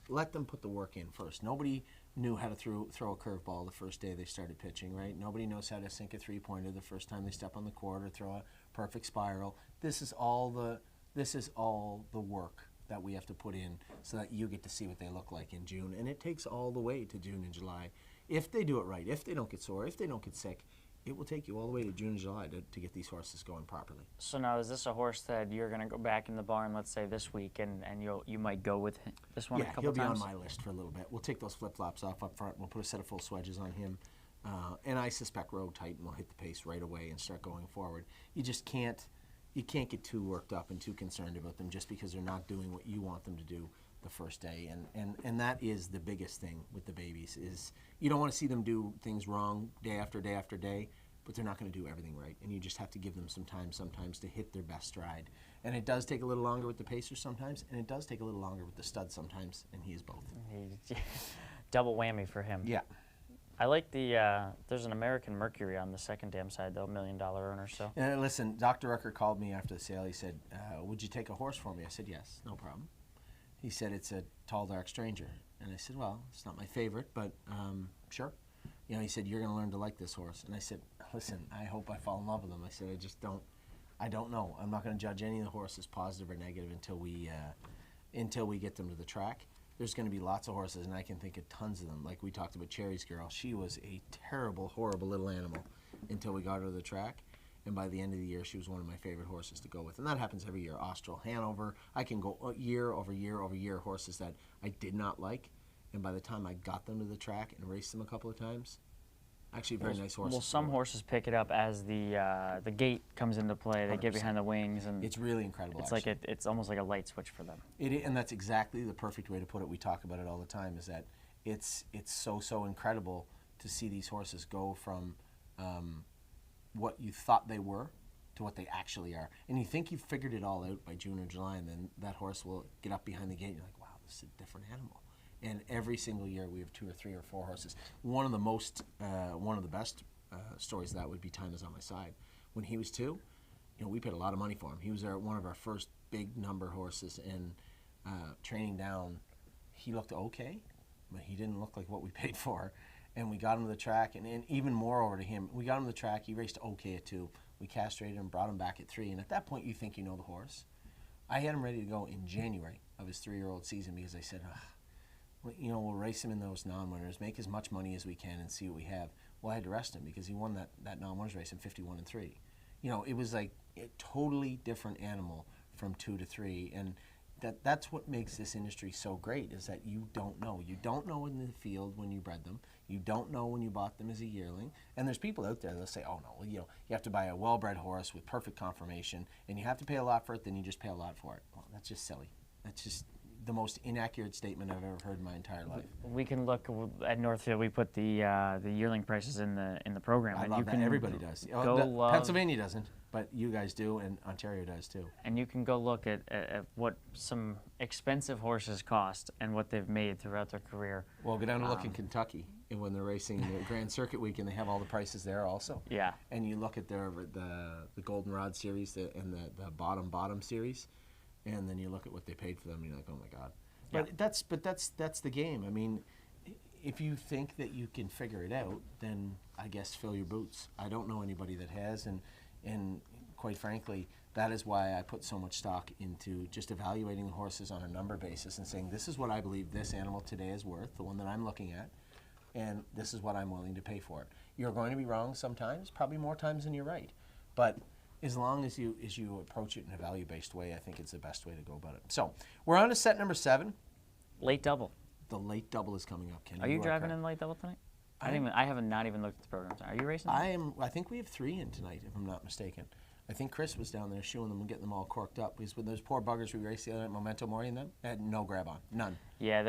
let them put the work in first. Nobody knew how to throw a curveball the first day they started pitching, right? Nobody knows how to sink a three-pointer the first time they step on the court or throw a perfect spiral. This is all the work that we have to put in so that you get to see what they look like in June. And it takes all the way to June and July. If they do it right, if they don't get sore, if they don't get sick, it will take you all the way to June and July to get these horses going properly. So now, is this a horse that you're going to go back in the barn, let's say this week, and you might go with this one a couple he'll be times? on my list for a little bit. We'll take those flip-flops off up front. We'll put a set of full swedges on him. And I suspect Rogue Titan will hit the pace right away and start going forward. You just can't get too worked up and too concerned about them just because they're not doing what you want them to do the first day. And that is the biggest thing with the babies is you don't want to see them do things wrong day after day after day, but they're not going to do everything right. And you just have to give them some time sometimes to hit their best stride. And it does take a little longer with the pacers sometimes, and it does take a little longer with the studs sometimes, and he is both. Double whammy for him. Yeah. I like the, there's an American Mercury on the second dam side, though, $1 million earner, so. Listen, Dr. Rucker called me after the sale. He said, would you take a horse for me? I said, yes, no problem. He said, it's a tall, dark stranger. And I said, well, it's not my favorite, but sure. He said, you're going to learn to like this horse. And I said, listen, I hope I fall in love with him. I said, I don't know. I'm not going to judge any of the horses positive or negative until we get them to the track. There's going to be lots of horses, and I can think of tons of them. Like we talked about Cherry's Girl. She was a terrible, horrible little animal until we got her to the track. And by the end of the year, she was one of my favorite horses to go with. And that happens every year. Austral, Hanover. I can go year over year over year horses that I did not like. And by the time I got them to the track and raced them a couple of times, actually very nice horses. Well, some horses pick it up as the gait comes into play. They get 100%. behind the wings, and It's really incredible. it's actually. like it's almost like a light switch for them. And that's exactly the perfect way to put it. We talk about it all the time. Is that it's so incredible to see these horses go from what you thought they were to what they actually are. And you think you've figured it all out by June or July, and then that horse will get up behind the gate, and you're like, wow, this is a different animal. And every single year we have 2 or 3 or 4 horses. One of the best stories of that would be Time Is On My Side. When he was 2, we paid a lot of money for him. He was one of our first big number horses, and training down, he looked okay, but he didn't look like what we paid for. And we got him to the track, and even more over to him. We got him to the track. He raced okay at 2. We castrated him, brought him back at 3, and at that point you think you know the horse. I had him ready to go in January of his 3-year-old season because I said, we'll race him in those non-winners, make as much money as we can, and see what we have. Well, I had to rest him because he won that non-winners race in 51-3. It was like a totally different animal from 2 to 3, and that's what makes this industry so great is that you don't know. You don't know in the field when you bred them. You don't know when you bought them as a yearling. And there's people out there that'll say, oh no, you have to buy a well-bred horse with perfect conformation, and you have to pay a lot for it, then you just pay a lot for it. Well, that's just silly. That's just the most inaccurate statement I've ever heard in my entire life. We can look at Northfield. We put the yearling prices in the program. I and love you that. can Everybody does. Pennsylvania doesn't, but you guys do, and Ontario does too. And you can go look at what some expensive horses cost and what they've made throughout their career. Well, go down and look in Kentucky, and when they're racing the Grand Circuit Week, and they have all the prices there also. Yeah. And you look at the Goldenrod series and the bottom series, and then you look at what they paid for them, and you're like, oh my God. But Yeah. that's the game. I mean, if you think that you can figure it out, then I guess fill your boots. I don't know anybody that has, and quite frankly, that is why I put so much stock into just evaluating the horses on a number basis and saying, this is what I believe this animal today is worth, the one that I'm looking at, and this is what I'm willing to pay for it. You're going to be wrong sometimes, probably more times than you're right, but as long as you approach it in a value-based way, I think it's the best way to go about it. So we're on to set number 7. Late double. The late double is coming up, Kenny. Are you driving in the late double tonight? I haven't not even looked at the program. Are you racing? I think we have 3 in tonight, if I'm not mistaken. I think Chris was down there shoeing them and getting them all corked up because when those poor buggers we raced the other night, Memento Mori and them, had no grab on, none. Yeah,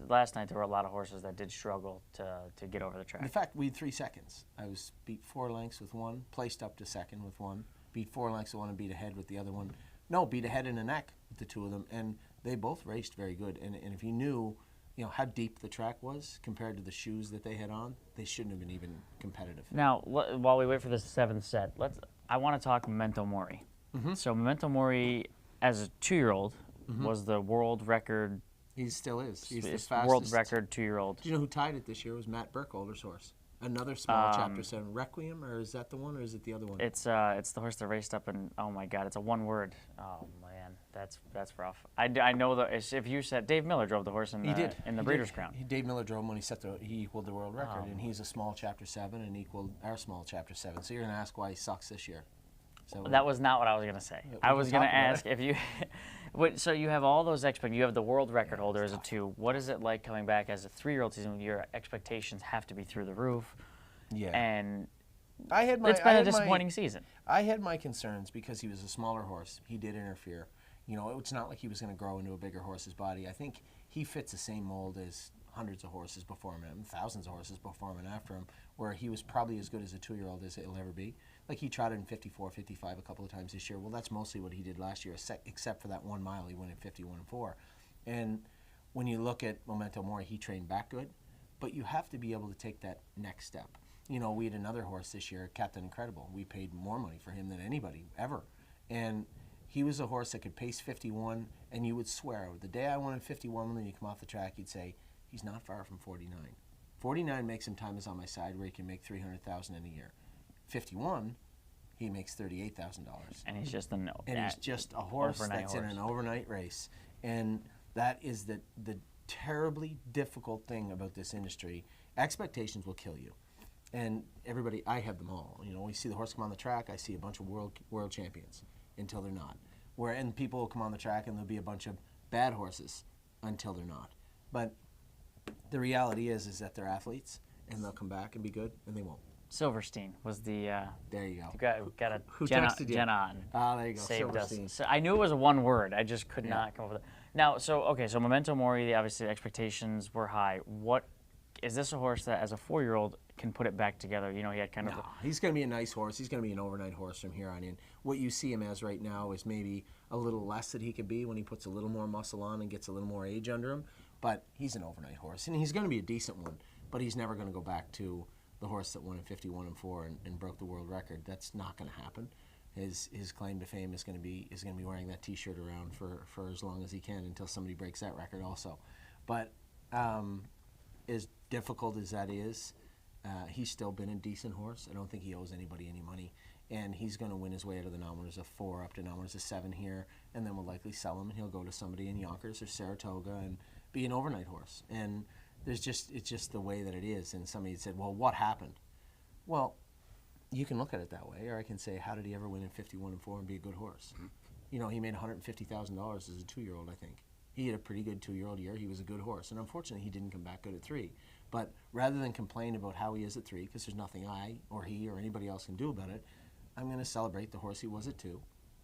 last night there were a lot of horses that did struggle to get over the track. In fact, we had 3 seconds. I was beat 4 lengths with one, placed up to second with one, beat 4 lengths with one, and beat ahead with the other one. No, beat ahead in a neck with the 2 of them, and they both raced very good. And if you knew, how deep the track was compared to the shoes that they had on, they shouldn't have been even competitive. Now, while we wait for this 7th set, I want to talk Memento Mori. Mm-hmm. So Memento Mori, as a 2-year-old, was the world record. He still is. He's the It's fastest. world record 2-year-old. Do you know who tied it this year? Was Matt Burkholder's horse. Another small Chapter 7 Requiem, or is that the one, or is it the other one? It's the horse that raced up, and oh my God, it's a one word. Oh man, That's rough. I know that if you said Dave Miller drove the horse in the, He did. in the He Breeders' did. Crown. Dave Miller drove him when he equaled the world record, Oh. and he's a small Chapter 7 and equaled our small Chapter 7. So you're going to ask why he sucks this year. So That was not what I was going to say. we I can was going to talk about ask if you. So you have all those you have the world record holder as a 2. What is it like coming back as a 3-year-old season when your expectations have to be through the roof? yeah. And I had it's been a disappointing season. I had my concerns because he was a smaller horse. He did interfere. You know, it's not like he was going to grow into a bigger horse's body. I think he fits the same mold as hundreds of horses before him and thousands of horses before him and after him, where he was probably as good as a 2-year-old as he'll ever be. Like he trotted in 54, 55 a couple of times this year. Well, that's mostly what he did last year, except for that 1 mile he went in 51-4. And when you look at Memento Mori, he trained back good, but you have to be able to take that next step. You know, we had another horse this year, Captain Incredible. We paid more money for him than anybody ever. And he was a horse that could pace 51, and you would swear, the day I won in 51, when you come off the track, you'd say, he's not far from 49. 49 makes him time is on my side, where he can make $300,000 in a year. 51, he makes $38,000. And he's just He's just a horse that's in an overnight race. And that is the terribly difficult thing about this industry. Expectations will kill you. And everybody, I have them all. You know, we see the horse come on the track, I see a bunch of world champions until they're not. And people will come on the track and there'll be a bunch of bad horses until they're not. But the reality is that they're athletes and they'll come back and be good, and they won't. Silverstein was the. There you go. Got a Who Jenna, texted you? Jenna on. Ah, there you go. Saved us. Silverstein. So I knew it was one word. I just could not come up with it. Now, so Memento Mori. Obviously, the expectations were high. What is this a horse that, as a 4-year-old, can put it back together? You know, he had kind of. No, he's going to be a nice horse. He's going to be an overnight horse from here on in. What you see him as right now is maybe a little less that he could be when he puts a little more muscle on and gets a little more age under him. But he's an overnight horse, and he's going to be a decent one. But he's never going to go back to the horse that won in 51-4 and broke the world record. That's not going to happen. His claim to fame is going to be wearing that T-shirt around for as long as he can until somebody breaks that record also. But as difficult as that is, he's still been a decent horse. I don't think he owes anybody any money, and he's going to win his way out of the nominators of 4 up to nominators of 7 here, and then we'll likely sell him, and he'll go to somebody in Yonkers or Saratoga and be an overnight horse. And it's just the way that it is. And somebody said, well, what happened? Well, you can look at it that way, or I can say, how did he ever win in 51-4 and be a good horse? You know, he made $150,000 as a 2-year-old, I think. He had a pretty good 2-year-old year. He was a good horse. And unfortunately, he didn't come back good at 3. But rather than complain about how he is at 3, because there's nothing I or he or anybody else can do about it, I'm going to celebrate the horse he was at 2,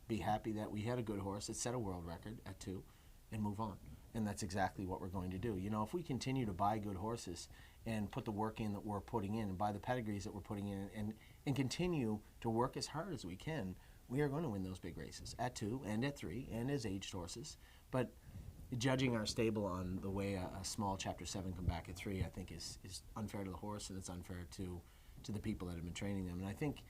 be happy that we had a good horse that set a world record at 2, and move on. And that's exactly what we're going to do. You know, if we continue to buy good horses and put the work in that we're putting in and buy the pedigrees that we're putting in and continue to work as hard as we can, we are going to win those big races at 2 and at 3 and as aged horses. But judging our stable on the way a small Chapter 7 come back at 3, I think is unfair to the horse, and it's unfair to the people that have been training them. And I think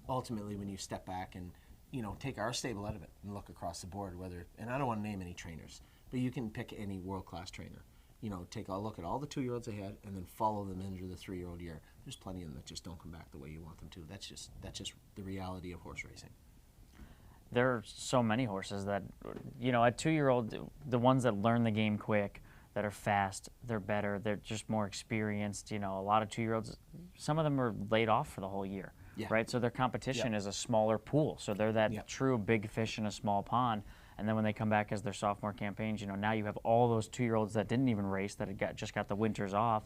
ultimately when you step back and, you know, take our stable out of it and look across the board, and I don't want to name any trainers, but you can pick any world-class trainer. You know, take a look at all the 2-year-olds they had and then follow them into the 3-year-old year. There's plenty of them that just don't come back the way you want them to. That's just the reality of horse racing. There are so many horses that, you know, at 2-year-old, the ones that learn the game quick, that are fast, they're better, they're just more experienced. You know, a lot of 2-year-olds, some of them are laid off for the whole year, right? So their competition is a smaller pool. So they're that true big fish in a small pond. And then when they come back as their sophomore campaigns, you know, now you have all those 2-year-olds that didn't even race, that had just got the winters off.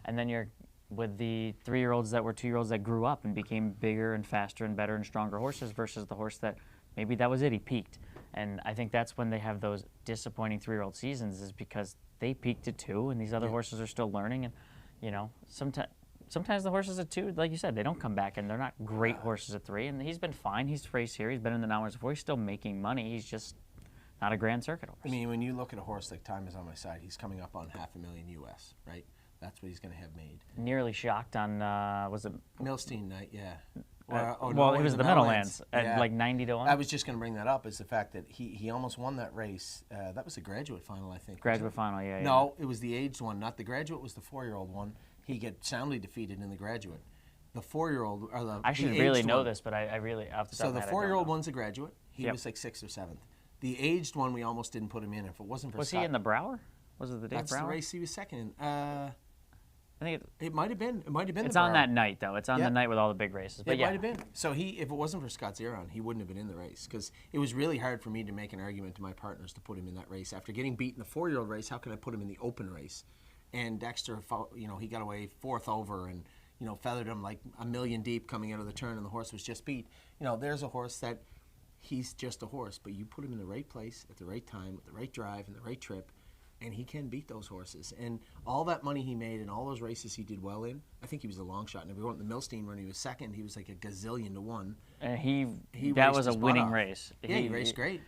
And then you're with the 3-year-olds that were 2-year-olds that grew up and became bigger and faster and better and stronger horses versus the horse that maybe that was it, he peaked. And I think that's when they have those disappointing 3-year-old seasons, is because they peaked at 2 and these other horses are still learning. And, you know, sometimes the horses at 2, like you said, they don't come back and they're not great horses at 3. And he's been fine. He's raced here. He's been in the nominators before. He's still making money. He's just not a Grand Circuit horse. I mean, when you look at a horse like Time Is On My Side, he's coming up on $500,000 US, right? That's what he's going to have made. Nearly shocked on, was it? Millstein Night, yeah. Well, it was the Meadowlands at like 90 to 1. I was just going to bring that up, is the fact that he almost won that race. That was the graduate final, I think. Graduate final, yeah. No, it was the aged one, not the graduate. Was the 4-year-old one. He get soundly defeated in the graduate. The 4-year-old, or I should really know this, but I really off the top So of my the head, 4-year-old one's a graduate. He was like 6th or 7th. The aged one, we almost didn't put him in. If it wasn't for Was Scott, he in the Brower? Was it the day of that's the Brower? race he was second in. I think It might have been. It might have been. it's the on Brower. that night, though. It's on Yeah. the night with all the big races. But It yeah, might have been. So if it wasn't for Scott Zeron, he wouldn't have been in the race because it was really hard for me to make an argument to my partners to put him in that race. After getting beat in the 4-year-old race, how can I put him in the open race? And Dexter, he got away 4th over and, feathered him like a million deep coming out of the turn, and the horse was just beat. There's a horse that he's just a horse, but you put him in the right place at the right time, with the right drive and the right trip, and he can beat those horses. And all that money he made and all those races he did well in, I think he was a long shot. And if we went to the Millstein when he was second, he was like a gazillion to 1. and He that raced was a his butt winning off. race. Yeah, he raced great.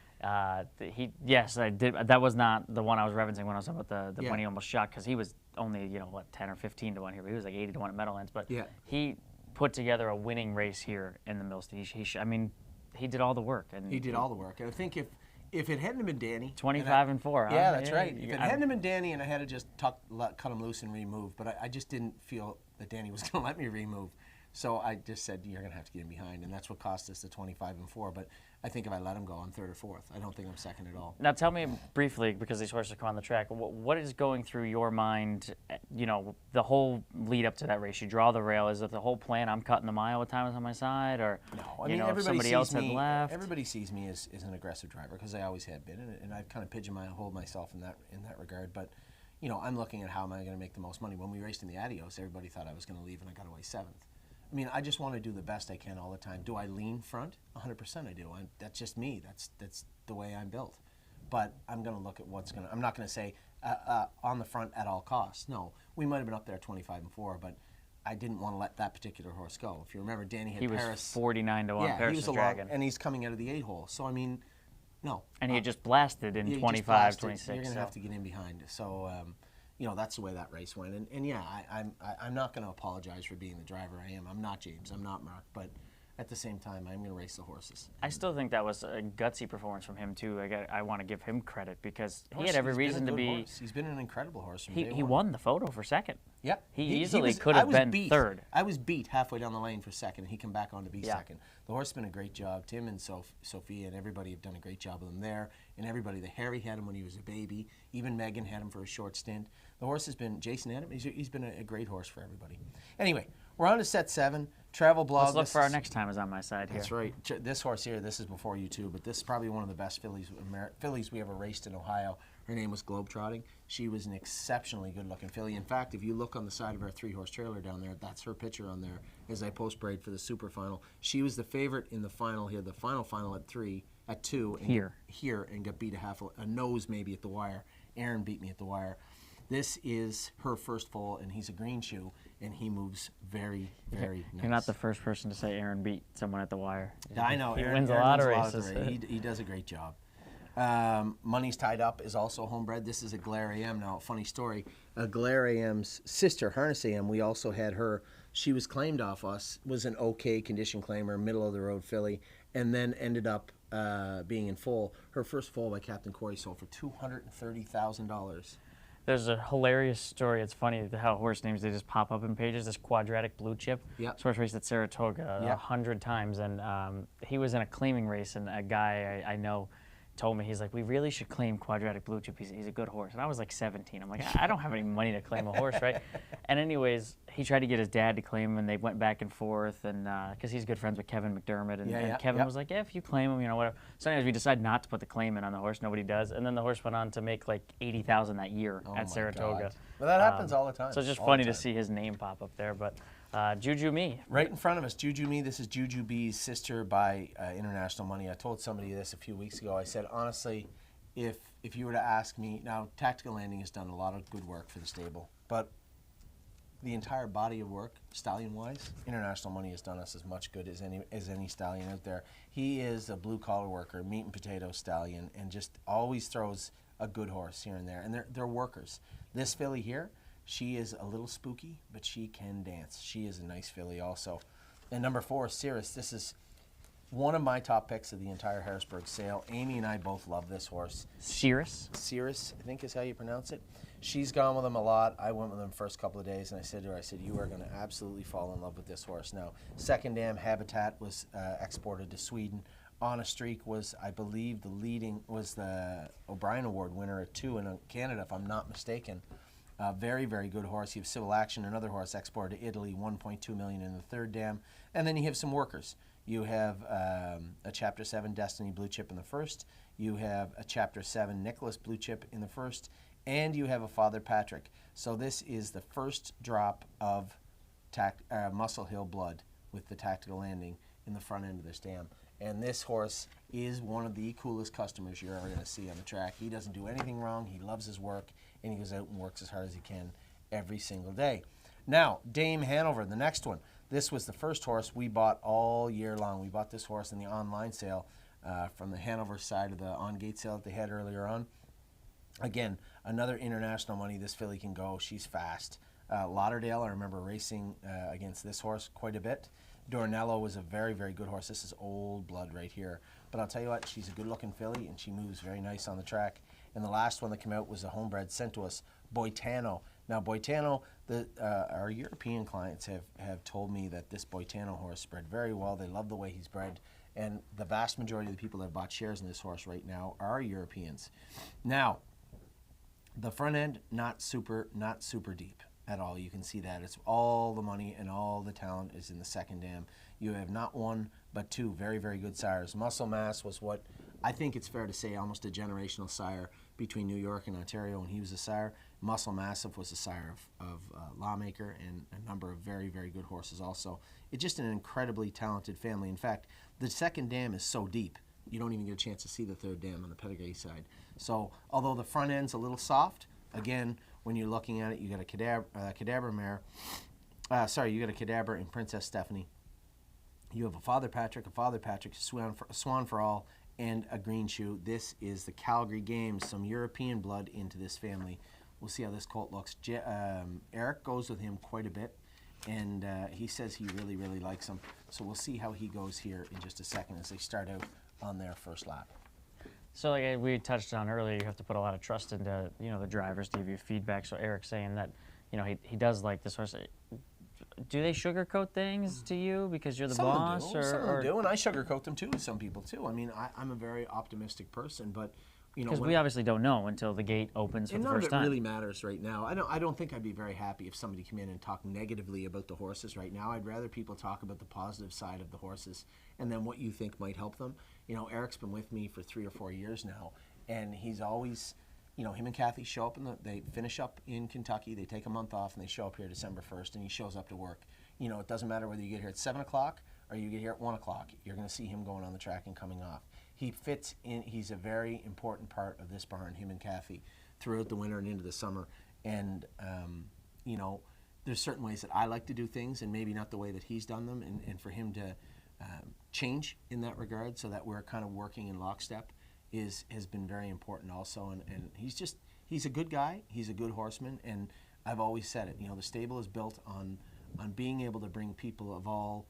Yes, I did. That was not the one I was referencing when I was talking about the Yeah. when he almost shot, because he was only 10 or 15 to 1 here, but he was like 80 to 1 at Meadowlands. But Yeah. he put together a winning race here in the Millstein. He did all the work, and He did all the work. And I think if it hadn't been Danny, 25 and 4. yeah, huh? that's right. If it I- hadn't been Danny and I had to just cut him loose and remove, but I just didn't feel that Danny was going to let me remove. So I just said, you're going to have to get him behind, and that's what cost us the 25 and 4. But I think if I let him go, I'm 3rd or 4th. I don't think I'm second at all. Now tell me briefly, because these horses come on the track, what is going through your mind, the whole lead up to that race? You draw the rail. Is it the whole plan, I'm cutting the mile with Thomas on my side? Or, No, if everybody somebody sees else me, had left? Everybody sees me as an aggressive driver because I always have been, and I've kind of pigeonholed myself in that regard. But, I'm looking at how am I going to make the most money. When we raced in the Adios, everybody thought I was going to leave, and I got away 7th. I mean, I just want to do the best I can all the time. Do I lean front? 100% I do. That's just me. That's the way I'm built. But I'm going to look at I'm not going to say on the front at all costs. No, we might have been up there 25 and 4, but I didn't want to let that particular horse go. If you remember, Danny had He was Paris. 49 to 1. Yeah, Paris he was is a lot, dragon. and he's coming out of the 8-hole. So, I mean, no. And he had just blasted in Yeah, you just 25, blasted. 26. You're going to so. have to get in behind. So, that's the way that race went. And yeah, I'm not going to apologize for being the driver I am. I'm not James. I'm not Mark. But at the same time, I'm going to race the horses. I still think that was a gutsy performance from him, too. I want to give him credit because he Horse, had every he's been a reason to good be. horse. He's been an incredible horse from He day he one. won the photo for second. Yep. He easily was- could I have was been beat. third. I was beat halfway down the lane for second, and he came back on to be Yeah. second. The horse has been a great job. Tim and Sophia and everybody have done a great job with him there. And everybody, the Harry had him when he was a baby. Even Megan had him for a short stint. The horse has been, Jason had him. He's been a great horse for everybody. Anyway, we're on to set 7. Travel blog. Let's look This for our is- next time is on my side here. That's right. This horse here, this is before you two, but this is probably one of the best fillies we ever raced in Ohio. Her name was Globetrotting. She was an exceptionally good-looking filly. In fact, if you look on the side of our 3-horse trailer down there, that's her picture on there as I post-braid for the super final. She was the favorite in the final here, the final at 2. And and got beat a nose maybe at the wire. Aaron beat me at the wire. This is her first foal, and he's a green shoe, and he moves very, very nice. You're not the first person to say Aaron beat someone at the wire. Yeah, I know. He Aaron, wins a Aaron lot of wins races. He does a great job. Money's Tied Up is also homebred. This is a Glare AM. Now, funny story. Glare AM's sister, Harness AM, we also had her. She was claimed off us, was an okay condition claimer, middle-of-the-road filly, and then ended up being in full. Her first foal by Captain Corey sold for $230,000. There's a hilarious story. It's funny how horse names, they just pop up in pages. This Quadratic Blue Chip. Yep. This horse raced at Saratoga Yep. 100 times, and he was in a claiming race, and a guy I know told me, he's like, we really should claim Quadratic Blue Chip. He's a good horse. And I was like 17. I'm like, I don't have any money to claim a horse, right? And anyways, he tried to get his dad to claim him, and they went back and forth, and because he's good friends with Kevin McDermott, and Kevin was like, yeah, if you claim him, whatever. So anyways, we decided not to put the claim in on the horse. Nobody does. And then the horse went on to make like $80,000 that year Oh at my Saratoga. God. Well, that happens all the time. So it's just all funny the to time. see his name pop up there. But Juju Me. Right in front of us, Juju Me. This is Juju B's sister by International Money. I told somebody this a few weeks ago. I said, honestly, if you were to ask me, now Tactical Landing has done a lot of good work for the stable, but the entire body of work, stallion-wise, International Money has done us as much good as any stallion out there. He is a blue-collar worker, meat and potato stallion, and just always throws a good horse here and there. And they're workers. This filly here, she is a little spooky, but she can dance. She is a nice filly also. And number 4, Cirrus. This is one of my top picks of the entire Harrisburg sale. Amy and I both love this horse. Cirrus. Cirrus, I think is how you pronounce it. She's gone with him a lot. I went with him first couple of days, and I said to her, you are going to absolutely fall in love with this horse. Now, Second Dam Habitat was exported to Sweden on a streak was, I believe, the O'Brien Award winner at 2 in Canada, if I'm not mistaken. Very, very good horse. You have Civil Action, another horse exported to Italy, 1.2 million in the third dam. And then you have some workers. You have a Chapter 7 Destiny Blue Chip in the first. You have a Chapter 7 Nicholas Blue Chip in the first. And you have a Father Patrick. So this is the first drop of Muscle Hill blood with the tactical landing in the front end of this dam. And this horse is one of the coolest customers you're ever going to see on the track. He doesn't do anything wrong. He loves his work, and he goes out and works as hard as he can every single day. Now, Dame Hanover, the next one. This was the first horse we bought all year long. We bought this horse in the online sale from the Hanover side of the on-gate sale that they had earlier on. Again, another international money. This filly can go. She's fast. Lauderdale, I remember racing against this horse quite a bit. Dornello was a very, very good horse. This is old blood right here. But I'll tell you what, she's a good-looking filly, and she moves very nice on the track. And the last one that came out was a homebred sent to us, Boitano. Now, Boitano, our European clients have told me that this Boitano horse bred very well. They love the way he's bred. And the vast majority of the people that have bought shares in this horse right now are Europeans. Now, the front end, not super deep at all. You can see that. It's all the money and all the talent is in the second dam. You have not one, but two very, very good sires. Muscle Mass was what I think it's fair to say almost a generational sire between New York and Ontario when he was a sire. Muscle Massive was a sire of Lawmaker and a number of very, very good horses also. It's just an incredibly talented family. In fact, the second dam is so deep, you don't even get a chance to see the third dam on the Pedigree side. So although the front end's a little soft, again, when you're looking at it, you got a Cadabra mare. You got a Cadabra and Princess Stephanie. You have a Father Patrick, a Swan for All, and a Green Shoe. This is the Calgary Games. Some European blood into this family. We'll see how this colt looks. Eric goes with him quite a bit, and he says he really, really likes him. So we'll see how he goes here in just a second as they start out on their first lap. So like we touched on earlier, you have to put a lot of trust into the drivers to give you feedback. So Eric's saying that he does like this horse. Do they sugarcoat things to you because you're the boss? Some of them do, and I sugarcoat them too. Some people too. I mean, I'm a very optimistic person, but because we obviously don't know until the gate opens for the first time. None of it really matters right now. I don't think I'd be very happy if somebody came in and talked negatively about the horses right now. I'd rather people talk about the positive side of the horses and then what you think might help them. Eric's been with me for 3 or 4 years now, and he's always, him and Kathy show up they finish up in Kentucky. They take a month off and they show up here December 1st, and he shows up to work. It doesn't matter whether you get here at 7 o'clock or you get here at 1 o'clock. You're going to see him going on the track and coming off. He fits in. He's a very important part of this barn, him and Kathy, throughout the winter and into the summer. And, there's certain ways that I like to do things and maybe not the way that he's done them. And for him to change in that regard so that we're kind of working in lockstep has been very important also. And he's a good guy. He's a good horseman. And I've always said it. The stable is built on being able to bring people of all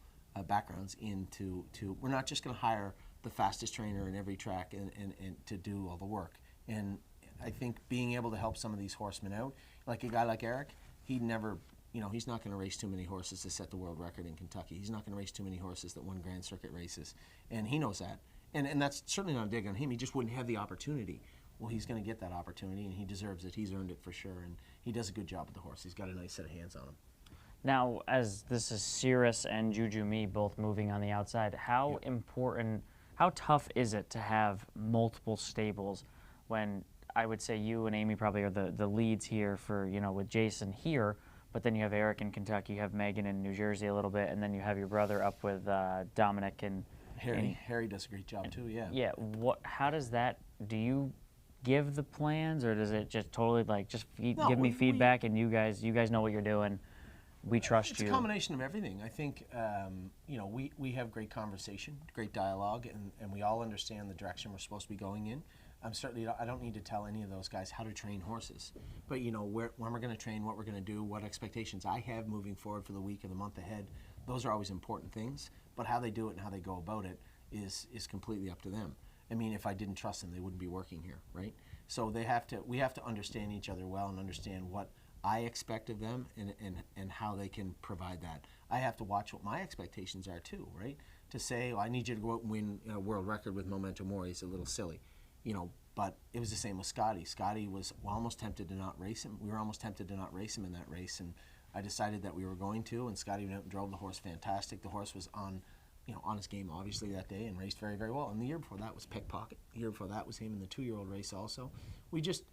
backgrounds into. We're not just going to hire the fastest trainer in every track and to do all the work. And I think being able to help some of these horsemen out, like a guy like Eric, he's not going to race too many horses to set the world record in Kentucky. He's not going to race too many horses that won Grand Circuit races. And he knows that. And that's certainly not a dig on him. He just wouldn't have the opportunity. Well, he's going to get that opportunity, and he deserves it. He's earned it for sure. And he does a good job with the horse. He's got a nice set of hands on him. Now, as this is Cirrus and Juju Me both moving on the outside, how tough is it to have multiple stables when I would say you and Amy probably are the leads here for, with Jason here, but then you have Eric in Kentucky, you have Megan in New Jersey a little bit, and then you have your brother up with Dominic and Harry. Harry does a great job too, yeah. Yeah, how does that, do you give the plans, or does it just totally give me feedback and you guys know what you're doing? We trust you. It's a combination of everything. I think, we have great conversation, great dialogue, and we all understand the direction we're supposed to be going in. I don't need to tell any of those guys how to train horses. But, when we're going to train, what we're going to do, what expectations I have moving forward for the week or the month ahead, those are always important things. But how they do it and how they go about it is completely up to them. I mean, if I didn't trust them, they wouldn't be working here, right? So we have to understand each other well and understand what I expect of them and how they can provide that. I have to watch what my expectations are too, right? to say, well, I need you to go out and win a world record with Memento Mori is a little silly, you know. But it was the same with Scotty. Scotty was almost tempted to not race him. We were almost tempted to not race him in that race, and I decided that we were going to. And Scotty went out and drove the horse fantastic. The horse was on his game obviously that day and raced very, very well. And the year before that was Pickpocket. The year before that was him in the 2-year-old race also. We just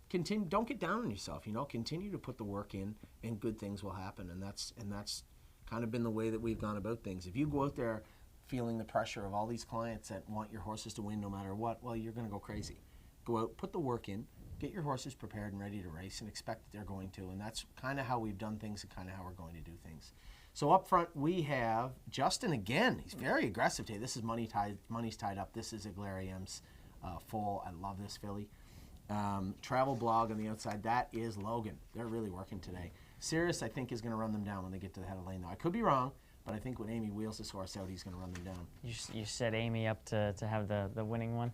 continue. Don't get down on yourself. Continue to put the work in, and good things will happen. And that's kind of been the way that we've gone about things. If you go out there feeling the pressure of all these clients that want your horses to win no matter what, well, you're going to go crazy. Go out, put the work in, get your horses prepared and ready to race, and expect that they're going to. And that's kind of how we've done things and kind of how we're going to do things. So up front we have Justin again. He's very aggressive today. This is money's tied up. This is Aglarium's foal. I love this filly. Travel blog on the outside. That is Logan. They're really working today. Sirius, I think, is going to run them down when they get to the head of the lane, though. I could be wrong, but I think when Amy wheels this horse out, he's going to run them down. You set Amy up to have the winning one?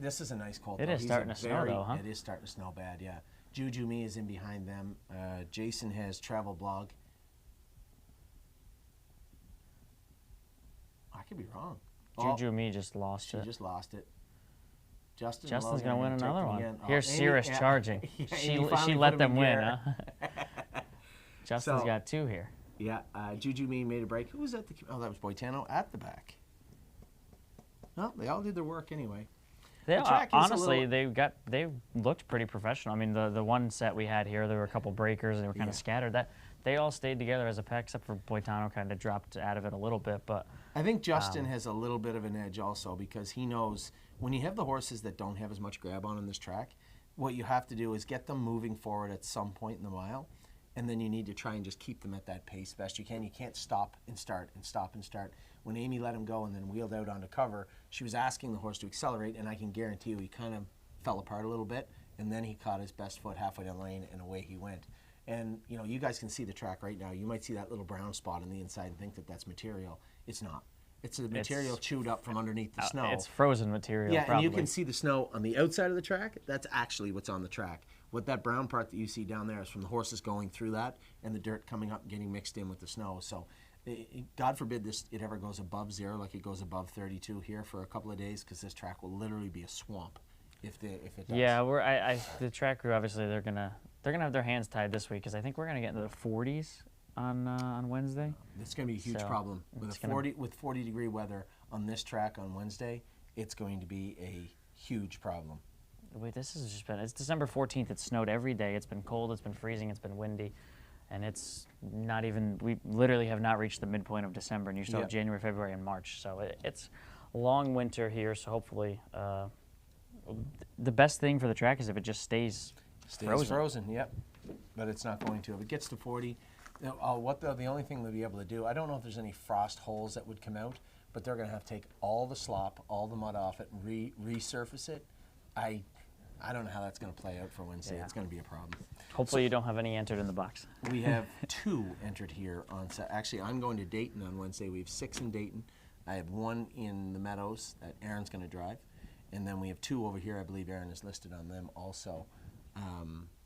This is a nice colt. It is starting to snow, though, huh? It is starting to snow bad, yeah. Juju Me is in behind them. Jason has Travel Blog. I could be wrong. Juju Me just lost it. She just lost it. Justin's going to win another one. Again. Here's Sirius charging. Yeah, she let them win, huh? Justin's got 2 here. Yeah, Juju Me made a break. Who was at the... Oh, that was Boitano at the back. Well, they all did their work anyway. Honestly, they looked pretty professional. I mean, the one set we had here, there were a couple breakers and they were kind of scattered. They all stayed together as a pack, except for Boitano kind of dropped out of it a little bit. But I think Justin has a little bit of an edge also, because he knows when you have the horses that don't have as much grab on this track, what you have to do is get them moving forward at some point in the mile, and then you need to try and just keep them at that pace best you can. You can't stop and start and stop and start. When Amy let him go and then wheeled out onto cover, she was asking the horse to accelerate, and I can guarantee you he kind of fell apart a little bit, and then he caught his best foot halfway down the lane, and away he went. And, you guys can see the track right now. You might see that little brown spot on the inside and think that that's material. It's not. It's a material chewed up from underneath the snow. It's frozen material, yeah, probably. And you can see the snow on the outside of the track. That's actually what's on the track. What that brown part that you see down there is from the horses going through that and the dirt coming up and getting mixed in with the snow. So, God forbid it ever goes above 0, like it goes above 32 here for a couple of days, because this track will literally be a swamp if it does. Yeah, the track crew, obviously, they're gonna have their hands tied this week, because I think we're gonna get into the 40s on Wednesday. It's gonna be a huge problem with 40-degree weather on this track on Wednesday. It's going to be a huge problem. Wait, it's December 14th. It snowed every day. It's been cold. It's been freezing. It's been windy, and it's not even. We literally have not reached the midpoint of December, and you still have January, February, and March. So it's a long winter here. So hopefully, the best thing for the track is if it just stays frozen. Yep. But it's not going to. If it gets to 40, the only thing they'll be able to do, I don't know if there's any frost holes that would come out, but they're going to have to take all the slop, all the mud off it, and resurface it. I don't know how that's going to play out for Wednesday. Yeah. It's going to be a problem. Hopefully you don't have any entered in the box. We have 2 entered here on set. Actually, I'm going to Dayton on Wednesday. We have 6 in Dayton. I have 1 in the Meadows that Aaron's going to drive. And then we have 2 over here. I believe Aaron is listed on them also.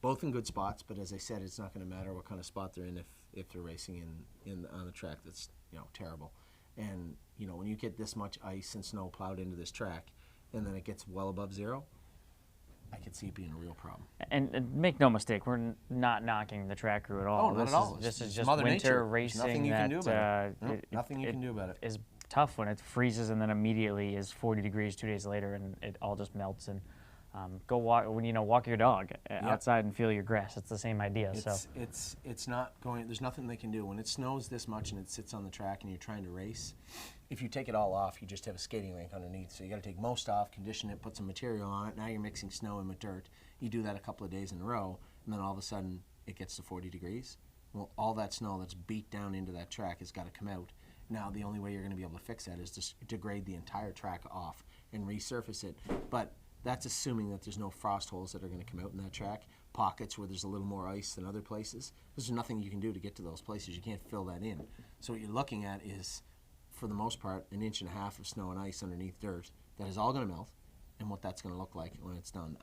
Both in good spots, but as I said, it's not going to matter what kind of spot they're in if they're racing on a track that's terrible. And when you get this much ice and snow plowed into this track, and then it gets well above 0, I could see it being a real problem. And make no mistake, we're not knocking the track crew at all. Oh, not at all. This is just Mother winter Nature. racing. Nothing you can do about it. Nothing you can do about it. Is tough when it freezes and then immediately is 40 degrees 2 days later, and it all just melts. And go walk your dog outside and feel your grass. It's the same idea. It's not going. There's nothing they can do when it snows this much and it sits on the track and you're trying to race. If you take it all off, you just have a skating rink underneath. So you got to take most off, condition it, put some material on it. Now you're mixing snow in with dirt. You do that a couple of days in a row, and then all of a sudden it gets to 40 degrees. Well, all that snow that's beat down into that track has got to come out. Now the only way you're going to be able to fix that is to degrade the entire track off and resurface it. But that's assuming that there's no frost holes that are going to come out in that track, pockets where there's a little more ice than other places. There's nothing you can do to get to those places. You can't fill that in. So what you're looking at is, for the most part, 1.5 inches of snow and ice underneath dirt that is all going to melt, and what that's going to look like when it's done.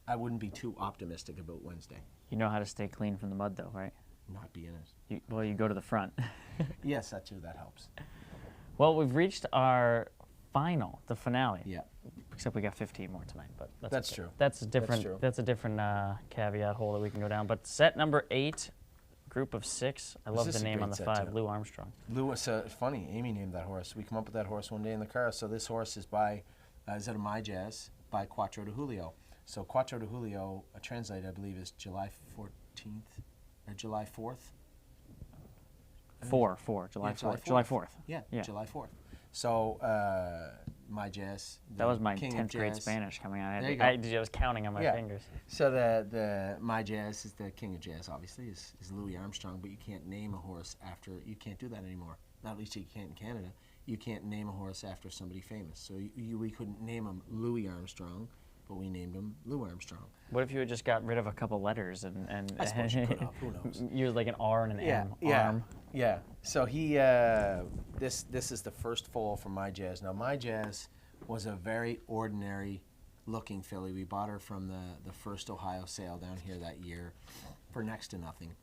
I wouldn't be too optimistic about Wednesday. You know how to stay clean from the mud, though, right? Not be in it. You go to the front. Yes, that too. That helps. Well, we've reached our the finale. Yeah. Except we got 15 more tonight, but That's okay. true. That's a different. true. That's a different caveat hole that we can go down. But set number 8, group of 6. I love This the is a name on great the set, 5, too. Lou Armstrong. Lewis, funny, Amy named that horse. We come up with that horse one day in the car. So this horse is by, is out of My Jazz, by Quattro de Julio. So Quattro de Julio, translated, I believe, is July 14th or July 4th. 4, July Yeah, 4th. July 4th. Yeah, Yeah. July 4th. So My Jazz. That was my king of 10th grade jazz. Spanish coming out. There you go. I was counting on my Yeah. fingers. So the My Jazz is the king of jazz, obviously, is Louis Armstrong, but you can't name a horse after, you can't do that anymore. Not at least you can't in Canada. You can't name a horse after somebody famous. So we couldn't name him Louis Armstrong, but we named him Lou Armstrong. What if you had just got rid of a couple letters and I suppose you could have, who knows? used like an R and an M? Arm. Yeah. So he, this is the first foal from My Jazz. Now My Jazz was a very ordinary looking filly. We bought her from the first Ohio sale down here that year for next to nothing.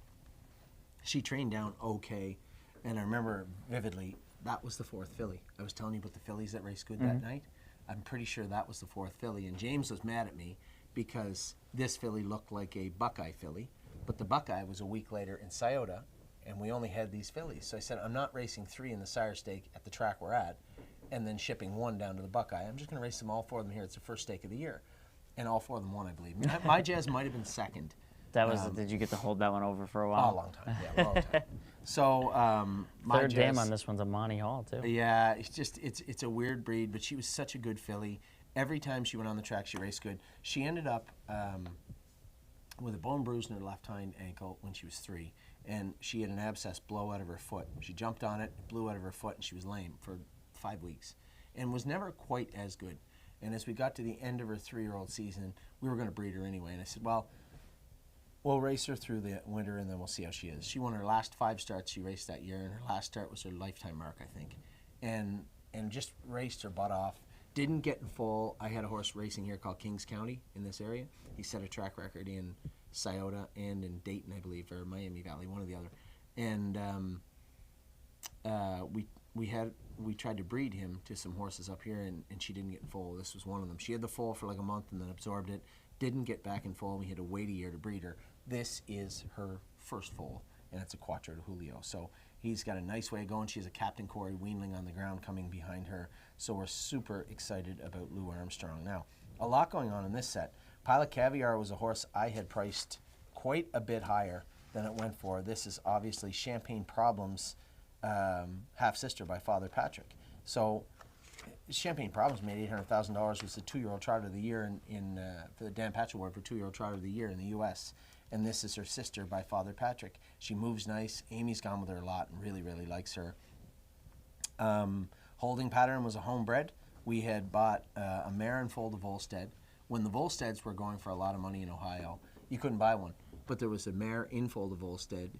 She trained down okay, and I remember vividly, that was the 4th filly. I was telling you about the fillies that raced good that night. I'm pretty sure that was the 4th filly, and James was mad at me because this filly looked like a Buckeye filly, but the Buckeye was a week later in Scioto, and we only had these fillies. So I said, I'm not racing 3 in the sire stake at the track we're at, and then shipping 1 down to the Buckeye. I'm just going to race them all 4 of them here. It's the first stake of the year, and all 4 of them won, I believe. My Jazz might have been second. That was. Did you get to hold that one over for a Oh, while? a long time. Yeah, a long time. So My Third Jazz, dam on this one's a Monty Hall too. yeah, it's a weird breed, but she was such a good filly. Every time she went on the track, she raced good. She ended up with a bone bruise in her left hind ankle when she was 3, and she had an abscess blow out of her foot. She jumped on it, blew out of her foot, and she was lame for 5 weeks, and was never quite as good. And as we got to the end of her 3-year-old season, we were going to breed her anyway, and I said, well, we'll race her through the winter, and then we'll see how she is. She won her last 5 starts she raced that year, and her last start was her lifetime mark, I think. And just raced her butt off. Didn't get in full. I had a horse racing here called Kings County in this area. He set a track record in Scioto and in Dayton, I believe, or Miami Valley, one or the other. And we tried to breed him to some horses up here, and she didn't get in full. This was one of them. She had the foal for like a month and then absorbed it. Didn't get back in full. We had to wait a year to breed her. This is her first foal, and it's a Quattro de Julio. So he's got a nice way of going. She has a Captain Corey weanling on the ground coming behind her. So we're super excited about Lou Armstrong. Now, a lot going on in this set. Pilot Caviar was a horse I had priced quite a bit higher than it went for. This is obviously Champagne Problems half-sister by Father Patrick. So Champagne Problems made $800,000, was the 2-year-old trotter of the year for the Dan Patch Award for 2-year-old trotter of the year in the U.S., and this is her sister by Father Patrick. She moves nice. Amy's gone with her a lot and really, really likes her. Holding Pattern was a homebred. We had bought a mare and foal to Volstead. When the Volsteads were going for a lot of money in Ohio, you couldn't buy one. But there was a mare in foal to Volstead.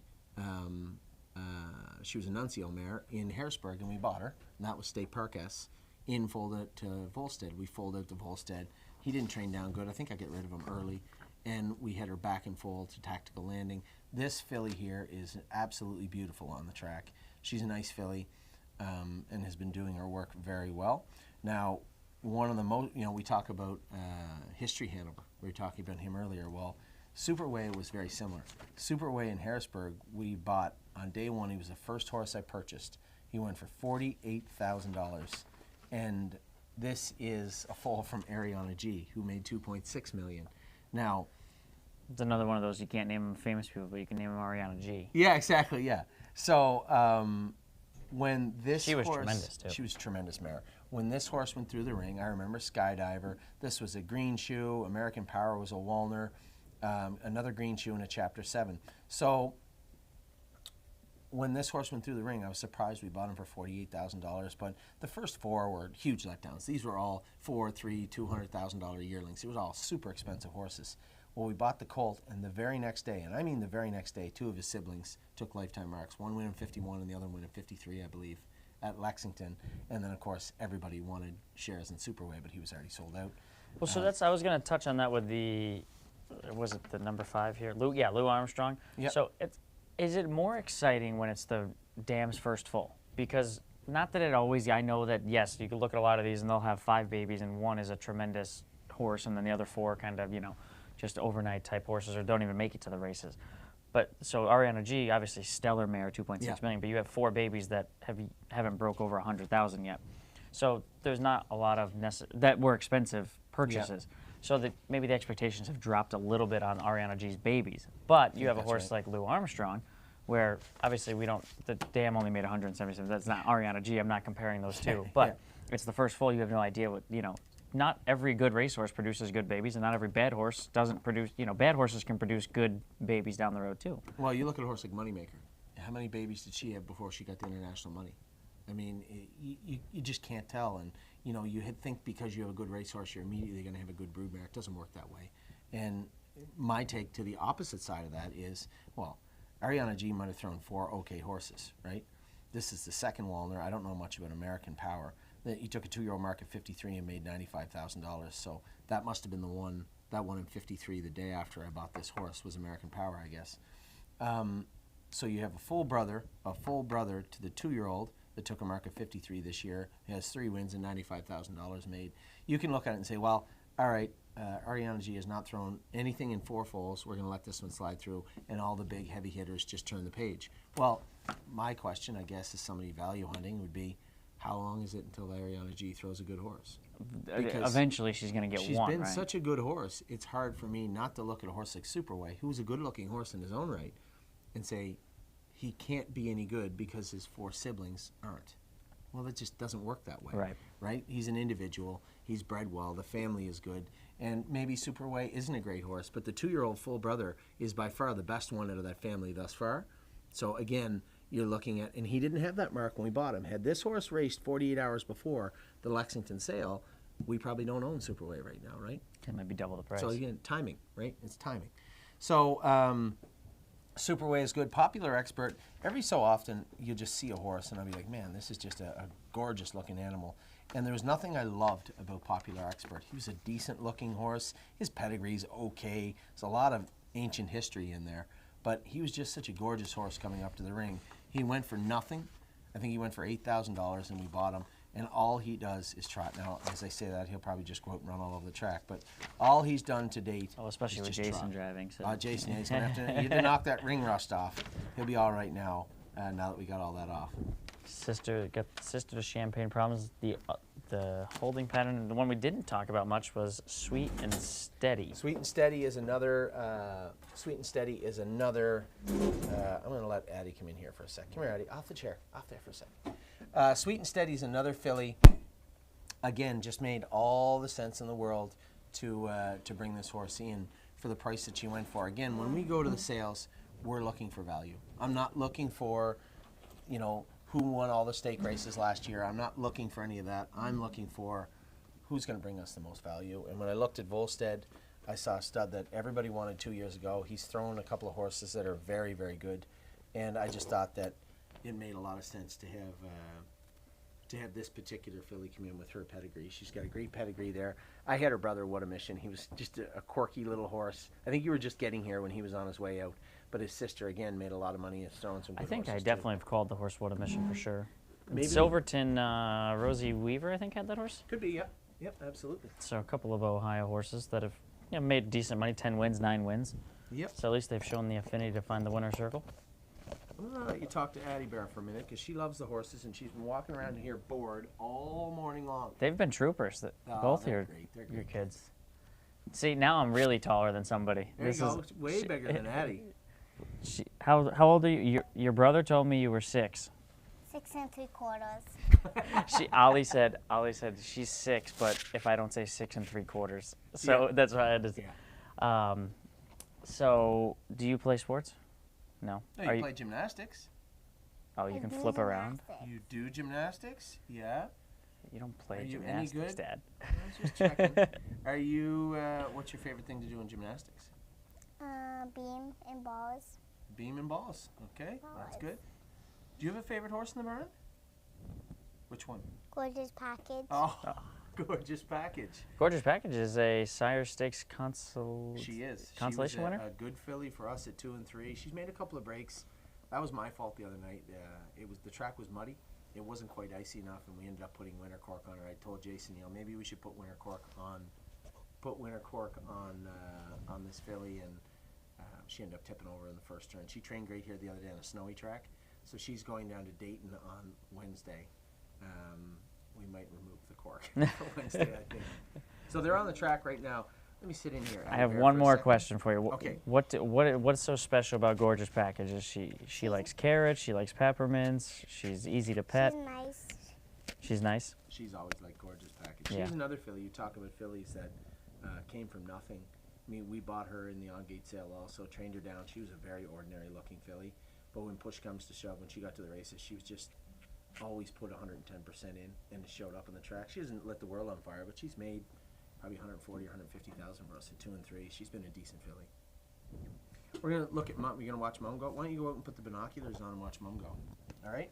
She was a Nuncio mare in Harrisburg, and we bought her. And that was State Park S. In foal to Volstead. We folded to Volstead. He didn't train down good. I think I got rid of him early. And we had her back in full to Tactical Landing. This filly here is absolutely beautiful on the track. She's a nice filly and has been doing her work very well. Now, one of the most, we talk about History Hanover. We were talking about him earlier. Well, Superway was very similar. Superway in Harrisburg, we bought on day 1. He was the first horse I purchased. He went for $48,000. And this is a foal from Ariana G, who made $2.6 million. Now, It's another one of those you can't name them famous people, but you can name them Ariana G. yeah, exactly, yeah. So when this She was horse, tremendous, too. She was a tremendous mare. When this horse went through the ring, I remember Skydiver. This was a green shoe. American Power was a Walner. Another green shoe and a Chapter 7. So when this horse went through the ring, I was surprised we bought him for $48,000. But the first 4 were huge letdowns. These were all $400,000, $300,000, $200,000 yearlings. It was all super expensive horses. Well, we bought the colt, and the very next day, and I mean the very next day, 2 of his siblings took lifetime marks. One went in 51 and the other went in 53, I believe, at Lexington. And then, of course, everybody wanted shares in Superway, but he was already sold out. Well, so I was going to touch on that with was it the number 5 here? Lou Armstrong. Yep. So is it more exciting when it's the dam's first foal? Because not that it always. I know that yes, you can look at a lot of these and they'll have 5 babies and one is a tremendous horse, and then the other 4 kind of just overnight type horses or don't even make it to the races. But so Ariana G, obviously stellar mare, 2.6 million, but you have 4 babies that haven't broke over 100,000 yet. So there's not a lot of that were expensive purchases. So that maybe the expectations have dropped a little bit on Ariana G's babies. But you have a horse like Lou Armstrong, where obviously the dam only made 177. That's not Ariana G. I'm not comparing those two. But it's the first foal. You have no idea what, not every good racehorse produces good babies, and not every bad horse doesn't produce, bad horses can produce good babies down the road too. Well, you look at a horse like Moneymaker. How many babies did she have before she got the international money? I mean, you just can't tell. And, you think because you have a good racehorse, you're immediately going to have a good broodmare. It doesn't work that way. And my take to the opposite side of that is, well, Ariana G might have thrown 4 okay horses, right? This is the second Walner. I don't know much about American Power. He took a 2-year-old mark at 53 and made $95,000. So that must have been the one, that one in 53 the day after I bought this horse was American Power, I guess. So you have a full brother to the 2-year-old that took a mark at 53 this year. He has 3 wins and $95,000 made. You can look at it and say, well, all right, Ariana G has not thrown anything in 4 foals. We're going to let this one slide through, and all the big heavy hitters just turn the page. Well, my question, I guess, as somebody value hunting would be, how long is it until Ariana G throws a good horse? Because eventually she's going to get one, she's been right? such a good horse, it's hard for me not to look at a horse like Superway, who's a good-looking horse in his own right, and say, he can't be any good because his 4 siblings aren't. Well, that just doesn't work that way. Right? He's an individual. He's bred well. The family is good. And maybe Superway isn't a great horse, but the 2-year-old full brother is by far the best one out of that family thus far. So, again, you're looking at, and he didn't have that mark when we bought him. Had this horse raced 48 hours before the Lexington sale, we probably don't own Superway right now, right? It might be double the price. So, again, timing, right? It's timing. So, Superway is good. Popular Expert, every so often you just see a horse and I'll be like, man, this is just a gorgeous looking animal. And there was nothing I loved about Popular Expert. He was a decent looking horse. His pedigree's okay. There's a lot of ancient history in there. But he was just such a gorgeous horse coming up to the ring. He went for nothing. I think he went for $8,000 and we bought him. And all he does is trot. Now, as I say that, he'll probably just go out and run all over the track. But all he's done to date especially is with just Jason trot. driving. So. Jason, he's going to have to knock that ring rust off. He'll be all right now that we got all that off. Sister to Champagne Problems. The holding pattern, the one we didn't talk about much was Sweet and Steady. Sweet and Steady is another. I'm going to let Addie come in here for a sec. Come here, Addie. Off the chair. Off there for a sec. Sweet and Steady is another filly. Again, just made all the sense in the world to bring this horse in for the price that she went for. Again, when we go to the sales, we're looking for value. I'm not looking for, who won all the stake races last year. I'm not looking for any of that. I'm looking for who's going to bring us the most value. And when I looked at Volstead, I saw a stud that everybody wanted 2 years ago. He's thrown a couple of horses that are very, very good. And I just thought that it made a lot of sense to have this particular filly come in with her pedigree. She's got a great pedigree there. I had her brother, What a Mission. He was just a quirky little horse. I think you were just getting here when he was on his way out. But his sister, again, made a lot of money and throwing some good I think I horses, definitely have called the horse What a Mission for sure. Maybe. Silverton, Rosie Weaver, I think, had that horse. Could be, yep. Yep, absolutely. So a couple of Ohio horses that have made decent money, 10 wins, 9 wins. Yep. So at least they've shown the affinity to find the winner's circle. I'm going to let you talk to Addie Bear for a minute because she loves the horses and she's been walking around here bored all morning long. They've been troopers, both they're your great. They're your great. kids. See, now I'm really taller than somebody. There you go. Way bigger than Addie. How old are you? Your brother told me you were 6. 6 3/4. Ollie said she's 6, but if I don't say 6 3/4, so Yeah. that's why I had to. Yeah. So do you play sports? No. No, you play gymnastics. Oh, you can flip around. You do gymnastics? Yeah. You don't play Are you any gymnastics, good? Dad. I was just checking. Are you, what's your favorite thing to do in gymnastics? Beam and balls. Beam and balls. Okay, that's good. Do you have a favorite horse in the barn? Which one? Gorgeous package. Oh, Gorgeous Package. Gorgeous Package is a Sire Stakes She is. consolation she was winner. A good filly for us at 2 and 3. She's made a couple of breaks. That was my fault the other night. The track was muddy, it wasn't quite icy enough, and we ended up putting winter cork on her. I told Jason, maybe we should put winter cork on this filly, and she ended up tipping over in the first turn. She trained great here the other day on a snowy track, so she's going down to Dayton on Wednesday. We might remove the cork for Wednesday, I think. So they're on the track right now. Let me sit in here. I have one more question for you. Okay. What's so special about Gorgeous Package? Is she likes carrots, she likes peppermints, she's easy to pet. She's nice. She's nice. She's always like Gorgeous Package. Yeah. She's another filly. You talk about fillies that came from nothing. I mean, we bought her in the on-gate sale also, trained her down. She was a very ordinary-looking filly. But when push comes to shove, when she got to the races, she was just always put 110% in and showed up on the track. She doesn't lit the world on fire, but she's made probably 140 or 150,000 for us at 2 and 3. She's been a decent filly. We're going to look at Mom. We're going to watch Mom go. Why don't you go out and put the binoculars on and watch Mom go? All right?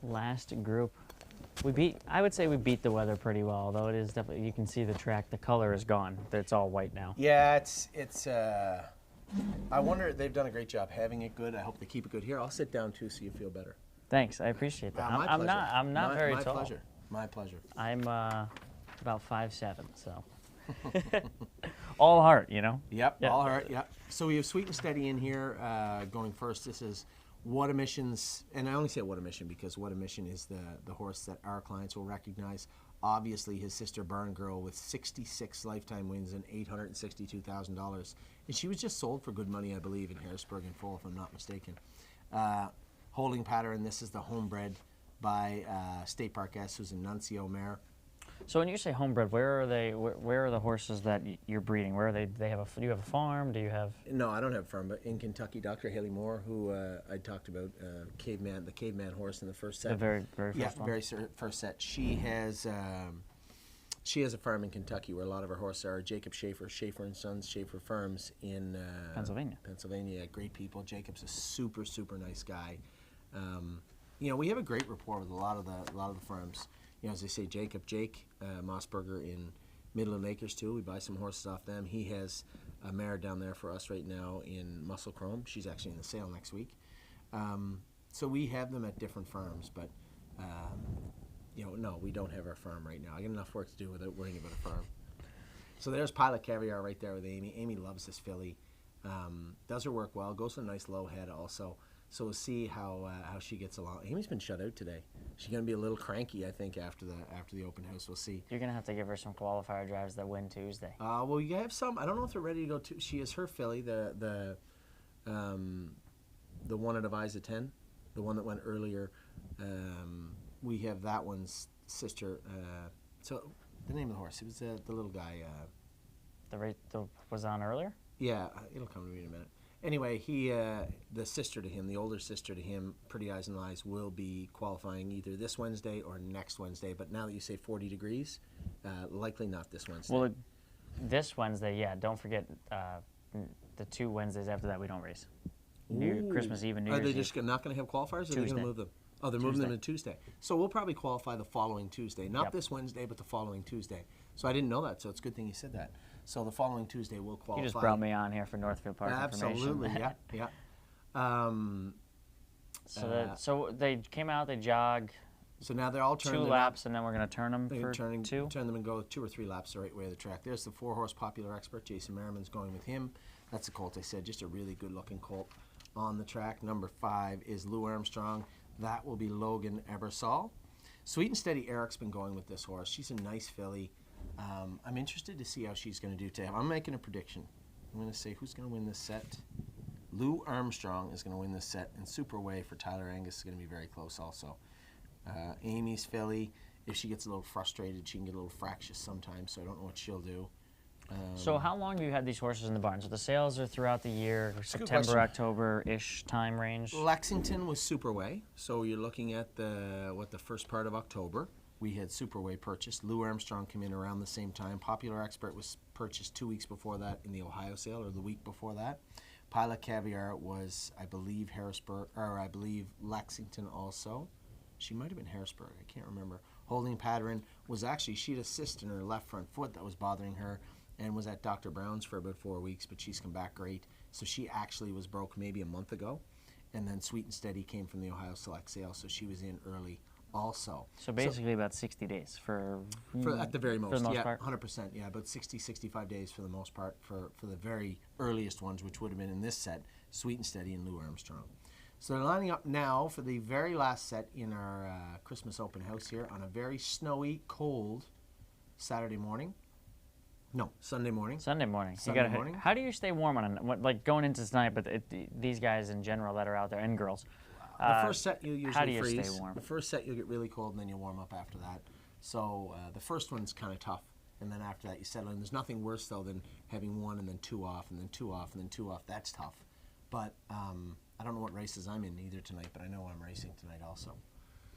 Last group. I would say we beat the weather pretty well, although it is definitely, you can see the track, the color is gone. It's all white now. Yeah, it's I wonder, they've done a great job having it good. I hope they keep it good here. I'll sit down too so you feel better. Thanks, I appreciate that. My I'm pleasure. not very my tall. Pleasure. My pleasure. I'm about 5'7", so. All heart, Yep, Yeah. all right, yep. So we have Sweet and Steady in here going first. This is What a Mission's, and I only say What a Mission because What a Mission is the horse that our clients will recognize. Obviously, his sister Barn Girl with 66 lifetime wins and $862,000. And she was just sold for good money, I believe, in Harrisburg and Full, if I'm not mistaken. Holding Pattern, this is the homebred by State Park S, who's a Nuncio mare. So when you say homebred, where are they? Where are the horses that you're breeding? Where are they? Do you have a farm? Do you have? No, I don't have a farm, but in Kentucky, Dr. Haley Moore, who I talked about, the caveman horse in the first set. The very first one. Very first set. She has a farm in Kentucky where a lot of her horses are. Jacob Schaefer and Sons Schaefer Farms in Pennsylvania, great people. Jacob's a super, super nice guy. We have a great rapport with a lot of the farms. As I say, Jake Mossberger in Midland Acres too. We buy some horses off them. He has a mare down there for us right now in Muscle Chrome. She's actually in the sale next week. So we have them at different farms, but no, we don't have our farm right now. I got enough work to do without worrying about a farm. So there's Pilot Caviar right there with Amy. Amy loves this filly. Does her work well. Goes to a nice low head also. So we'll see how she gets along. Amy's been shut out today. She's going to be a little cranky, I think, after the open house. We'll see. You're gonna have to give her some qualifier drives that win Tuesday. Well, you have some. I don't know if they're ready to go. She is her filly, the one at Avisa 10, the one that went earlier. We have that one's sister. So the name of the horse. It was the little guy. The rate was on earlier. Yeah, it'll come to me in a minute. Anyway, the sister to him, the older sister to him, Pretty Eyes and Lies, will be qualifying either this Wednesday or next Wednesday. But now that you say 40 degrees, likely not this Wednesday. Well, this Wednesday, yeah. Don't forget the 2 Wednesdays after that we don't race. Christmas Eve and New Year's Are they Eve. just not going to have qualifiers? Or are they going to Tuesday. move them? Oh, they're moving them to Tuesday. So we'll probably qualify the following Tuesday. Not Yep. this Wednesday, but the following Tuesday. So I didn't know that, so it's a good thing you said that. So the following Tuesday we'll qualify. You just brought me on here for Northfield Park Absolutely, information. yeah. So they came out, they jogged So now they're all turned. 2 laps, and then we're going to turn them for 2? Turn them and go 2 or 3 laps the right way of the track. There's the 4-horse Popular Expert. Jason Merriman's going with him. That's a colt I said, just a really good-looking colt on the track. Number 5 is Lou Armstrong. That will be Logan Ebersol. Sweet and Steady Eric's been going with this horse. She's a nice filly. I'm interested to see how she's going to do today. I'm making a prediction. I'm going to say who's going to win this set. Lou Armstrong is going to win this set, and Super Way for Tyler Angus is going to be very close also. Amy's filly, if she gets a little frustrated, she can get a little fractious sometimes, so I don't know what she'll do. So how long have you had these horses in the barn? So the sales are throughout the year, September, question. October-ish time range? Lexington was Superway, so you're looking at the first part of October. We had Superway purchased. Lou Armstrong came in around the same time. Popular Expert was purchased 2 weeks before that in the Ohio sale, or the week before that. Pilot Caviar was, I believe, Lexington also. She might have been Harrisburg. I can't remember. Holding Pattern was actually, she had a cyst in her left front foot that was bothering her, and was at Dr. Brown's for about 4 weeks, but she's come back great. So she actually was broke maybe a month ago. And then Sweet and Steady came from the Ohio Select Sale, so she was in early also. So basically about 60 days for At the very most, for the most yeah, part. 100%, yeah, about 60, 65 days for the most part for the very earliest ones, which would have been in this set, Sweet and Steady and Lou Armstrong. So they're lining up now for the very last set in our Christmas open house here on a very snowy, cold Saturday morning. No, Sunday morning. Sunday morning. Sunday morning. How do you stay warm on like going into tonight? But these guys in general that are out there and girls. The first set you usually how do you freeze. stay warm? The first set you'll get really cold, and then you'll warm up after that. So the first one's kind of tough, and then after that you settle in. There's nothing worse though than having one and then two off, and then two off, and then two off. That's tough. But I don't know what races I'm in either tonight, but I know I'm racing tonight also.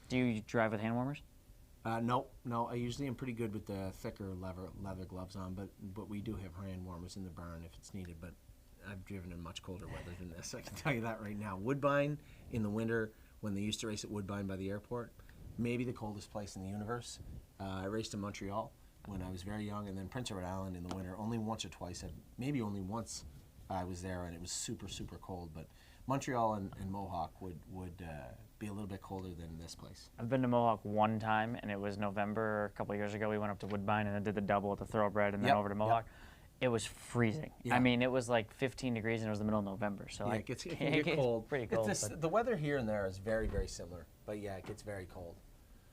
Do you drive with hand warmers? No. I usually am pretty good with the thicker leather gloves on, but we do have hand warmers in the barn if it's needed. But I've driven in much colder weather than this. I can tell you that right now. Woodbine in the winter, when they used to race at Woodbine by the airport, maybe the coldest place in the universe. I raced in Montreal when I was very young, and then Prince Edward Island in the winter. Only once or twice, maybe only once I was there, and it was super, super cold. But Montreal and Mohawk would be a little bit colder than this place. I've been to Mohawk one time, and it was November a couple of years ago. We went up to Woodbine and then did the double at the Thoroughbred, and then over to Mohawk. It was freezing. Yeah. I mean, it was like 15 degrees, and it was the middle of November. So Yeah, it can get cold. Pretty cold. The weather here and there is very, very similar, but yeah, it gets very cold.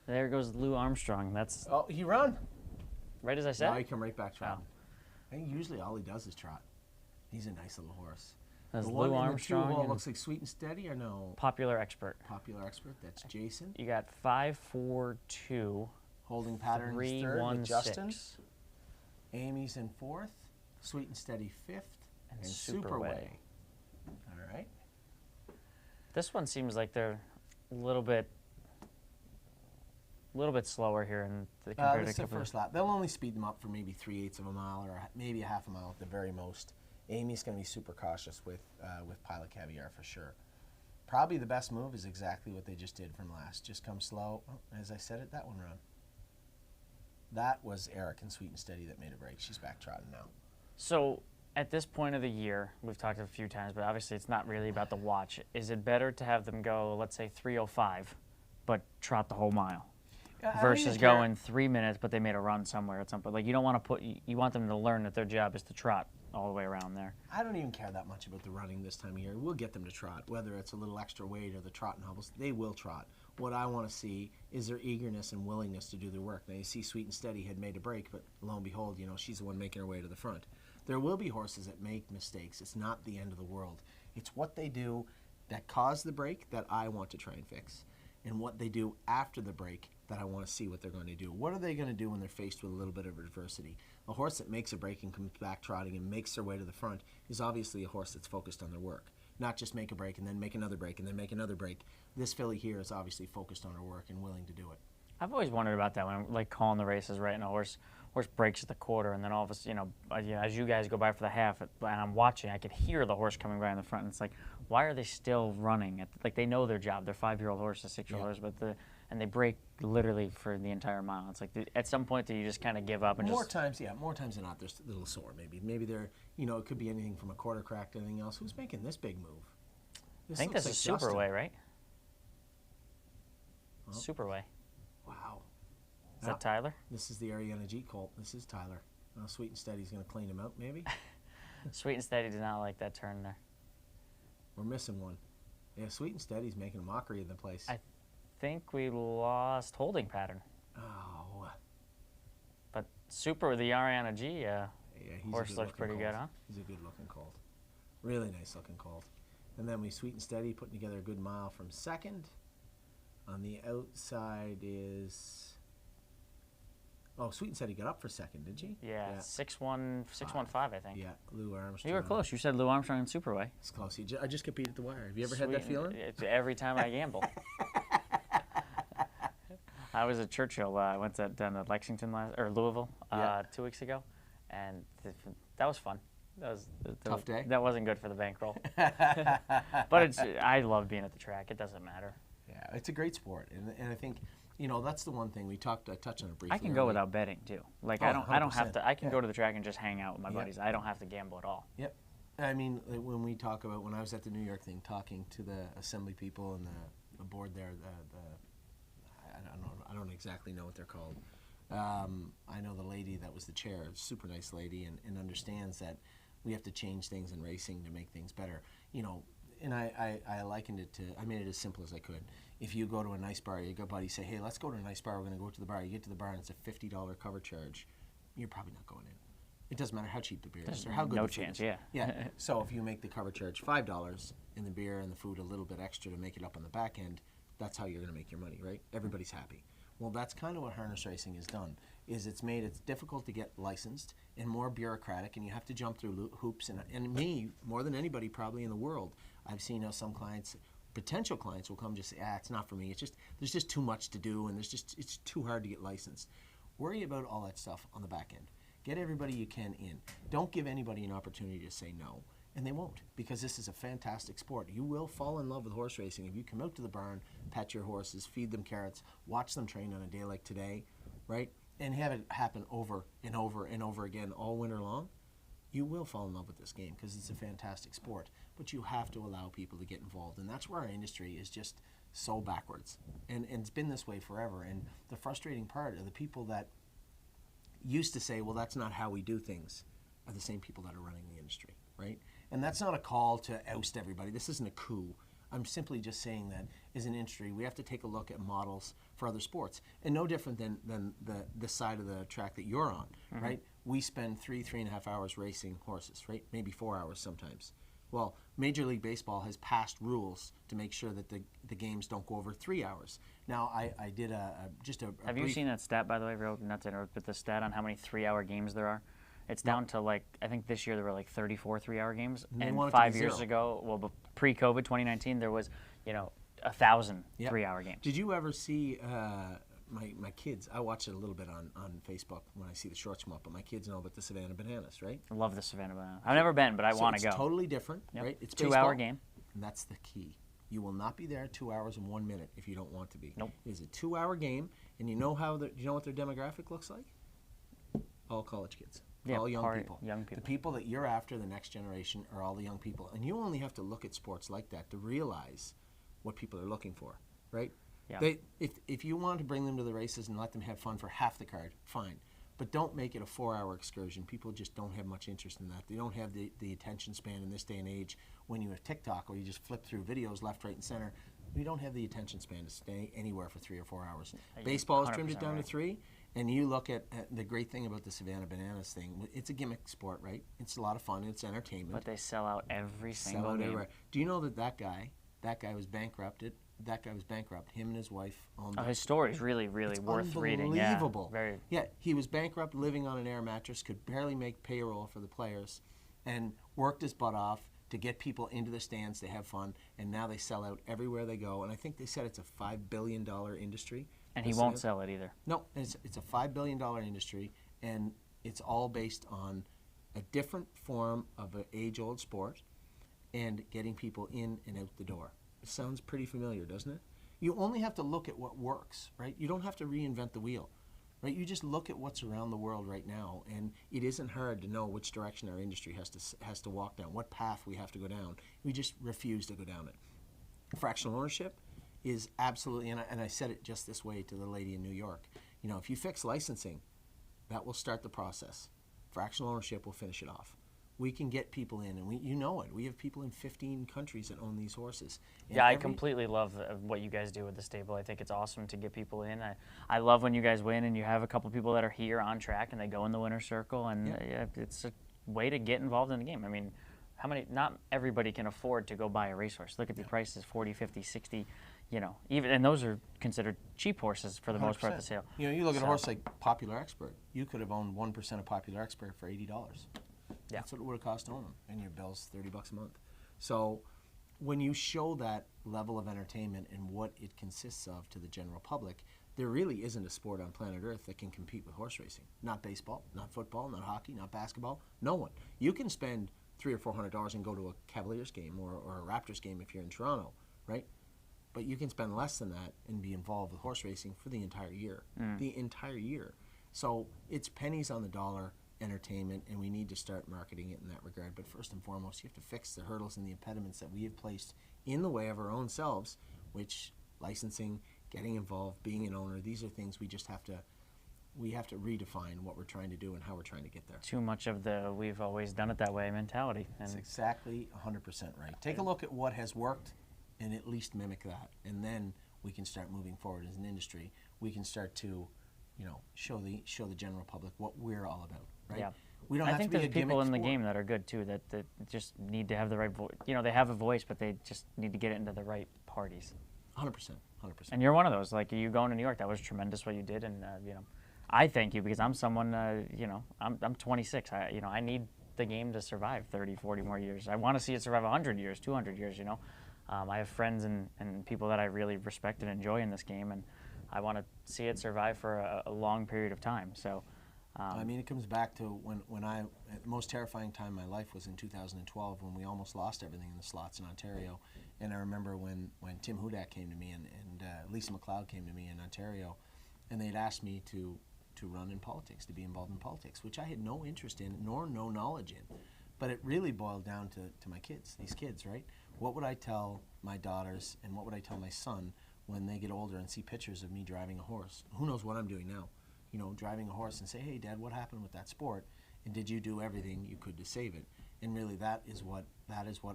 There goes Lou Armstrong. That's Oh, he run. right as I said. Now he come right back trotting. I think usually all he does is trot. He's a nice little horse. That's The one Lou in the Armstrong. two-hole and looks like Sweet and Steady, or no? Popular expert. Popular expert. That's Jason. You got 5, 4, 2, Holding pattern 3, is third 1, with Justin. 6. Amy's in fourth. Sweet and Steady fifth. And Superway. Superway. All right. This one seems like they're a little bit slower here in the compared This is to the a couple first lap. They'll only speed them up for maybe 3/8 of a mile or maybe a half a mile at the very most. Amy's going to be super cautious with Pilot Caviar for sure. Probably the best move is exactly what they just did from last. Just come slow. Oh, as I said it, that one run. That was Eric and Sweet and Steady that made a break. She's back trotting now. So at this point of the year, we've talked a few times, but obviously it's not really about the watch. Is it better to have them go, let's say 3:05, but trot the whole mile, versus going 3 minutes, but they made a run somewhere at some point? Like you don't want to you want them to learn that their job is to trot all the way around there. I don't even care that much about the running this time of year. We'll get them to trot, whether it's a little extra weight or the trotting hobbles. They will trot. What I want to see is their eagerness and willingness to do their work. Now, you see Sweet and Steady had made a break, but lo and behold, she's the one making her way to the front. There will be horses that make mistakes. It's not the end of the world. It's what they do that caused the break that I want to try and fix, and what they do after the break that I want to see what they're going to do. What are they going to do when they're faced with a little bit of adversity? A horse that makes a break and comes back trotting and makes their way to the front is obviously a horse that's focused on their work, not just make a break and then make another break and then make another break. This filly here is obviously focused on her work and willing to do it. I've always wondered about that when I'm like calling the races, right? And a horse breaks at the quarter, and then all of a sudden, as you guys go by for the half, and I'm watching, I could hear the horse coming by in the front, and it's like, why are they still running? Like they know their job. They're 5-year-old horses, 6-year-old horses, and they break literally for the entire mile. It's like at some point do you just kind of give up and more times than not, they're a little sore. Maybe they're it could be anything from a quarter crack to anything else. Who's making this big move? I think this is Superway, right? Oh. Superway. Wow. Is that Tyler? This is the Ariana G colt. This is Tyler. Sweet and Steady's going to clean him out, maybe. Sweet and Steady did not like that turn there. We're missing one. Yeah, Sweet and Steady's making a mockery of the place. I think we lost holding pattern. Oh. But Super, the Ariana G he's horse looks pretty good, huh? He's a good-looking colt. Really nice-looking colt. And then we Sweet and Steady putting together a good mile from second. On the outside is... Oh, Sweet and Steady got up for second, did she? Yeah, 6-1, 6-1-5, I think. Yeah, Lou Armstrong. You were close. You said Lou Armstrong and Superway. It's close. I just got beat at the wire. Have you ever had that feeling? Every time I gamble. I was at Churchill. I went down to Lexington Louisville 2 weeks ago, and that was fun. That was tough day. That wasn't good for the bankroll. But I love being at the track. It doesn't matter. Yeah, it's a great sport, and I think that's the one thing we touched on it briefly. I can go without betting too. Like I don't have to. I can go to the track and just hang out with my buddies. I don't have to gamble at all. Yep. I mean, when we talk about, when I was at the New York thing, talking to the assembly people and the board there, I don't exactly know what they're called. I know the lady that was the chair, super nice lady, and understands that we have to change things in racing to make things better. You know, and I likened it to, I made it as simple as I could. If you go to a nice bar, you go, buddy, say, hey, let's go to a nice bar, we're going to go to the bar. You get to the bar and it's a $50 cover charge. You're probably not going in. It doesn't matter how cheap the beer is or how good no the food chance, is. yeah. Yeah. So if you make the cover charge $5 and the beer and the food a little bit extra to make it up on the back end, that's how you're going to make your money, right? Everybody's happy. Well, that's kind of what harness racing has done. Is it's made it difficult to get licensed and more bureaucratic, and you have to jump through hoops. And me, more than anybody probably in the world, I've seen how some clients, potential clients, will come just say, it's not for me. It's just, there's just too much to do, and it's too hard to get licensed. Worry about all that stuff on the back end. Get everybody you can in. Don't give anybody an opportunity to say no, and they won't, because this is a fantastic sport. You will fall in love with horse racing if you come out to the barn, pet your horses, feed them carrots, watch them train on a day like today, right? And have it happen over and over and over again all winter long. You will fall in love with this game because it's a fantastic sport, but you have to allow people to get involved, and that's where our industry is just so backwards, and it's been this way forever. And the frustrating part are the people that used to say, well, that's not how we do things, are the same people that are running the industry, right? And that's not a call to oust everybody. This isn't a coup. I'm simply just saying that as an industry, we have to take a look at models for other sports. And no different than the side of the track that you're on, right? We spend 3.5 hours racing horses, right? Maybe 4 hours sometimes. Well, Major League Baseball has passed rules to make sure that the games don't go over 3 hours. Now, I did just a Have you seen that stat, by the way, not to interrupt, but the stat on how many 3-hour games there are? It's down to, like, I think this year there were like 34 3-hour games. And want it to 5 be years zero. ago, well, pre-COVID 2019, there was, 1,000 3-hour games. Did you ever see my kids? I watch it a little bit on Facebook when I see the shorts come up, but my kids know about the Savannah Bananas, right? I love the Savannah Banana. I've never been, but I want to go. It's totally different, Yep. right? It's 2-hour baseball, game. and that's the key. You will not be there 2 hours and 1 minute if you don't want to be. Nope. It is a 2-hour game, and you know what their demographic looks like? All college kids. Yeah, all young party- people. young The people. people that you're after, the next generation, are all the young people. And you only have to look at sports like that to realize what people are looking for, right? Yeah. If you want to bring them to the races and let them have fun for half the card, fine. But don't make it a 4-hour excursion. People just don't have much interest in that. They don't have the attention span in this day and age. When you have TikTok, where you just flip through videos left, right, and center, we don't have the attention span to stay anywhere for 3 or 4 hours. Baseball has trimmed it 100% down to right. 3. And you look at the great thing about the Savannah Bananas thing, it's a gimmick sport, right? It's a lot of fun, it's entertainment. But they sell out every Sell single out game. everywhere. Do you know that guy was bankrupted? That guy was bankrupt. Him and his wife owned Oh, his story is really, really worth reading. Yeah, Unbelievable. very. Yeah, he was bankrupt, living on an air mattress, could barely make payroll for the players, and worked his butt off to get people into the stands to have fun, and now they sell out everywhere they go. And I think they said it's a $5 billion industry. And he This won't is- sell it either. No, it's a $5 billion industry, and it's all based on a different form of an age-old sport and getting people in and out the door. It sounds pretty familiar, doesn't it? You only have to look at what works, right? You don't have to reinvent the wheel, right? You just look at what's around the world right now, and it isn't hard to know which direction our industry has to walk down, what path we have to go down. We just refuse to go down it. Fractional ownership is absolutely, and I said it just this way to the lady in New York, if you fix licensing, that will start the process. Fractional ownership will finish it off. We can get people in, and we have people in 15 countries that own these horses. And Yeah, I completely love what you guys do with the stable. I think it's awesome to get people in. I love when you guys win and you have a couple people that are here on track and they go in the winner's circle, and it's a way to get involved in the game. I mean, not everybody can afford to go buy a racehorse. Look at the prices, 40, 50, 60, and those are considered cheap horses for the most part at the sale. You look at a horse like Popular Expert. You could have owned 1% of Popular Expert for $80. Yeah. That's what it would have cost to own them, and your bill's $30 a month. So when you show that level of entertainment and what it consists of to the general public, there really isn't a sport on planet Earth that can compete with horse racing. Not baseball, not football, not hockey, not basketball. No one. You can spend $300 or $400 and go to a Cavaliers game or a Raptors game if you're in Toronto, right? But you can spend less than that and be involved with horse racing for the entire year. The entire year. So it's pennies on the dollar, entertainment, and we need to start marketing it in that regard. But first and foremost, you have to fix the hurdles and the impediments that we have placed in the way of our own selves, which licensing, getting involved, being an owner, these are things we just have to redefine what we're trying to do and how we're trying to get there. Too much of the "we've always done it that way" mentality. That's And exactly 100% right. Take a look at what has worked and at least mimic that, and then we can start moving forward as an industry. We can start to, show the general public what we're all about, right? Yeah. We don't I have think to be there's a gimmick people in the sport. game that are good too, that just need to have the right voice. They have a voice, but they just need to get it into the right parties. 100%. And you're one of those. Like, you going to New York, that was tremendous what you did, and I thank you, because I'm someone. I'm 26. I need the game to survive 30, 40 more years. I want to see it survive 100 years, 200 years. I have friends and people that I really respect and enjoy in this game, and I want to see it survive for a long period of time. So, I mean, it comes back to when the most terrifying time in my life was in 2012, when we almost lost everything in the slots in Ontario. And I remember when Tim Hudak came to me and Lisa McLeod came to me in Ontario, and they'd asked me to run in politics, to be involved in politics, which I had no interest in nor no knowledge in. But it really boiled down to my kids, these kids, right? What would I tell my daughters and what would I tell my son when they get older and see pictures of me driving a horse? Who knows what I'm doing now? Driving a horse, and say, hey, Dad, what happened with that sport? And did you do everything you could to save it? And really, that is what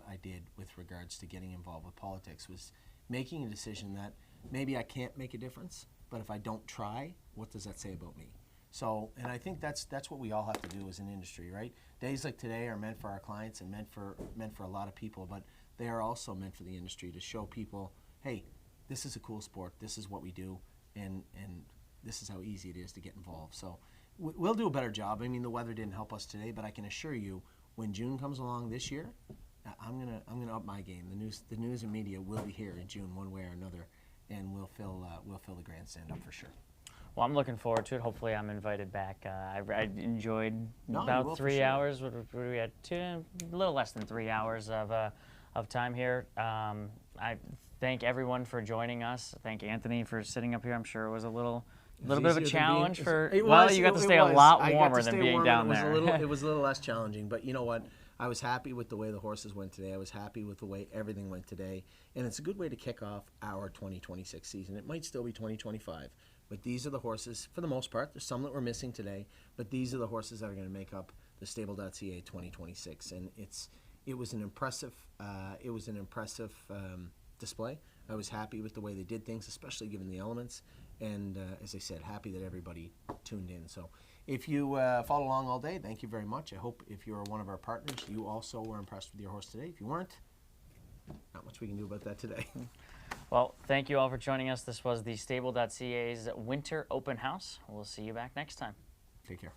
I did with regards to getting involved with politics, was making a decision that maybe I can't make a difference, but if I don't try, what does that say about me? So, and I think that's what we all have to do as an industry, right? Days like today are meant for our clients and meant for a lot of people, but they are also meant for the industry to show people, hey, this is a cool sport, this is what we do, and this is how easy it is to get involved. So we'll do a better job. I mean, the weather didn't help us today, but I can assure you, when June comes along this year, I'm gonna up my game. The news and media will be here in June, one way or another, and we'll fill the grandstand up for sure. well, I'm looking forward to it. Hopefully, I'm invited back. I enjoyed No, you will about for 3 sure. hours. What we had? A little less than 3 hours of time here. I thank everyone for joining us. Thank Anthony for sitting up here. I'm sure it was a little bit of a easier than challenge for. It Well, was, you got to it stay was. a lot I got warmer to than stay being warm, down and there. it was a little less challenging, but you know what? I was happy with the way the horses went today. I was happy with the way everything went today, and it's a good way to kick off our 2026 season. It might still be 2025, but these are the horses, for the most part. There's some that we're missing today, but these are the horses that are going to make up TheStable.ca 2026, and it was an impressive display. I was happy with the way they did things, especially given the elements, and as I said, happy that everybody tuned in. So if you followed along all day, thank you very much. I hope if you're one of our partners, you also were impressed with your horse today. If you weren't, not much we can do about that today. Well, thank you all for joining us. This was TheStable.ca's Winter Open House. We'll see you back next time. Take care.